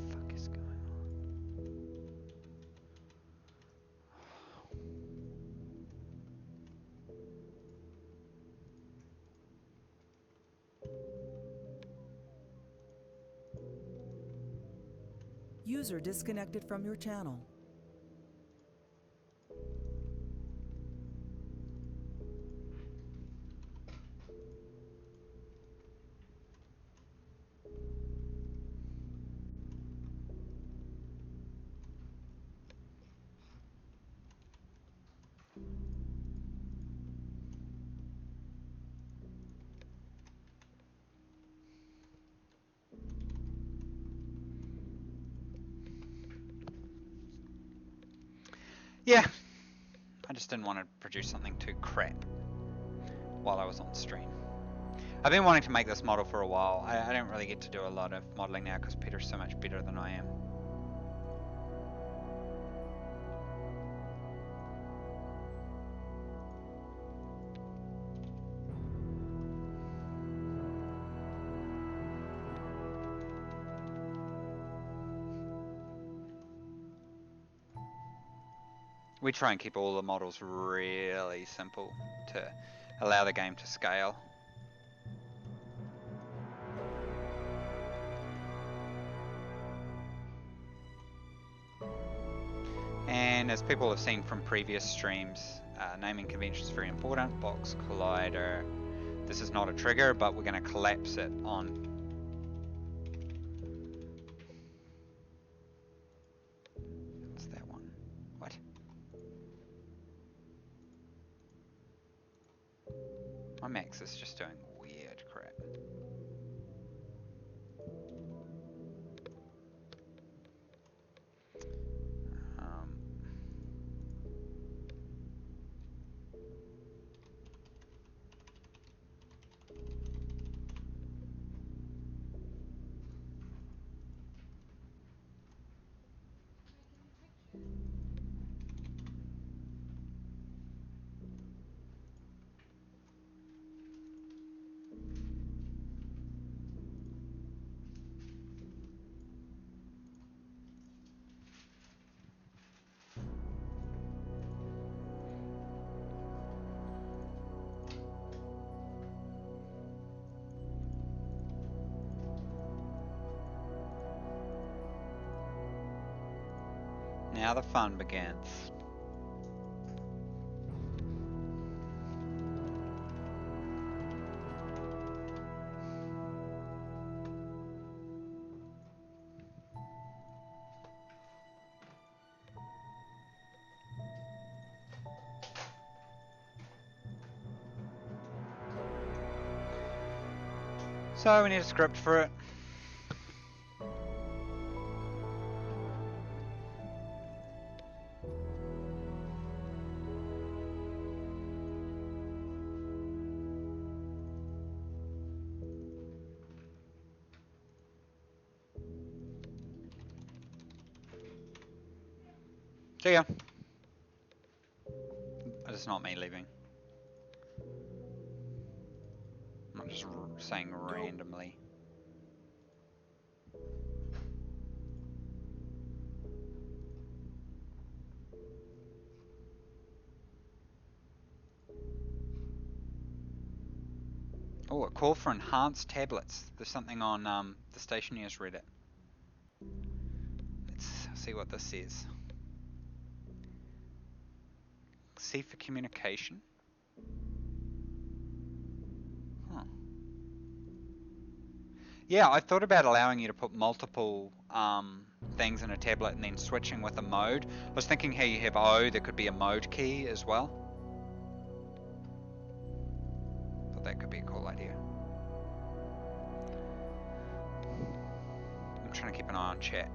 Fuck is going on? User disconnected from your channel. Yeah. I just didn't want to produce something too crap while I was on stream. I've been wanting to make this model for a while. I don't really get to do a lot of modeling now because Peter's so much better than I am. We try and keep all the models really simple to allow the game to scale. And as people have seen from previous streams, naming convention is very important. Box collider. This is not a trigger, but we're going to collapse it on. What's that one? What? My Max is just doing weird crap. Now the fun begins. So we need a script for it. See ya. It's not me leaving. I'm just saying randomly. Oh, a call for enhanced tablets. There's something on the Stationeers Reddit. Let's see what this says. C for communication. Huh. Yeah, I thought about allowing you to put multiple things in a tablet and then switching with a mode. I was thinking how you have O, there could be a mode key as well. Thought that could be a cool idea. I'm trying to keep an eye on chat.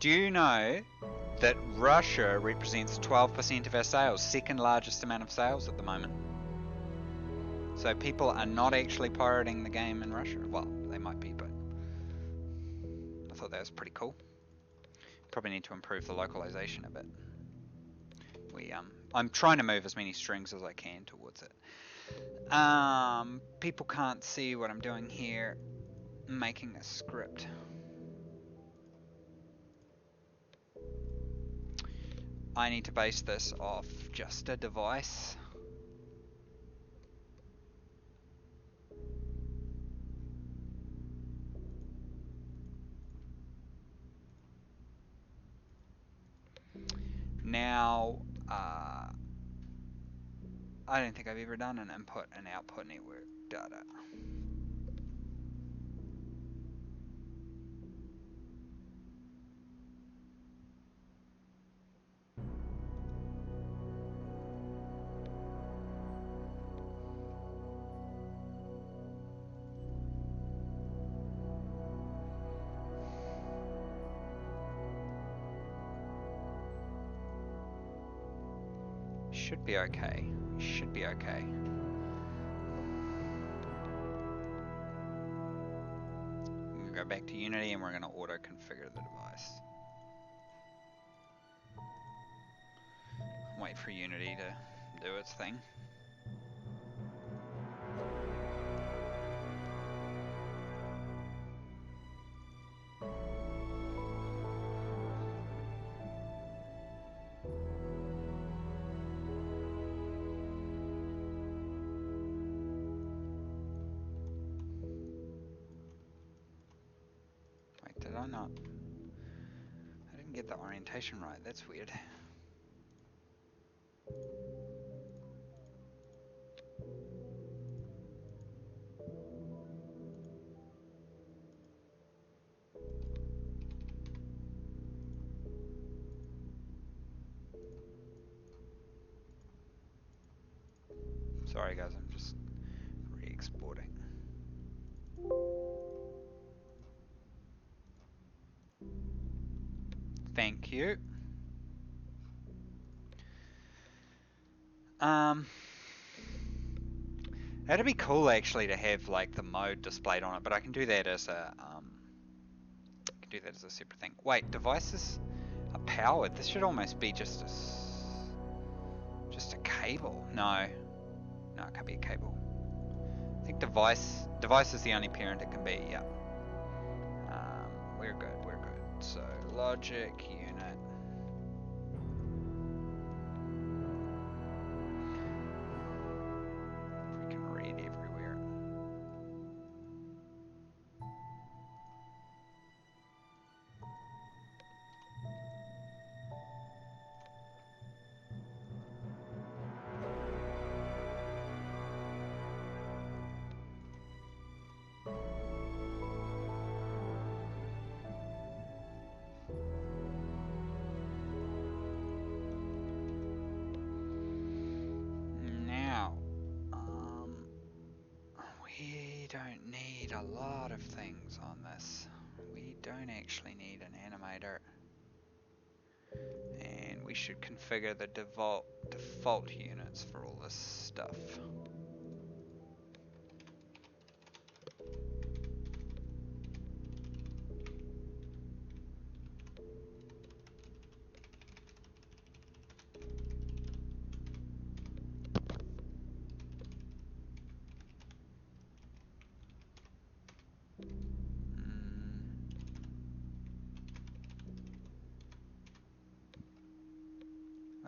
Do you know that Russia represents 12% of our sales, second largest amount of sales at the moment? So people are not actually pirating the game in Russia. Well, they might be, but I thought that was pretty cool. Probably need to improve the localization a bit. I'm trying to move as many strings as I can towards it. People can't see what I'm doing here. I'm making a script. I need to base this off just a device. Now, I don't think I've ever done an input and output network data. Should be okay. Should be okay. I'm going to go back to Unity and we're going to auto-configure the device. Wait for Unity to do its thing. Wait, did I not? I didn't get the orientation right. That's weird. Sorry guys, I'm just re-exporting. Thank you. That'd be cool actually to have like the mode displayed on it, but I can do that as a separate thing. Wait, devices are powered. This should almost be just a cable. No, it can't be a cable. I think device is the only parent it can be. Yep. We're good. So logic unit. We can read everywhere. Now, we don't need a lot of things on this. We don't actually need an animator. And we should configure the default units for all this stuff.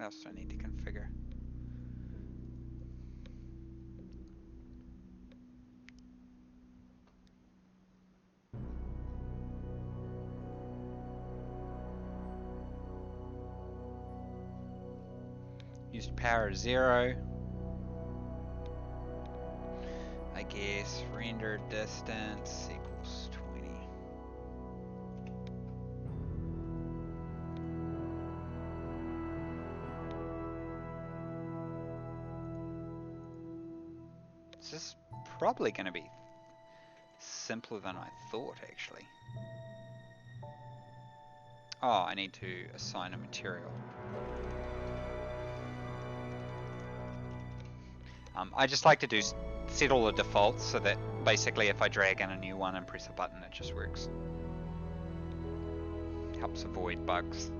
else do I need to configure? Used power 0. I guess render distance equals 20. This is probably going to be simpler than I thought, actually. Oh, I need to assign a material. I just like to set all the defaults so that basically if I drag in a new one and press a button, it just works. Helps avoid bugs.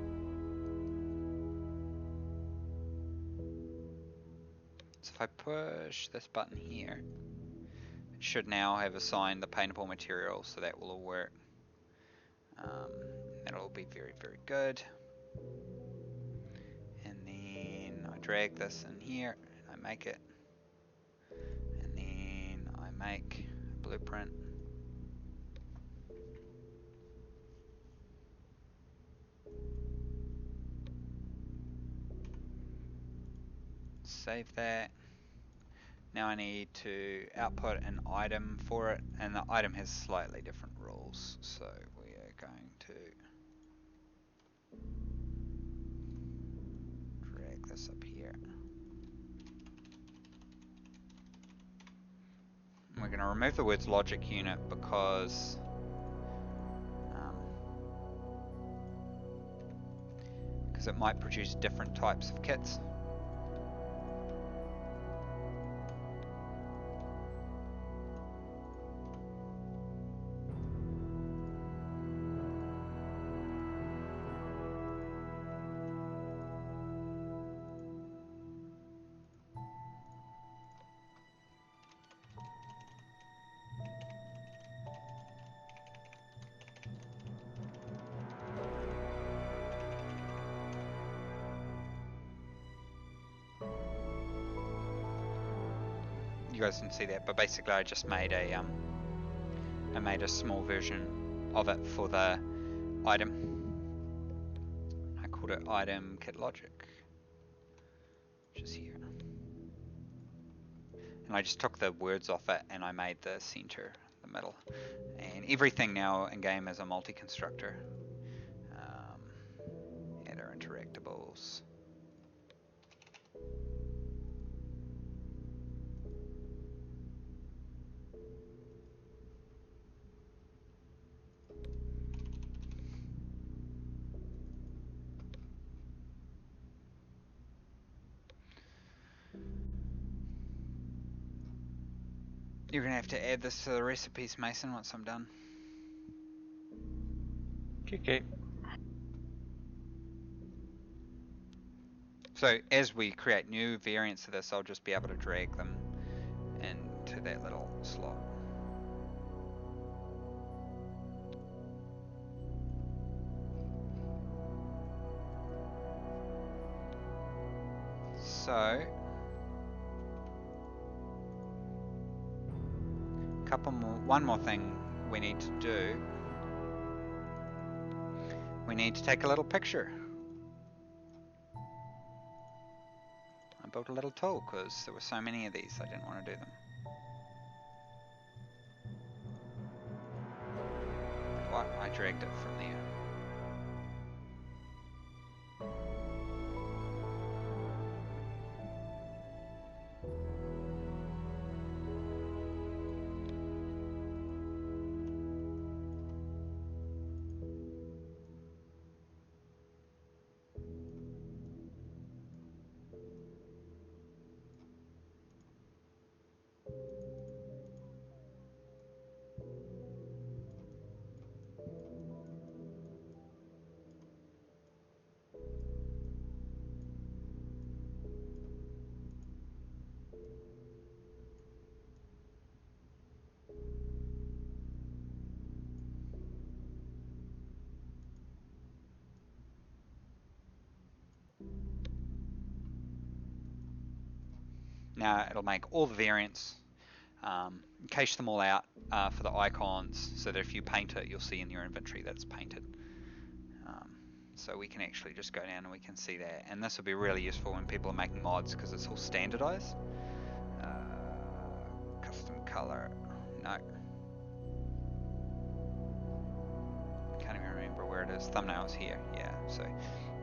So if I push this button here, it should now have assigned the paintable material, so that will all work. That'll all be very, very good. And then I drag this in here, and I make it. And then I make a blueprint. Save that. Now I need to output an item for it, and the item has slightly different rules. So we are going to drag this up here. And we're going to remove the words logic unit because it might produce different types of kits. You guys can see that, but basically I just made a small version of it for the item. I called it item kit logic, which is here. And I just took the words off it and I made the center, the middle. And everything now in game is a multi-constructor. Add our interactables. You're gonna have to add this to the recipes, Mason, once I'm done. Okay. So as we create new variants of this, I'll just be able to drag them into that little slot. So, one more thing we need to do. We need to take a little picture. I built a little tool because there were so many of these, I didn't want to do them. What? I dragged it from there. Now it'll make all the variants, cache them all out for the icons, so that if you paint it, you'll see in your inventory that it's painted. So we can actually just go down and we can see that, and this will be really useful when people are making mods because it's all standardized. Custom color, no. Can't even remember where it is. Thumbnails here, yeah. So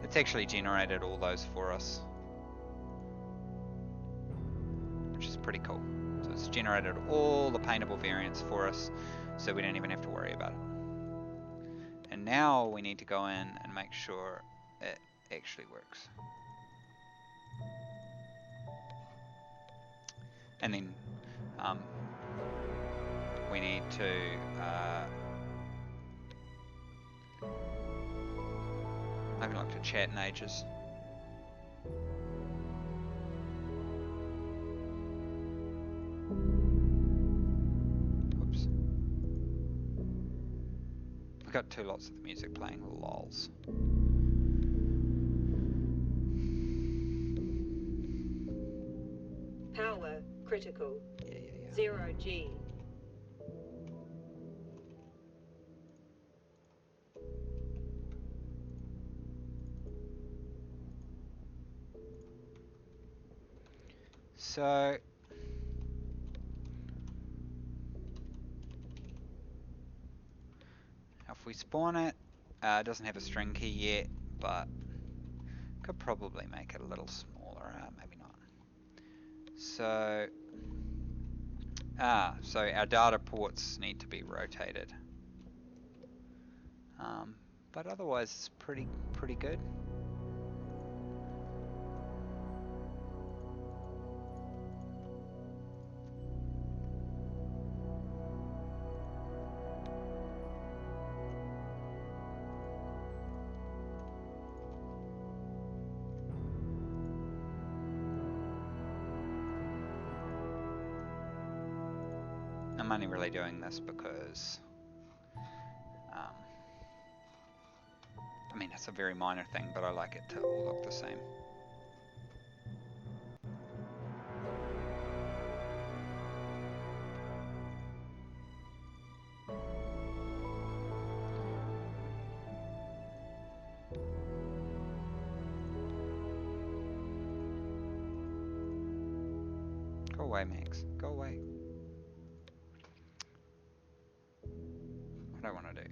it's actually generated all those for us, which is pretty cool. So it's generated all the paintable variants for us, so we don't even have to worry about it. And now we need to go in and make sure it actually works. And then we need to I haven't looked at chat in ages. Oops. We've got two lots of the music playing, lols. Power critical. Yeah. 0G. So if we spawn it, it doesn't have a string key yet, but could probably make it a little smaller, maybe not. So so our data ports need to be rotated, but otherwise it's pretty good. I'm only really doing this because, I mean, it's a very minor thing, but I like it to all look the same. Go away, Max. Go away. What do I want to do?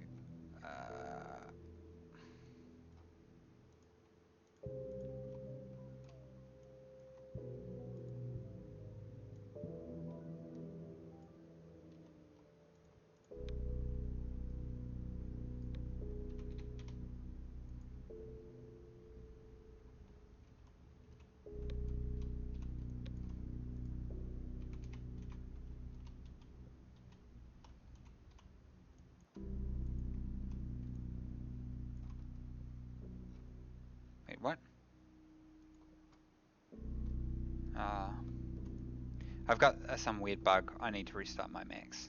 Wait, what? I've got some weird bug. I need to restart my Max.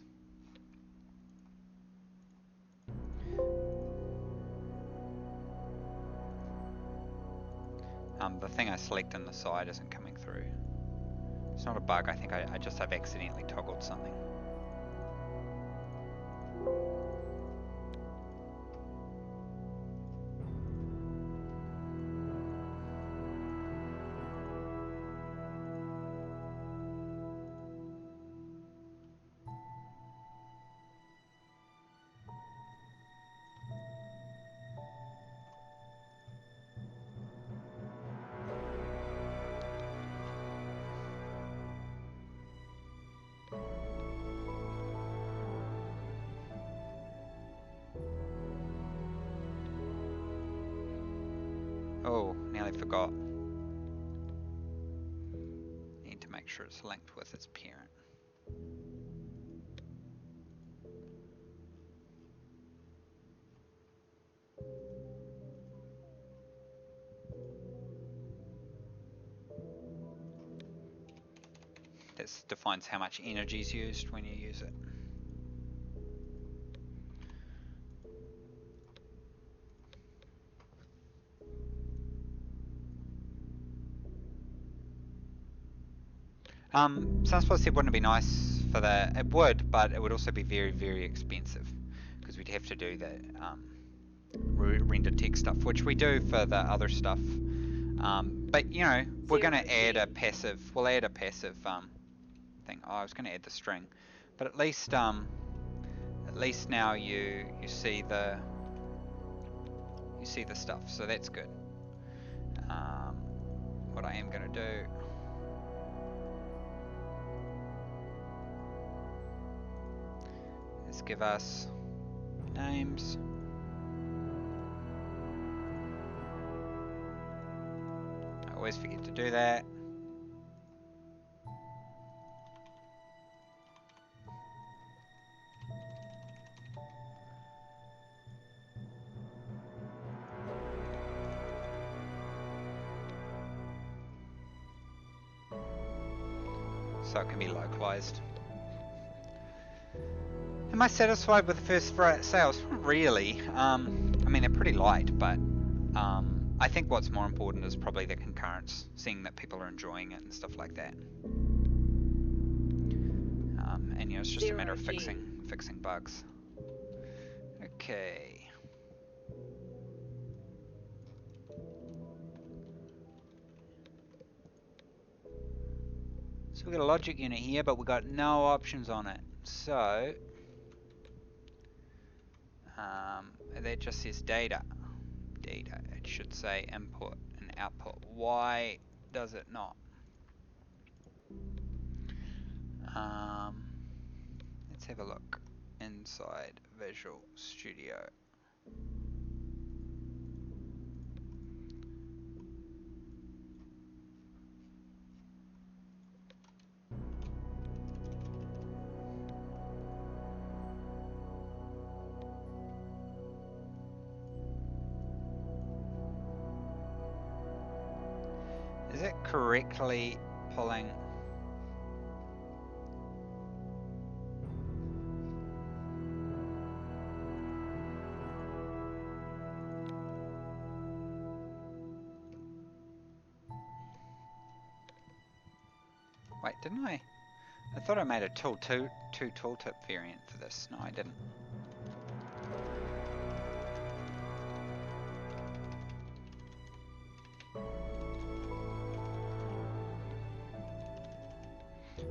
The thing I select on the side isn't coming through. It's not a bug, I think I just have accidentally toggled something. Oh, nearly forgot. Need to make sure it's linked with its parent. This defines how much energy is used when you use it. Sunspot said wouldn't it be nice for the... It would, but it would also be very, very expensive. Because we'd have to do the render text stuff, which we do for the other stuff. But, you know, we're going to add a passive... We'll add a passive thing. Oh, I was going to add the string. But at least now you see the... You see the stuff, so that's good. What I am going to do... is give us names. I always forget to do that. So it can be localized. Am I satisfied with the first sales? Not really. I mean, they're pretty light, but I think what's more important is probably the concurrence, seeing that people are enjoying it and stuff like that. And you know, it's just a matter of fixing bugs. Okay. So we've got a logic unit here, but we've got no options on it. So that just says data. Data. It should say input and output. Why does it not? Let's have a look inside Visual Studio. Is it correctly pulling? Wait, didn't I? I thought I made a two tooltip variant for this. No, I didn't.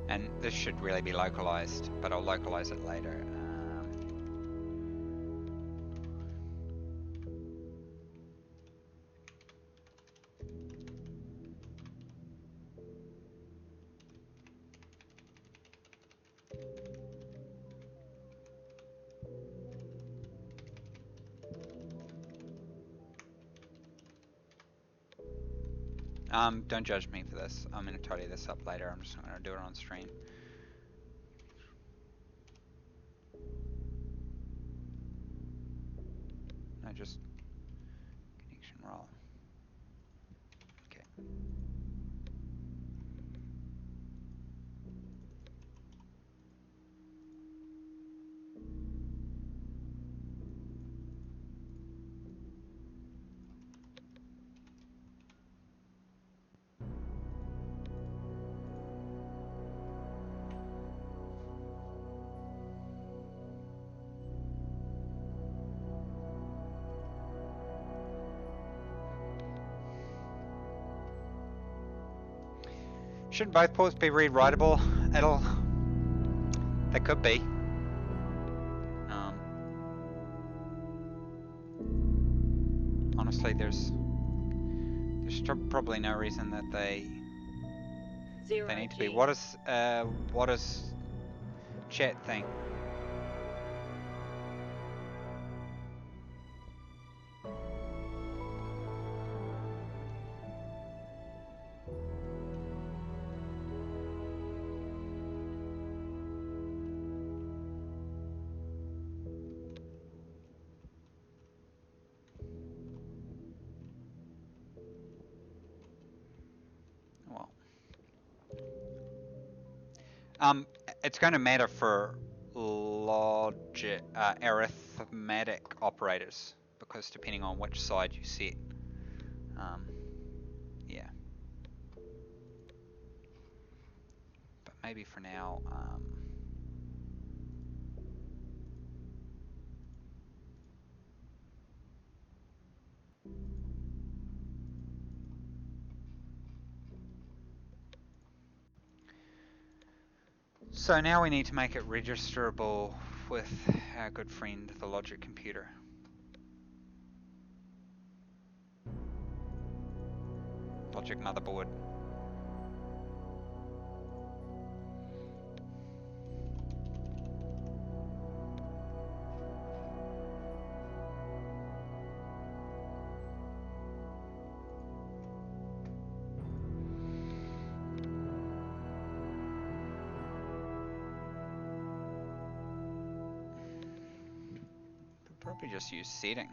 And this should really be localized, but I'll localize it later. Don't judge me for this. I'm going to tidy this up later. I'm just not going to do it on stream. No, just connection roll. Okay. Shouldn't both ports be read-writable? They could be. Honestly, there's probably no reason that they need to be. What does chat think? It's going to matter for logic, arithmetic operators, because depending on which side you set, yeah. maybe for now, so now we need to make it registerable with our good friend, the logic computer. Logic motherboard. Could probably just use setting.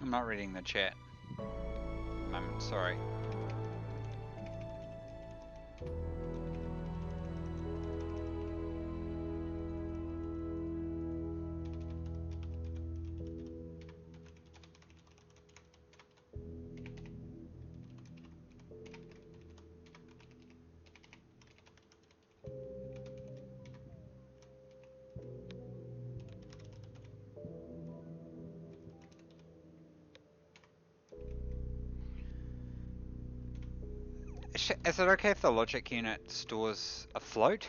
I'm not reading the chat at the moment, sorry. Is it okay if the logic unit stores a float?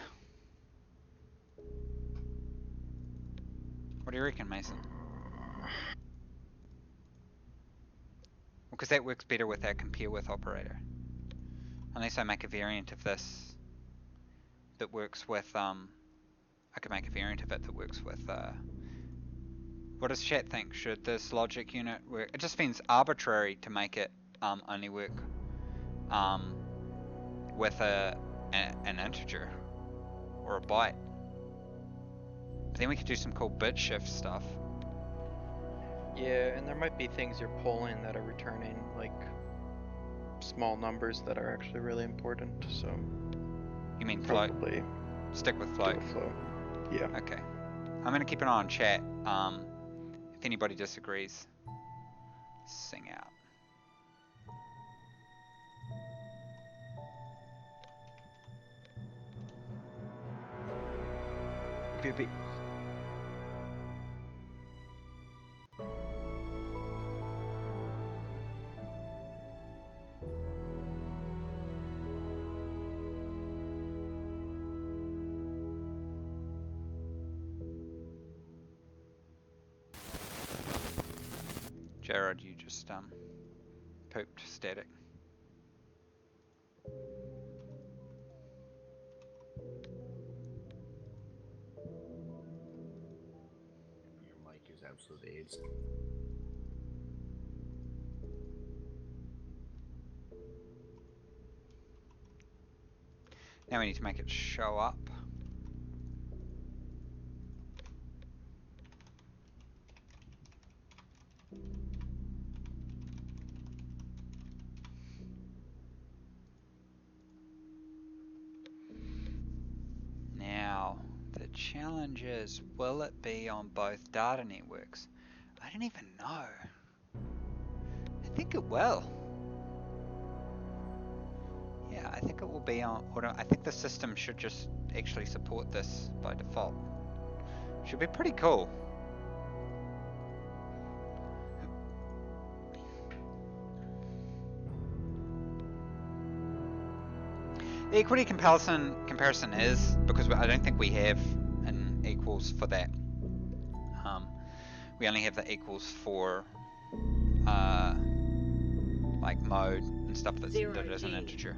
What do you reckon, Mason? Because that works better with our compare with operator. Unless I make a variant of this that works with, I could make a variant of it that works with, what does chat think? Should this logic unit work? It just seems arbitrary to make it only work with an integer or a byte. But then we could do some cool bit shift stuff. Yeah, and there might be things you're pulling that are returning like small numbers that are actually really important. So You mean float? probably Stick with do float. a float. Yeah. Okay. I'm gonna keep an eye on chat. If anybody disagrees, sing out. Baby. Jared, you just pooped static. Your mic is absolute AIDS. Now we need to make it show up. Now, the challenge is, will it be on both data networks? I don't even know. I think it will. Yeah, I think it will be on auto. I think the system should just actually support this by default. Should be pretty cool. The equity comparison is, because I don't think we have an equals for that. We only have the equals for like mode and stuff that is an integer.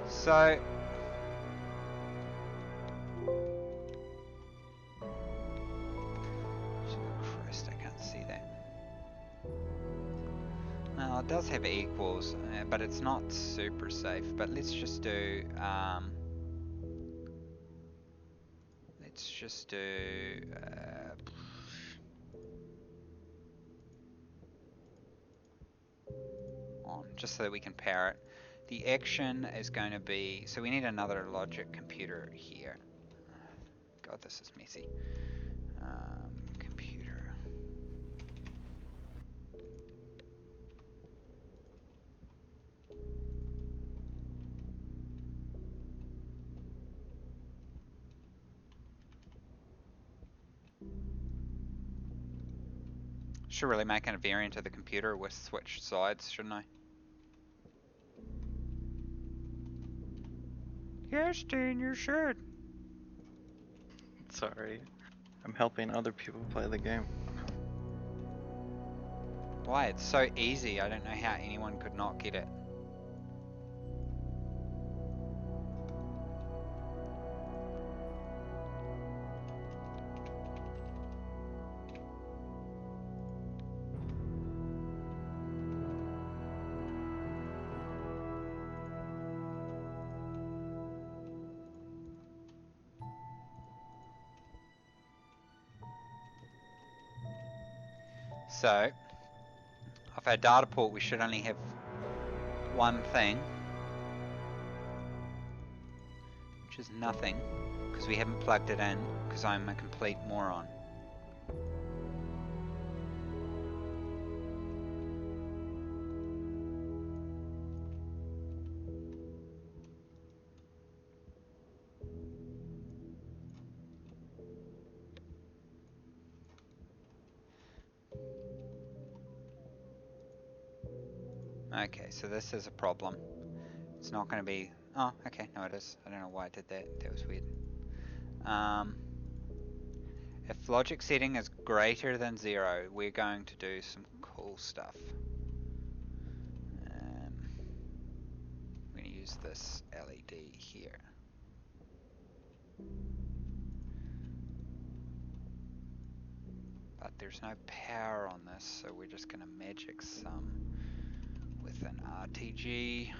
So Christ, I can't see that. Well, it does have equals, but it's not super safe. But let's just do on, just so that we can pair it. The action is going to be, so we need another logic computer here. God, this is messy. Computer. Should really make a variant of the computer with switched sides, shouldn't I? Yes, Dean, you should. Sorry. I'm helping other people play the game. Why? It's so easy. I don't know how anyone could not get it. So, off our data port, we should only have one thing, which is nothing, because we haven't plugged it in, because I'm a complete moron. Okay, so this is a problem. It's not going to be... Oh, okay, no it is. I don't know why I did that. That was weird. If logic setting is greater than 0, we're going to do some cool stuff. We're going to use this LED here. But there's no power on this, so we're just going to magic some with an RTG.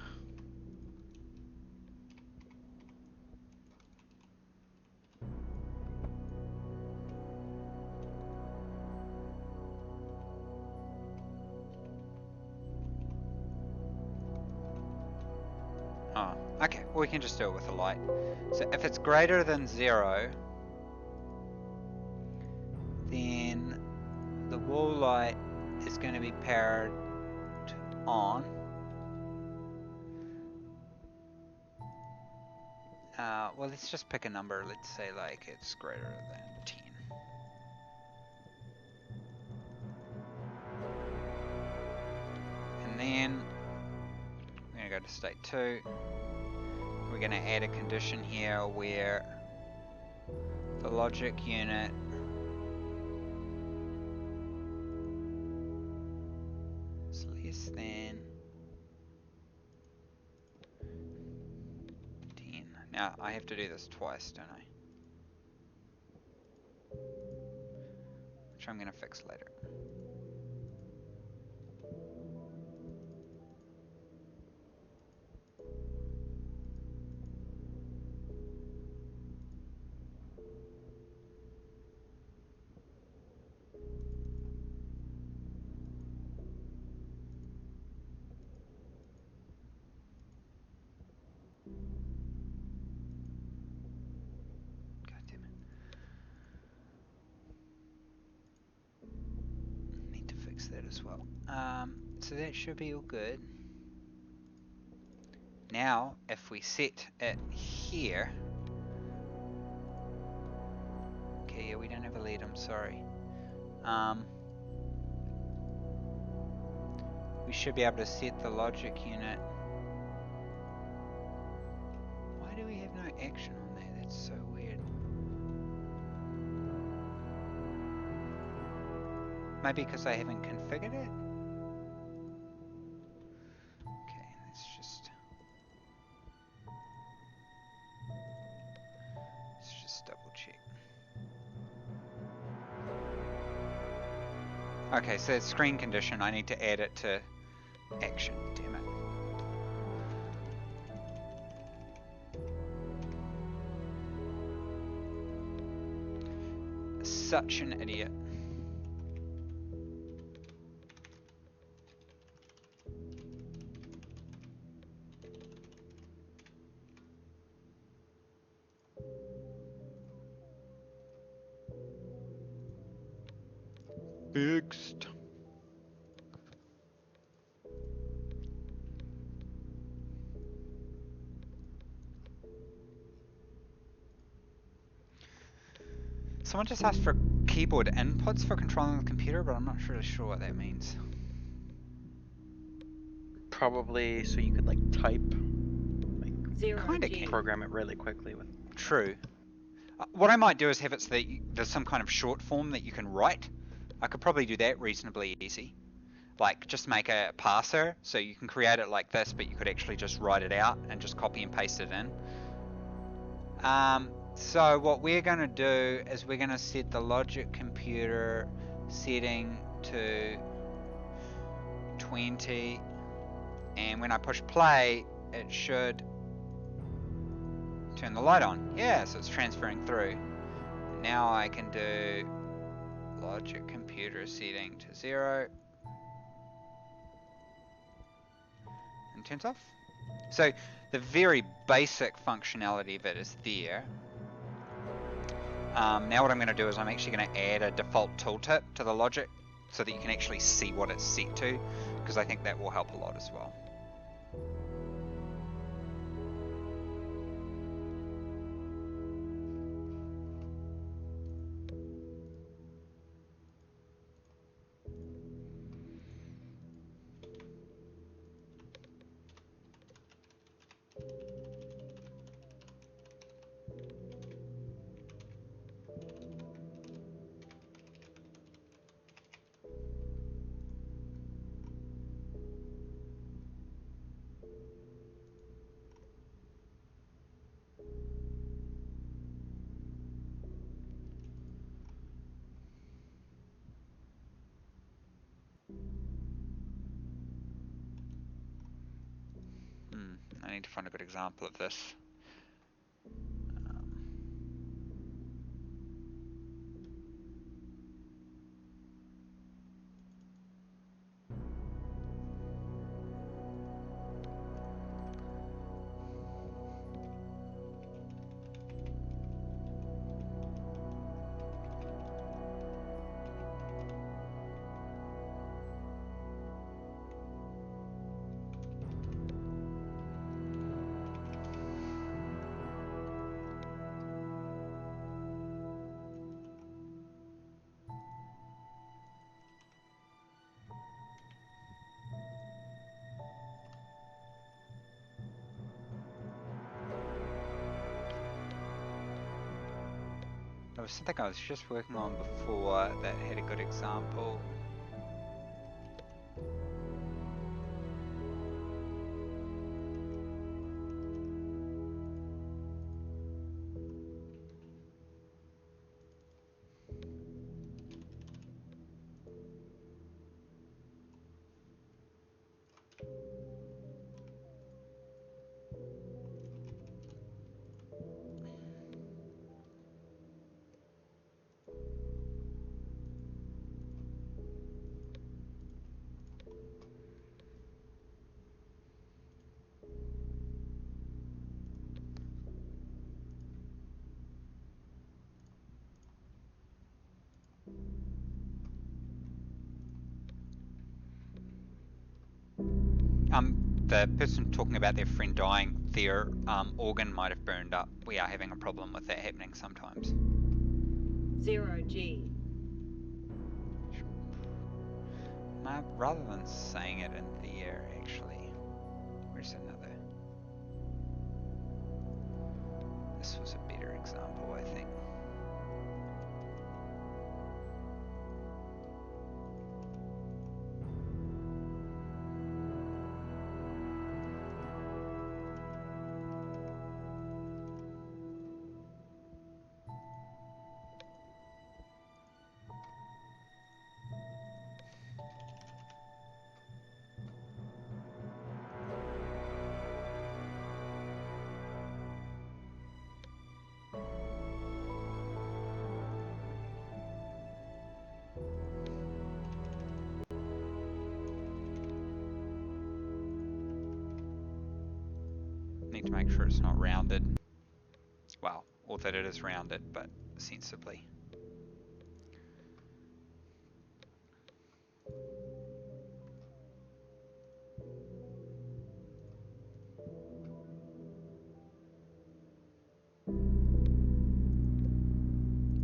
Oh, okay, well we can just do it with a light. So if it's greater than 0, then the wall light is going to be powered on. Well, let's just pick a number. Let's say like it's greater than 10. And then we're going to go to state 2. We're going to add a condition here where the logic unit is less than 10. Now, I have to do this twice, don't I? Which I'm going to fix later. as well. So that should be all good. Now, if we set it here, okay, yeah, we don't have a lead. I'm sorry. We should be able to set the logic unit. Why do we have no action on that? That's so weird. Maybe because I haven't configured it? Okay, let's just double check. Okay, so it's screen condition. I need to add it to action. Damn it. Such an idiot. Fixed. Someone just asked for keyboard inputs for controlling the computer, but I'm not really sure what that means. Probably so you could like type, like Kinda can. program it really quickly with. True. What I might do is have it so that there's some kind of short form that you can write. I could probably do that reasonably easy. Like, just make a parser, so you can create it like this, but you could actually just write it out and just copy and paste it in. So what we're going to do is we're going to set the logic computer setting to 20, and when I push play, it should turn the light on. Yeah, so it's transferring through. Now I can do logic computer setting to 0, and turns off. So the very basic functionality of it is there. Now what I'm going to do is I'm actually going to add a default tooltip to the logic so that you can actually see what it's set to, because I think that will help a lot as well. I need to find a good example of this. There was something I was just working on before that had a good example. the person talking about their friend dying, their organ might have burned up. We are having a problem with that happening sometimes. 0G. Rather than saying it in there, actually. Where's another? This was a better example, I think. Need to make sure it's not rounded. Well, or that it is rounded, but sensibly.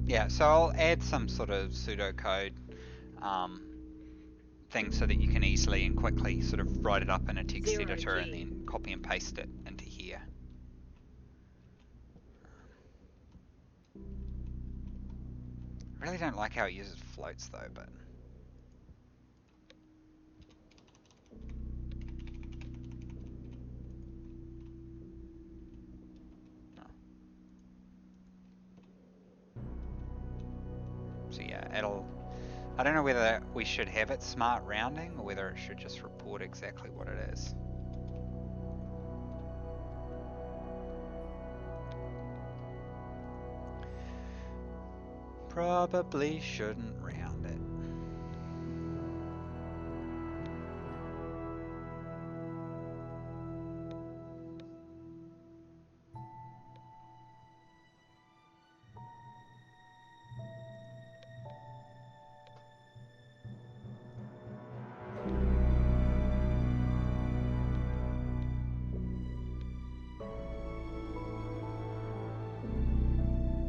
Yeah, so I'll add some sort of pseudocode thing so that you can easily and quickly sort of write it up in a text editor and then copy and paste it into here. I really don't like how it uses floats though, but so yeah, I don't know whether we should have it smart rounding or whether it should just report exactly what it is. Probably shouldn't round it.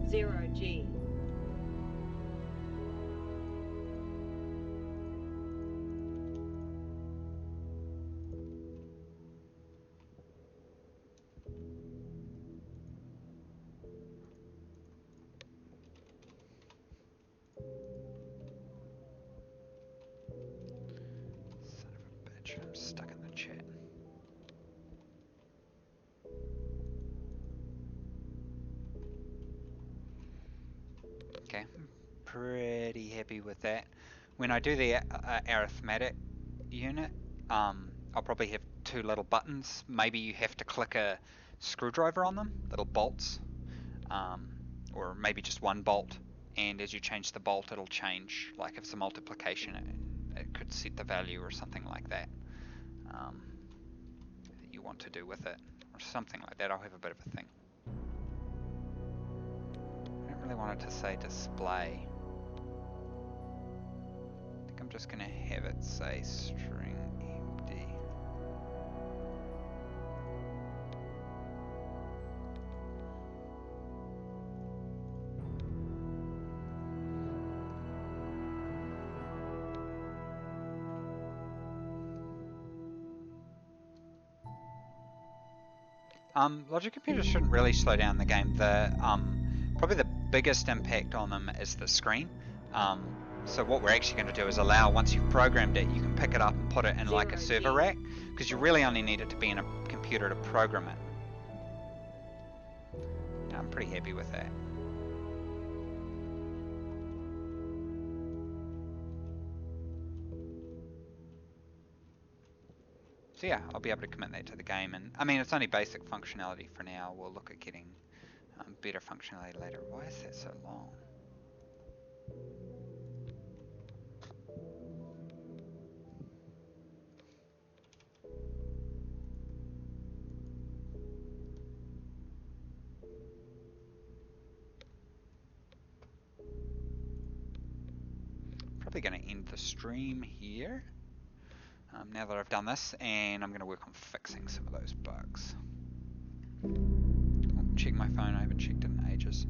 Zero G. Son of a bitch, I'm stuck in the chat. Okay, I'm pretty happy with that. When I do the arithmetic unit, I'll probably have two little buttons. Maybe you have to click a screwdriver on them, little bolts, or maybe just one bolt. And as you change the bolt, it'll change. Like if it's a multiplication, it could set the value or something like that that you want to do with it, or something like that. I'll have a bit of a think. I don't really want it to say display. I think I'm just going to have it say string empty. Logic computers shouldn't really slow down the game. Probably the biggest impact on them is the screen. So what we're actually going to do is allow, once you've programmed it, you can pick it up and put it in like a server rack, because you really only need it to be in a computer to program it. Yeah, I'm pretty happy with that. So yeah, I'll be able to commit that to the game, and I mean it's only basic functionality for now. We'll look at getting better functionality later. Why is that so long? Probably going to end the stream here. now that I've done this, and I'm going to work on fixing some of those bugs. Check my phone, I haven't checked it in ages.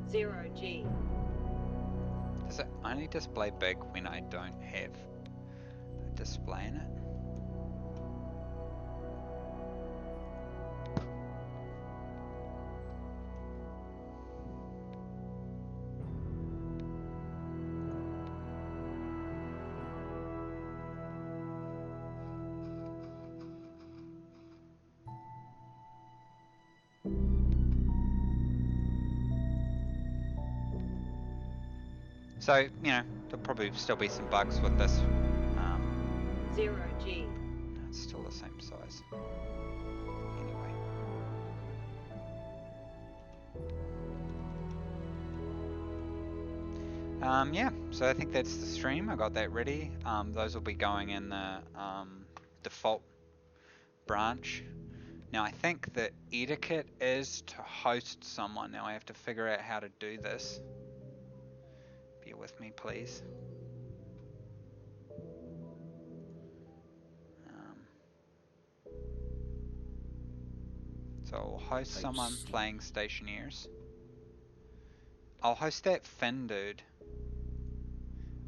Zero G. Does it only display big when I don't have a display in it? So, you know, there'll probably still be some bugs with this. Zero G. It's still the same size. Anyway. Yeah, so I think that's the stream. I got that ready. Those will be going in the default branch. Now I think the etiquette is to host someone. Now I have to figure out how to do this. Bear with me, please. So I'll host someone playing Stationeers. I'll host that Finn dude.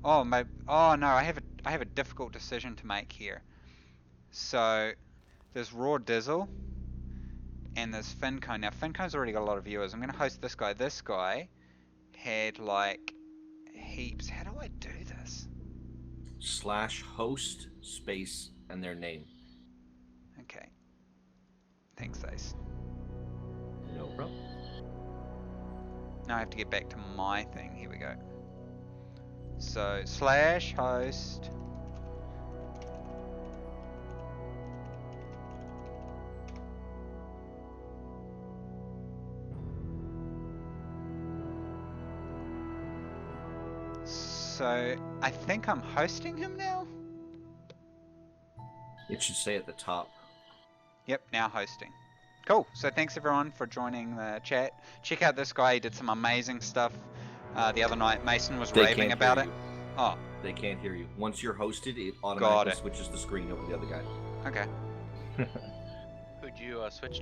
Oh my! Oh no, I have a difficult decision to make here. So there's Raw Dizzle and there's Finco. Now Finco's already got a lot of viewers. I'm gonna host this guy. This guy had like heaps. How do I do this? /host space and their name. Okay. Thanks, Ace. No problem. Now I have to get back to my thing. Here we go. So /host. So I think I'm hosting him now? It should say at the top. Yep, now hosting. Cool. So thanks everyone for joining the chat. Check out this guy. He did some amazing stuff the other night. Mason was raving about it. Oh. They can't hear you. Once you're hosted, it automatically switches the screen over the other guy. Okay. Who'd you switch to?